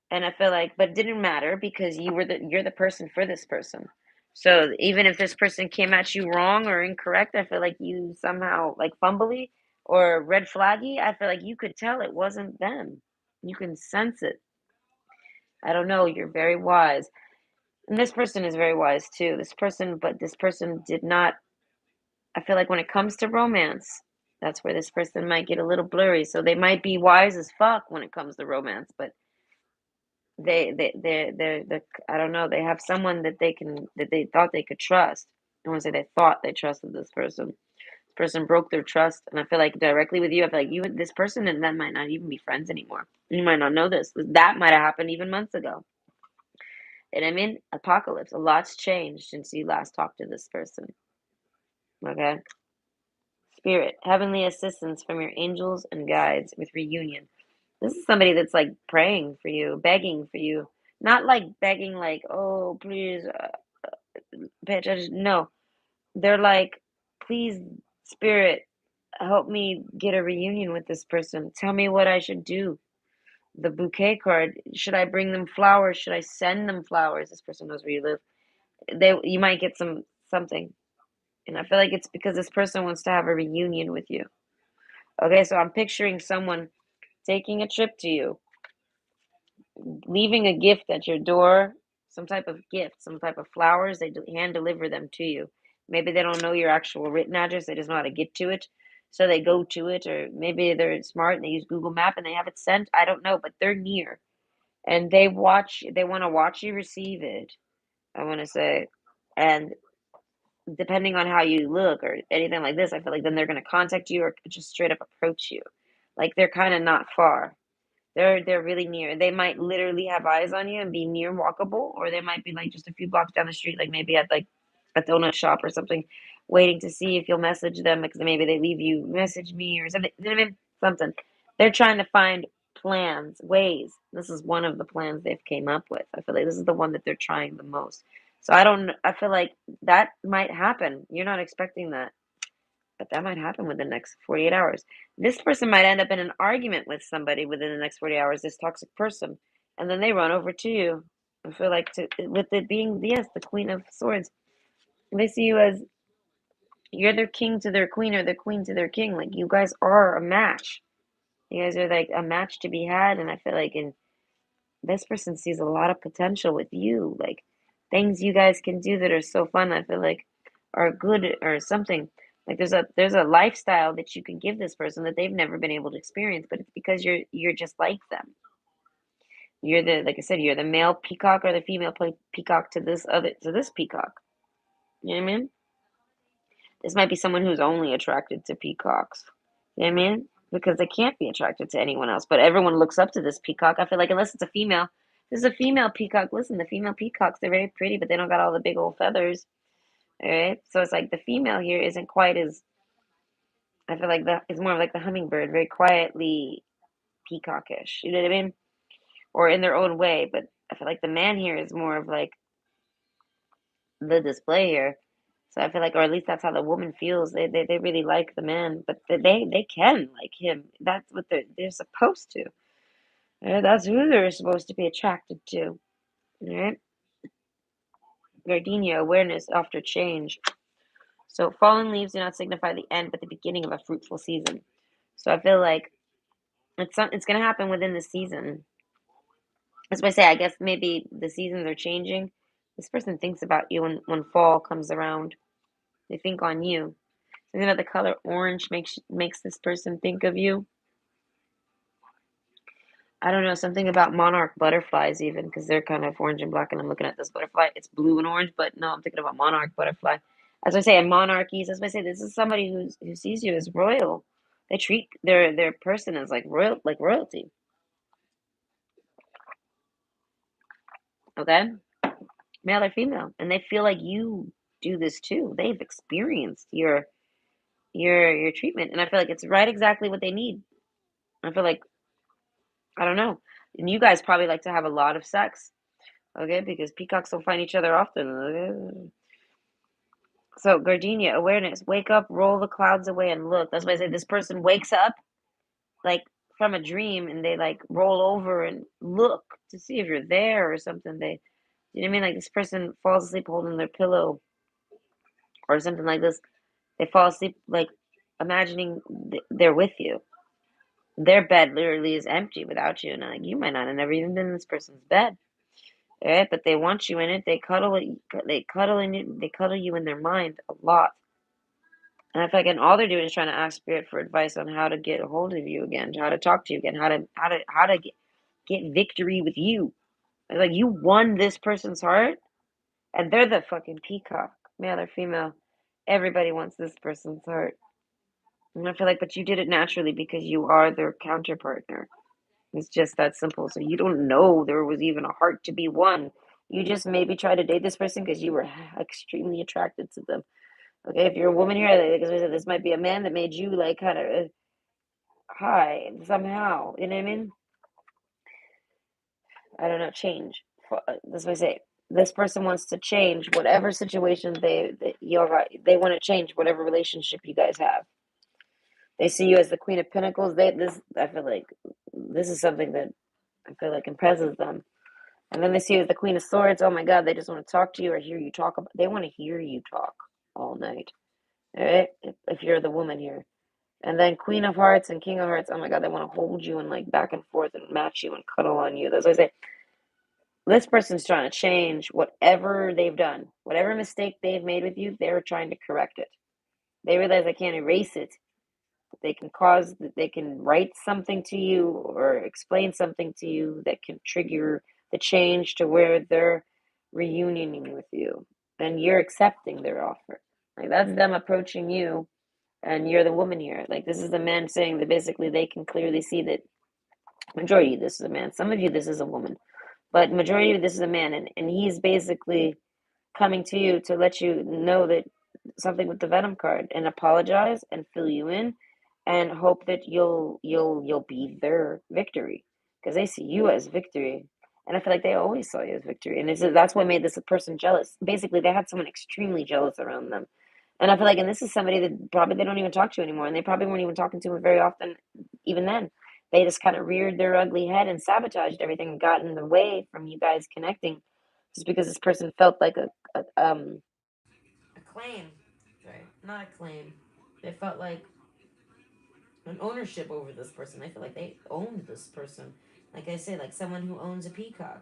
And I feel like, but it didn't matter because you're the person for this person. So even if this person came at you wrong or incorrect, I feel like you somehow like fumbly or red flaggy. I feel like you could tell it wasn't them. You can sense it. I don't know. You're very wise, and this person is very wise too. But this person did not. I feel like when it comes to romance, that's where this person might get a little blurry. So they might be wise as fuck when it comes to romance, but they're I don't know, they have someone that they thought they could trust. I want to say they thought they trusted this person. This person broke their trust, and I feel like directly with you, I feel like you and this person and them might not even be friends anymore. You might not know this. That might have happened even months ago. And I mean, apocalypse. A lot's changed since you last talked to this person. Okay. Spirit, heavenly assistance from your angels and guides with reunion. This is somebody that's like praying for you, begging for you. Not like begging, like, oh, please pay attention. No, they're like, please, Spirit, help me get a reunion with this person. Tell me what I should do. The bouquet card. Should I bring them flowers? Should I send them flowers? This person knows where you live. You might get something. And I feel like it's because this person wants to have a reunion with you. Okay, so I'm picturing someone taking a trip to you, leaving a gift at your door, some type of gift, some type of flowers. They hand deliver them to you. Maybe they don't know your actual written address. They just know how to get to it. So they go to it, or maybe they're smart and they use Google Map and they have it sent. I don't know, but they're near and they want to watch you receive it. I want to say, and depending on how you look or anything like this, I feel like then they're going to contact you or just straight up approach you. Like they're kind of not far. They're really near. They might literally have eyes on you and be near walkable, or they might be like just a few blocks down the street, like maybe at like a donut shop or something, waiting to see if you'll message them because maybe they leave you message me or something. You know what I mean? Something. They're trying to find plans, ways. This is one of the plans they've came up with. I feel like this is the one that they're trying the most. So I don't. I feel like that might happen. You're not expecting that, but that might happen within the next 48 hours. This person might end up in an argument with somebody within the next 40 hours, this toxic person, and then they run over to you. I feel like with it being, yes, the Queen of Swords, they see you as you're their king to their queen or their queen to their king. Like you guys are a match. You guys are like a match to be had, and I feel like this person sees a lot of potential with you, like things you guys can do that are so fun. I feel like are good or something. Like there's a lifestyle that you can give this person that they've never been able to experience, but it's because you're just like them. You're the like I said, you're the male peacock or the female peacock to this peacock. You know what I mean? This might be someone who's only attracted to peacocks. You know what I mean? Because they can't be attracted to anyone else. But everyone looks up to this peacock. I feel like unless it's a female, this is a female peacock. Listen, the female peacocks, they're very pretty, but they don't got all the big old feathers. All right. So it's like the female here isn't quite as I feel like it's more of like the hummingbird, very quietly peacockish. You know what I mean? Or in their own way. But I feel like the man here is more of like the display here. So I feel like, or at least that's how the woman feels. They really like the man, but they can like him. That's what they're supposed to. Yeah, that's who they're supposed to be attracted to. Right? Gardenia, awareness after change. So fallen leaves do not signify the end, but the beginning of a fruitful season. So I feel like it's gonna happen within the season. That's why I say I guess maybe the seasons are changing. This person thinks about you when fall comes around. They think on you. Something about the color orange makes this person think of you. I don't know, something about monarch butterflies even because they're kind of orange and black, and I'm looking at this butterfly. It's blue and orange, but no, I'm thinking about monarch butterfly. As I say, in monarchies, as I say, this is somebody who sees you as royal. They treat their person as like royalty. Okay, male or female, and they feel like you do this too. They've experienced your treatment, and I feel like it's right exactly what they need. I feel like I don't know, and you guys probably like to have a lot of sex. Okay, because peacocks don't find each other often. Okay? So, gardenia, awareness, wake up, roll the clouds away, and look. That's why I say this person wakes up like from a dream and they like roll over and look to see if you're there or something. You know what I mean? Like this person falls asleep holding their pillow or something like this. They fall asleep like imagining they're with you. Their bed literally is empty without you, and like you might not have never even been in this person's bed. Right? But they want you in it. They cuddle you in their mind a lot. And I feel like, and all they're doing is trying to ask spirit for advice on how to get a hold of you again, how to talk to you again, how to get victory with you. Like you won this person's heart, and they're the fucking peacock, male or female. Everybody wants this person's heart, and I feel like, but you did it naturally because you are their counterpartner. It's just that simple. So you don't know there was even a heart to be won. You just maybe try to date this person because you were extremely attracted to them. Okay, if you're a woman here, because this might be a man that made you like kind of high somehow. You know what I mean? I don't know. Change. That's what I say. This person wants to change whatever situation you're right. They want to change whatever relationship you guys have. They see you as the Queen of Pentacles. I feel like this is something that I feel like impresses them. And then they see you as the Queen of Swords. Oh my God, they just want to talk to you or hear you talk. They want to hear you talk all night. All right? If you're the woman here. And then Queen of Hearts and King of Hearts, oh my God, they want to hold you and like back and forth and match you and cuddle on you. That's what I say. This person's trying to change whatever they've done, whatever mistake they've made with you, they're trying to correct it. They realize they can't erase it. They can write something to you or explain something to you that can trigger the change to where they're reunioning with you and you're accepting their offer. Like that's them approaching you and you're the woman here. Like this is the man saying that basically they can clearly see that majority of this is a man. Some of you this is a woman, but majority of this is a man, and he's basically coming to you to let you know that something with the Venom card and apologize and fill you in and hope that you'll be their victory because they see you as victory. And I feel like they always saw you as victory, and that's what made this person jealous. Basically, they had someone extremely jealous around them, and I feel like, and this is somebody that probably they don't even talk to anymore, and they probably weren't even talking to him very often, even then. They just kind of reared their ugly head and sabotaged everything and got in the way from you guys connecting, just because this person felt like a claim, right? Not a claim. They felt like an ownership over this person. They feel like they owned this person. Like I say, like someone who owns a peacock,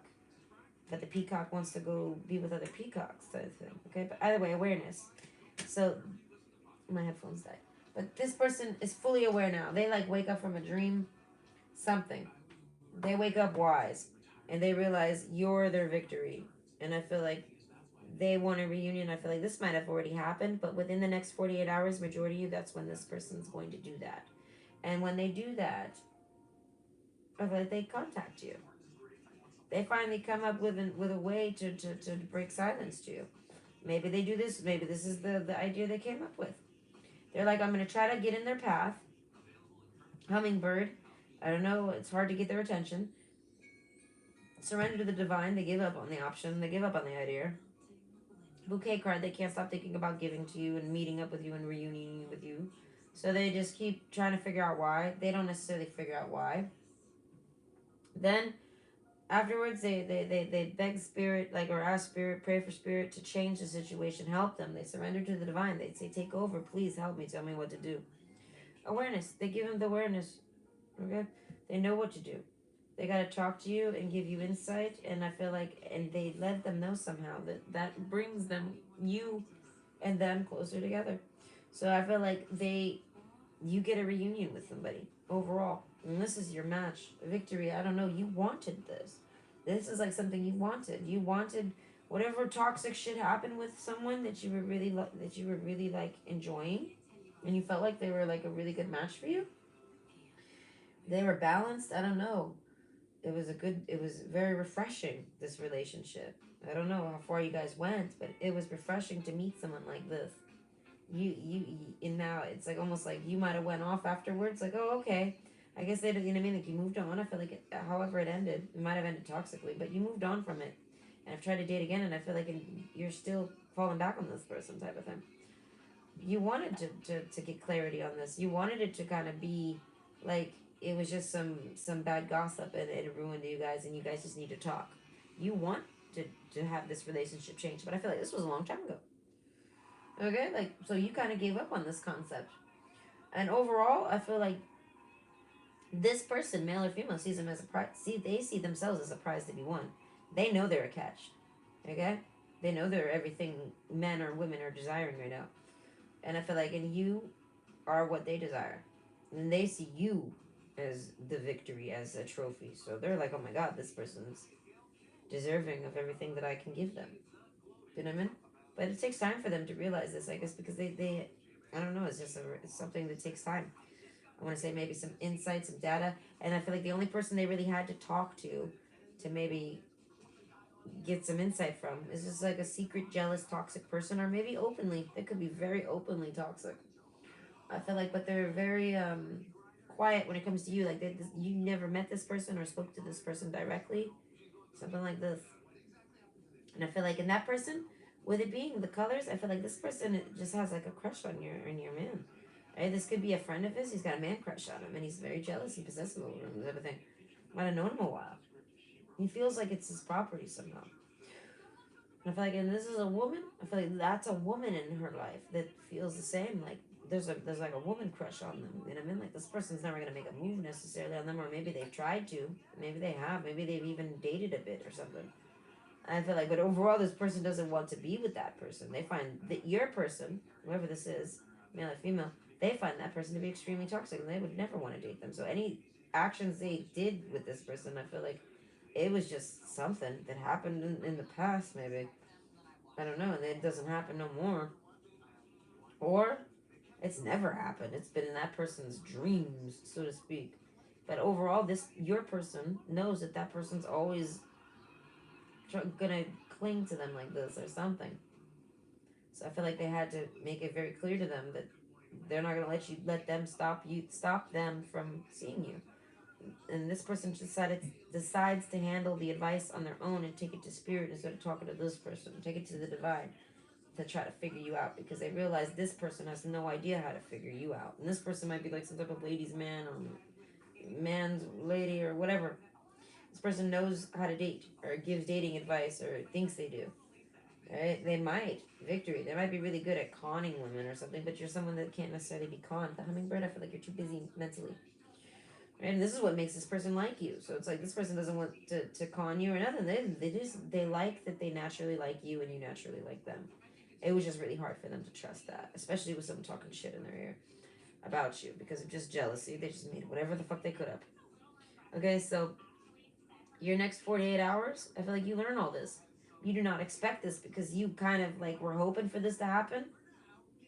that the peacock wants to go be with other peacocks, type of thing. Okay, but either way, awareness. So my headphones died. But this person is fully aware now. They like wake up from a dream, something. They wake up wise, and they realize you're their victory. And I feel like they want a reunion. I feel like this might have already happened, but within the next 48 hours, majority of you, that's when this person's going to do that. And when they do that, I feel like they contact you. They finally come up with a way to break silence to you. Maybe they do this. Maybe this is the idea they came up with. They're like, I'm going to try to get in their path. Hummingbird. I don't know. It's hard to get their attention. Surrender to the divine. They give up on the option. They give up on the idea. bouquet card they can't stop thinking about giving to you and meeting up with you and reunioning with you. So they just keep trying to figure out why. They don't necessarily figure out why. Then afterwards they beg spirit, like, or ask spirit, pray for spirit to change the situation, help them. They surrender to the divine. They say, take over, please help me, tell me what to do. Awareness. They give them the awareness. Okay? They know what to do. They got to talk to you and give you insight, and I feel like, and they let them know somehow that that brings them, you and them, closer together. So I feel like you get a reunion with somebody overall, and this is your match, victory. I don't know. You wanted this. This is like something you wanted. You wanted whatever toxic shit happened with someone that you were really that you were really like enjoying, and you felt like they were like a really good match for you. They were balanced. I don't know. It was a good. It was very refreshing. This relationship. I don't know how far you guys went, but it was refreshing to meet someone like this. And now it's like almost like you might have went off afterwards, like, oh, okay, I guess they don't, you know what I mean, like you moved on. I feel like however it ended, it might have ended toxically, but you moved on from it. And I've tried to date again, and I feel like you're still falling back on this person, type of thing. You wanted to get clarity on this. You wanted it to kind of be like it was just some bad gossip, and it ruined you guys, and you guys just need to talk. You want to have this relationship change, but I feel like this was a long time ago. Okay, like, so you kind of gave up on this concept. And overall, I feel like this person, male or female, sees them as a prize. They see themselves as a prize to be won. They know they're a catch. Okay, they know they're everything men or women are desiring right now. And I feel like, and you are what they desire, and they see you as the victory, as a trophy. So they're like, oh my god, this person's deserving of everything that I can give them. You know what I mean? But it takes time for them to realize this, I guess, because they I don't know, it's something that takes time. I want to say maybe some insight, some data, and I feel like the only person they really had to talk to maybe get some insight from, is just like a secret, jealous, toxic person, or maybe openly. They could be very openly toxic. I feel like, but they're very quiet when it comes to you. Like you never met this person or spoke to this person directly, something like this. And I feel like in that person, with it being the colors, I feel like this person just has like a crush on your man. Right? This could be a friend of his. He's got a man crush on him, and he's very jealous and possessive over him and everything. Might have known him a while. He feels like it's his property somehow. And I feel like, and this is a woman. I feel like that's a woman in her life that feels the same. Like there's like a woman crush on them. You know what I mean? Like this person's never gonna make a move necessarily on them, or maybe they've tried to. Maybe they have. Maybe they've even dated a bit or something. I feel like, but overall, this person doesn't want to be with that person. They find that your person, whoever this is, male or female, they find that person to be extremely toxic, and they would never want to date them. So any actions they did with this person, I feel like it was just something that happened in the past, maybe. I don't know, and it doesn't happen no more. Or it's never happened. It's been in that person's dreams, so to speak. But overall, this your person knows that that person's always gonna cling to them like this or something. So I feel like they had to make it very clear to them that they're not gonna let them stop them from seeing you. And this person decides to handle the advice on their own and take it to spirit instead of talking to this person. Take it to the divine to try to figure you out, because they realize this person has no idea how to figure you out. And this person might be like some type of ladies man or man's lady or whatever. This person knows how to date or gives dating advice or thinks they do. Right? They might. Victory. They might be really good at conning women or something, but you're someone that can't necessarily be conned. The hummingbird, I feel like you're too busy mentally. Right? And this is what makes this person like you. So it's like this person doesn't want to con you or nothing. They like that they naturally like you and you naturally like them. It was just really hard for them to trust that, especially with someone talking shit in their ear about you because of just jealousy. They just made whatever the fuck they could up. Okay, so your next 48 hours, I feel like you learn all this. You do not expect this because you kind of like were hoping for this to happen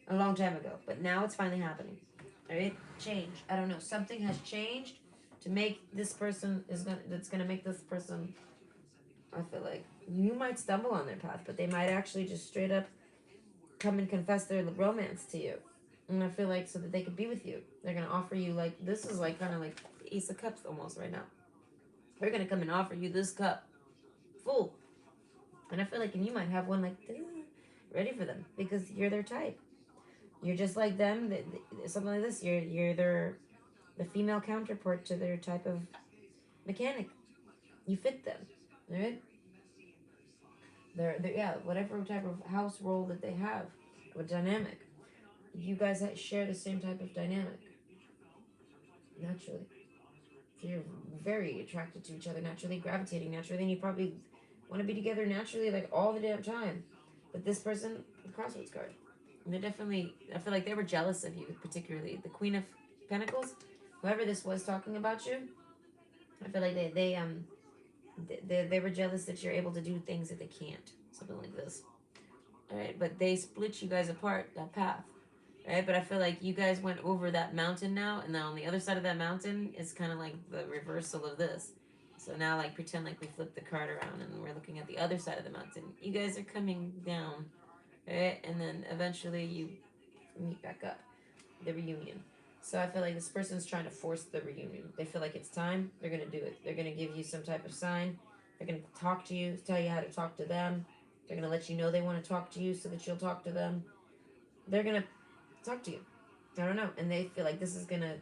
a long time ago, but now it's finally happening. All right, change. I don't know. Something has changed to make this person is gonna that's gonna make this person. I feel like you might stumble on their path, but they might actually just straight up come and confess their romance to you. And I feel like so that they could be with you, they're gonna offer you like this is like kind of like the Ace of Cups almost right now. They're gonna come and offer you this cup full, and I feel like and you might have one like ready for them because you're their type. You're just like them. Something like this. You're their the female counterpart to their type of mechanic. You fit them, right? They're yeah, whatever type of house role that they have, or dynamic. You guys share the same type of dynamic naturally. So you're very attracted to each other naturally, gravitating naturally, and you probably want to be together naturally like all the damn time. But this person, the Crossroads card, they're definitely. I feel like they were jealous of you, particularly the Queen of Pentacles. Whoever this was talking about you, I feel like they were jealous that you're able to do things that they can't. Something like this. All right, but they split you guys apart that path. Right, but I feel like you guys went over that mountain now, and now on the other side of that mountain is kind of like the reversal of this. So now, like, pretend like we flipped the card around and we're looking at the other side of the mountain. You guys are coming down, right? And then eventually you meet back up, the reunion. So I feel like this person's trying to force the reunion. They feel like it's time. They're gonna do it. They're gonna give you some type of sign. They're gonna talk to you, tell you how to talk to them. They're gonna let you know they want to talk to you so that you'll talk to them. They're gonna talk to you. I don't know. And they feel like this is gonna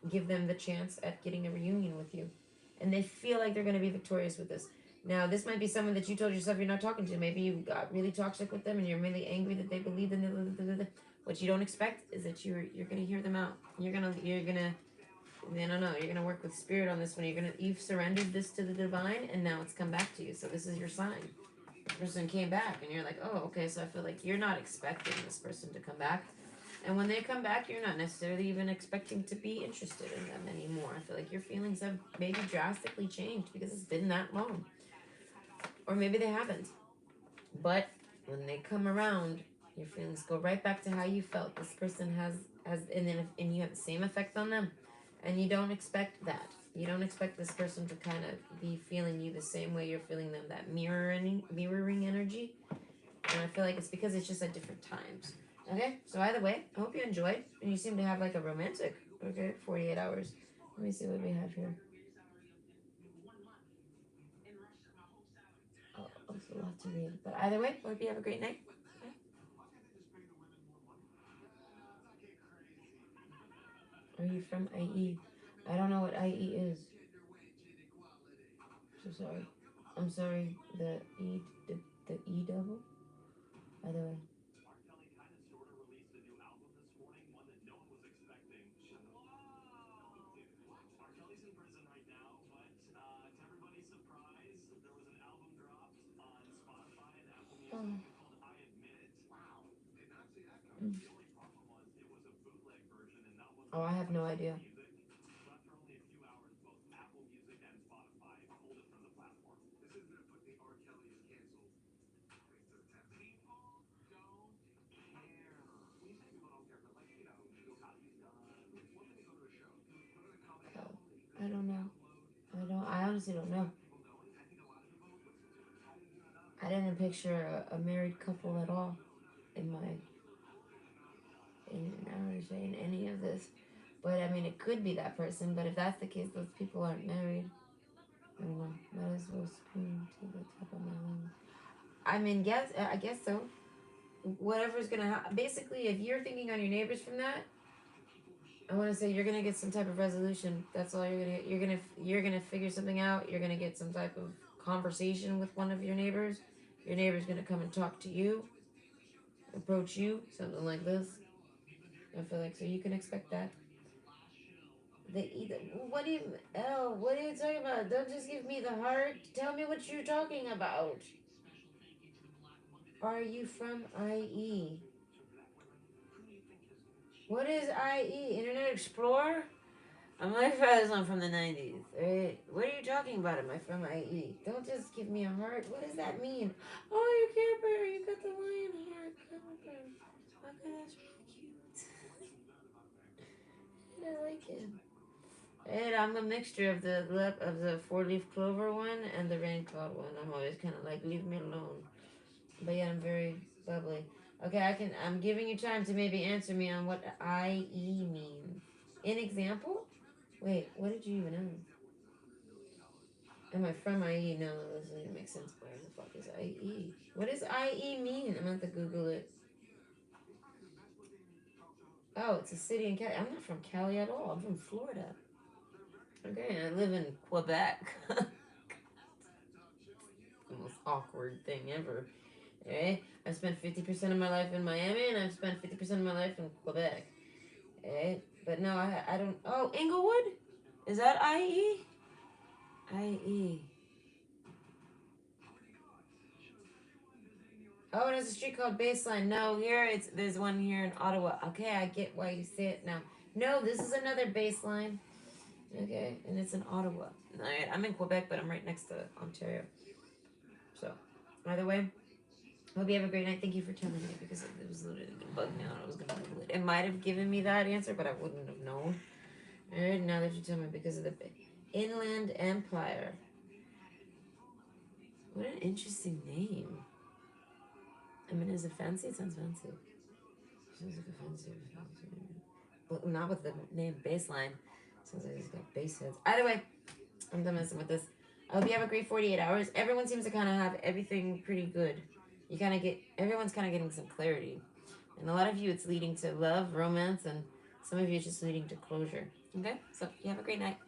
give them the chance at getting a reunion with you. And they feel like they're gonna be victorious with this. Now, this might be someone that you told yourself you're not talking to. Maybe you got really toxic with them and you're really angry that they believe in the. What you don't expect is that you're gonna hear them out. You're gonna I don't know, you're gonna work with spirit on this one. You've surrendered this to the divine and now it's come back to you. So this is your sign. The person came back and you're like, oh, okay, so I feel like you're not expecting this person to come back. And when they come back, you're not necessarily even expecting to be interested in them anymore. I feel like your feelings have maybe drastically changed because it's been that long. Or maybe they haven't. But when they come around, your feelings go right back to how you felt. This person has and you have the same effect on them. And you don't expect that. You don't expect this person to kind of be feeling you the same way you're feeling them, that mirroring energy. And I feel like it's because it's just at different times. Okay, so either way, I hope you enjoyed. And you seem to have like a romantic, okay, 48 hours. Let me see what we have here. Oh, it's a lot to read. But either way, I hope you have a great night. Are you from IE? I don't know what IE is. So sorry. I'm sorry. The E double. Either way. Oh. Mm. Oh, I have no idea. I don't know. I honestly don't know. I didn't picture a married couple at all in my in I would say in any of this. But I mean, it could be that person. But if that's the case, those people aren't married. I don't know. Might as well spoon to the top of my lungs. I mean, I guess so. Whatever's gonna happen. Basically, if you're thinking on your neighbors from that, I want to say you're gonna get some type of resolution. That's all you're gonna. You're gonna figure something out. You're gonna get some type of conversation with one of your neighbors. Your neighbor's gonna come and talk to you, approach you, something like this. I feel like so you can expect that. They either. What do you? Oh, what are you talking about? Don't just give me the heart. Tell me what you're talking about. Are you from IE? What is IE? Internet Explorer? I'm like I'm from the 90s. Right? What are you talking about? Am I from IE? Don't just give me a heart. What does that mean? Oh, you Care Bear. You got the lion heart. Okay, that's really cute. I like it. And I'm a mixture of the 4-leaf clover one and the rain cloud one. I'm always kind of like leave me alone, but yeah, I'm very bubbly. Okay, I'm giving you time to maybe answer me on what IE means. An example? Wait, what did you even know? And my friend IE, no, this doesn't even make sense. Where the fuck is IE? What does IE mean? I'm going to have to Google it. Oh, it's a city in Cali. I'm not from Cali at all. I'm from Florida. Okay, I live in Quebec. The most awkward thing ever. Okay, I've spent 50% of my life in Miami, and I've spent 50% of my life in Quebec. Okay, but no, I don't. Oh, Inglewood? Is that IE? IE. Oh, there's a street called Baseline. No, there's one here in Ottawa. Okay, I get why you say it now. No, this is another Baseline. Okay, and it's in Ottawa. Alright, I'm in Quebec, but I'm right next to Ontario. So, either way, hope you have a great night. Thank you for telling me because it was literally gonna bug me out. I was gonna Google it. It might have given me that answer, but I wouldn't have known. Alright, now that you tell me because of the Inland Empire. What an interesting name. I mean, is it fancy? It sounds fancy. Sounds like a fancy. But not with the name Baseline. Sounds like he's got bass heads. Either way, I'm done messing with this. I hope you have a great 48 hours. Everyone seems to kind of have everything pretty good. You kind of get, everyone's kind of getting some clarity. And a lot of you, it's leading to love, romance, and some of you, it's just leading to closure. Okay? So, you have a great night.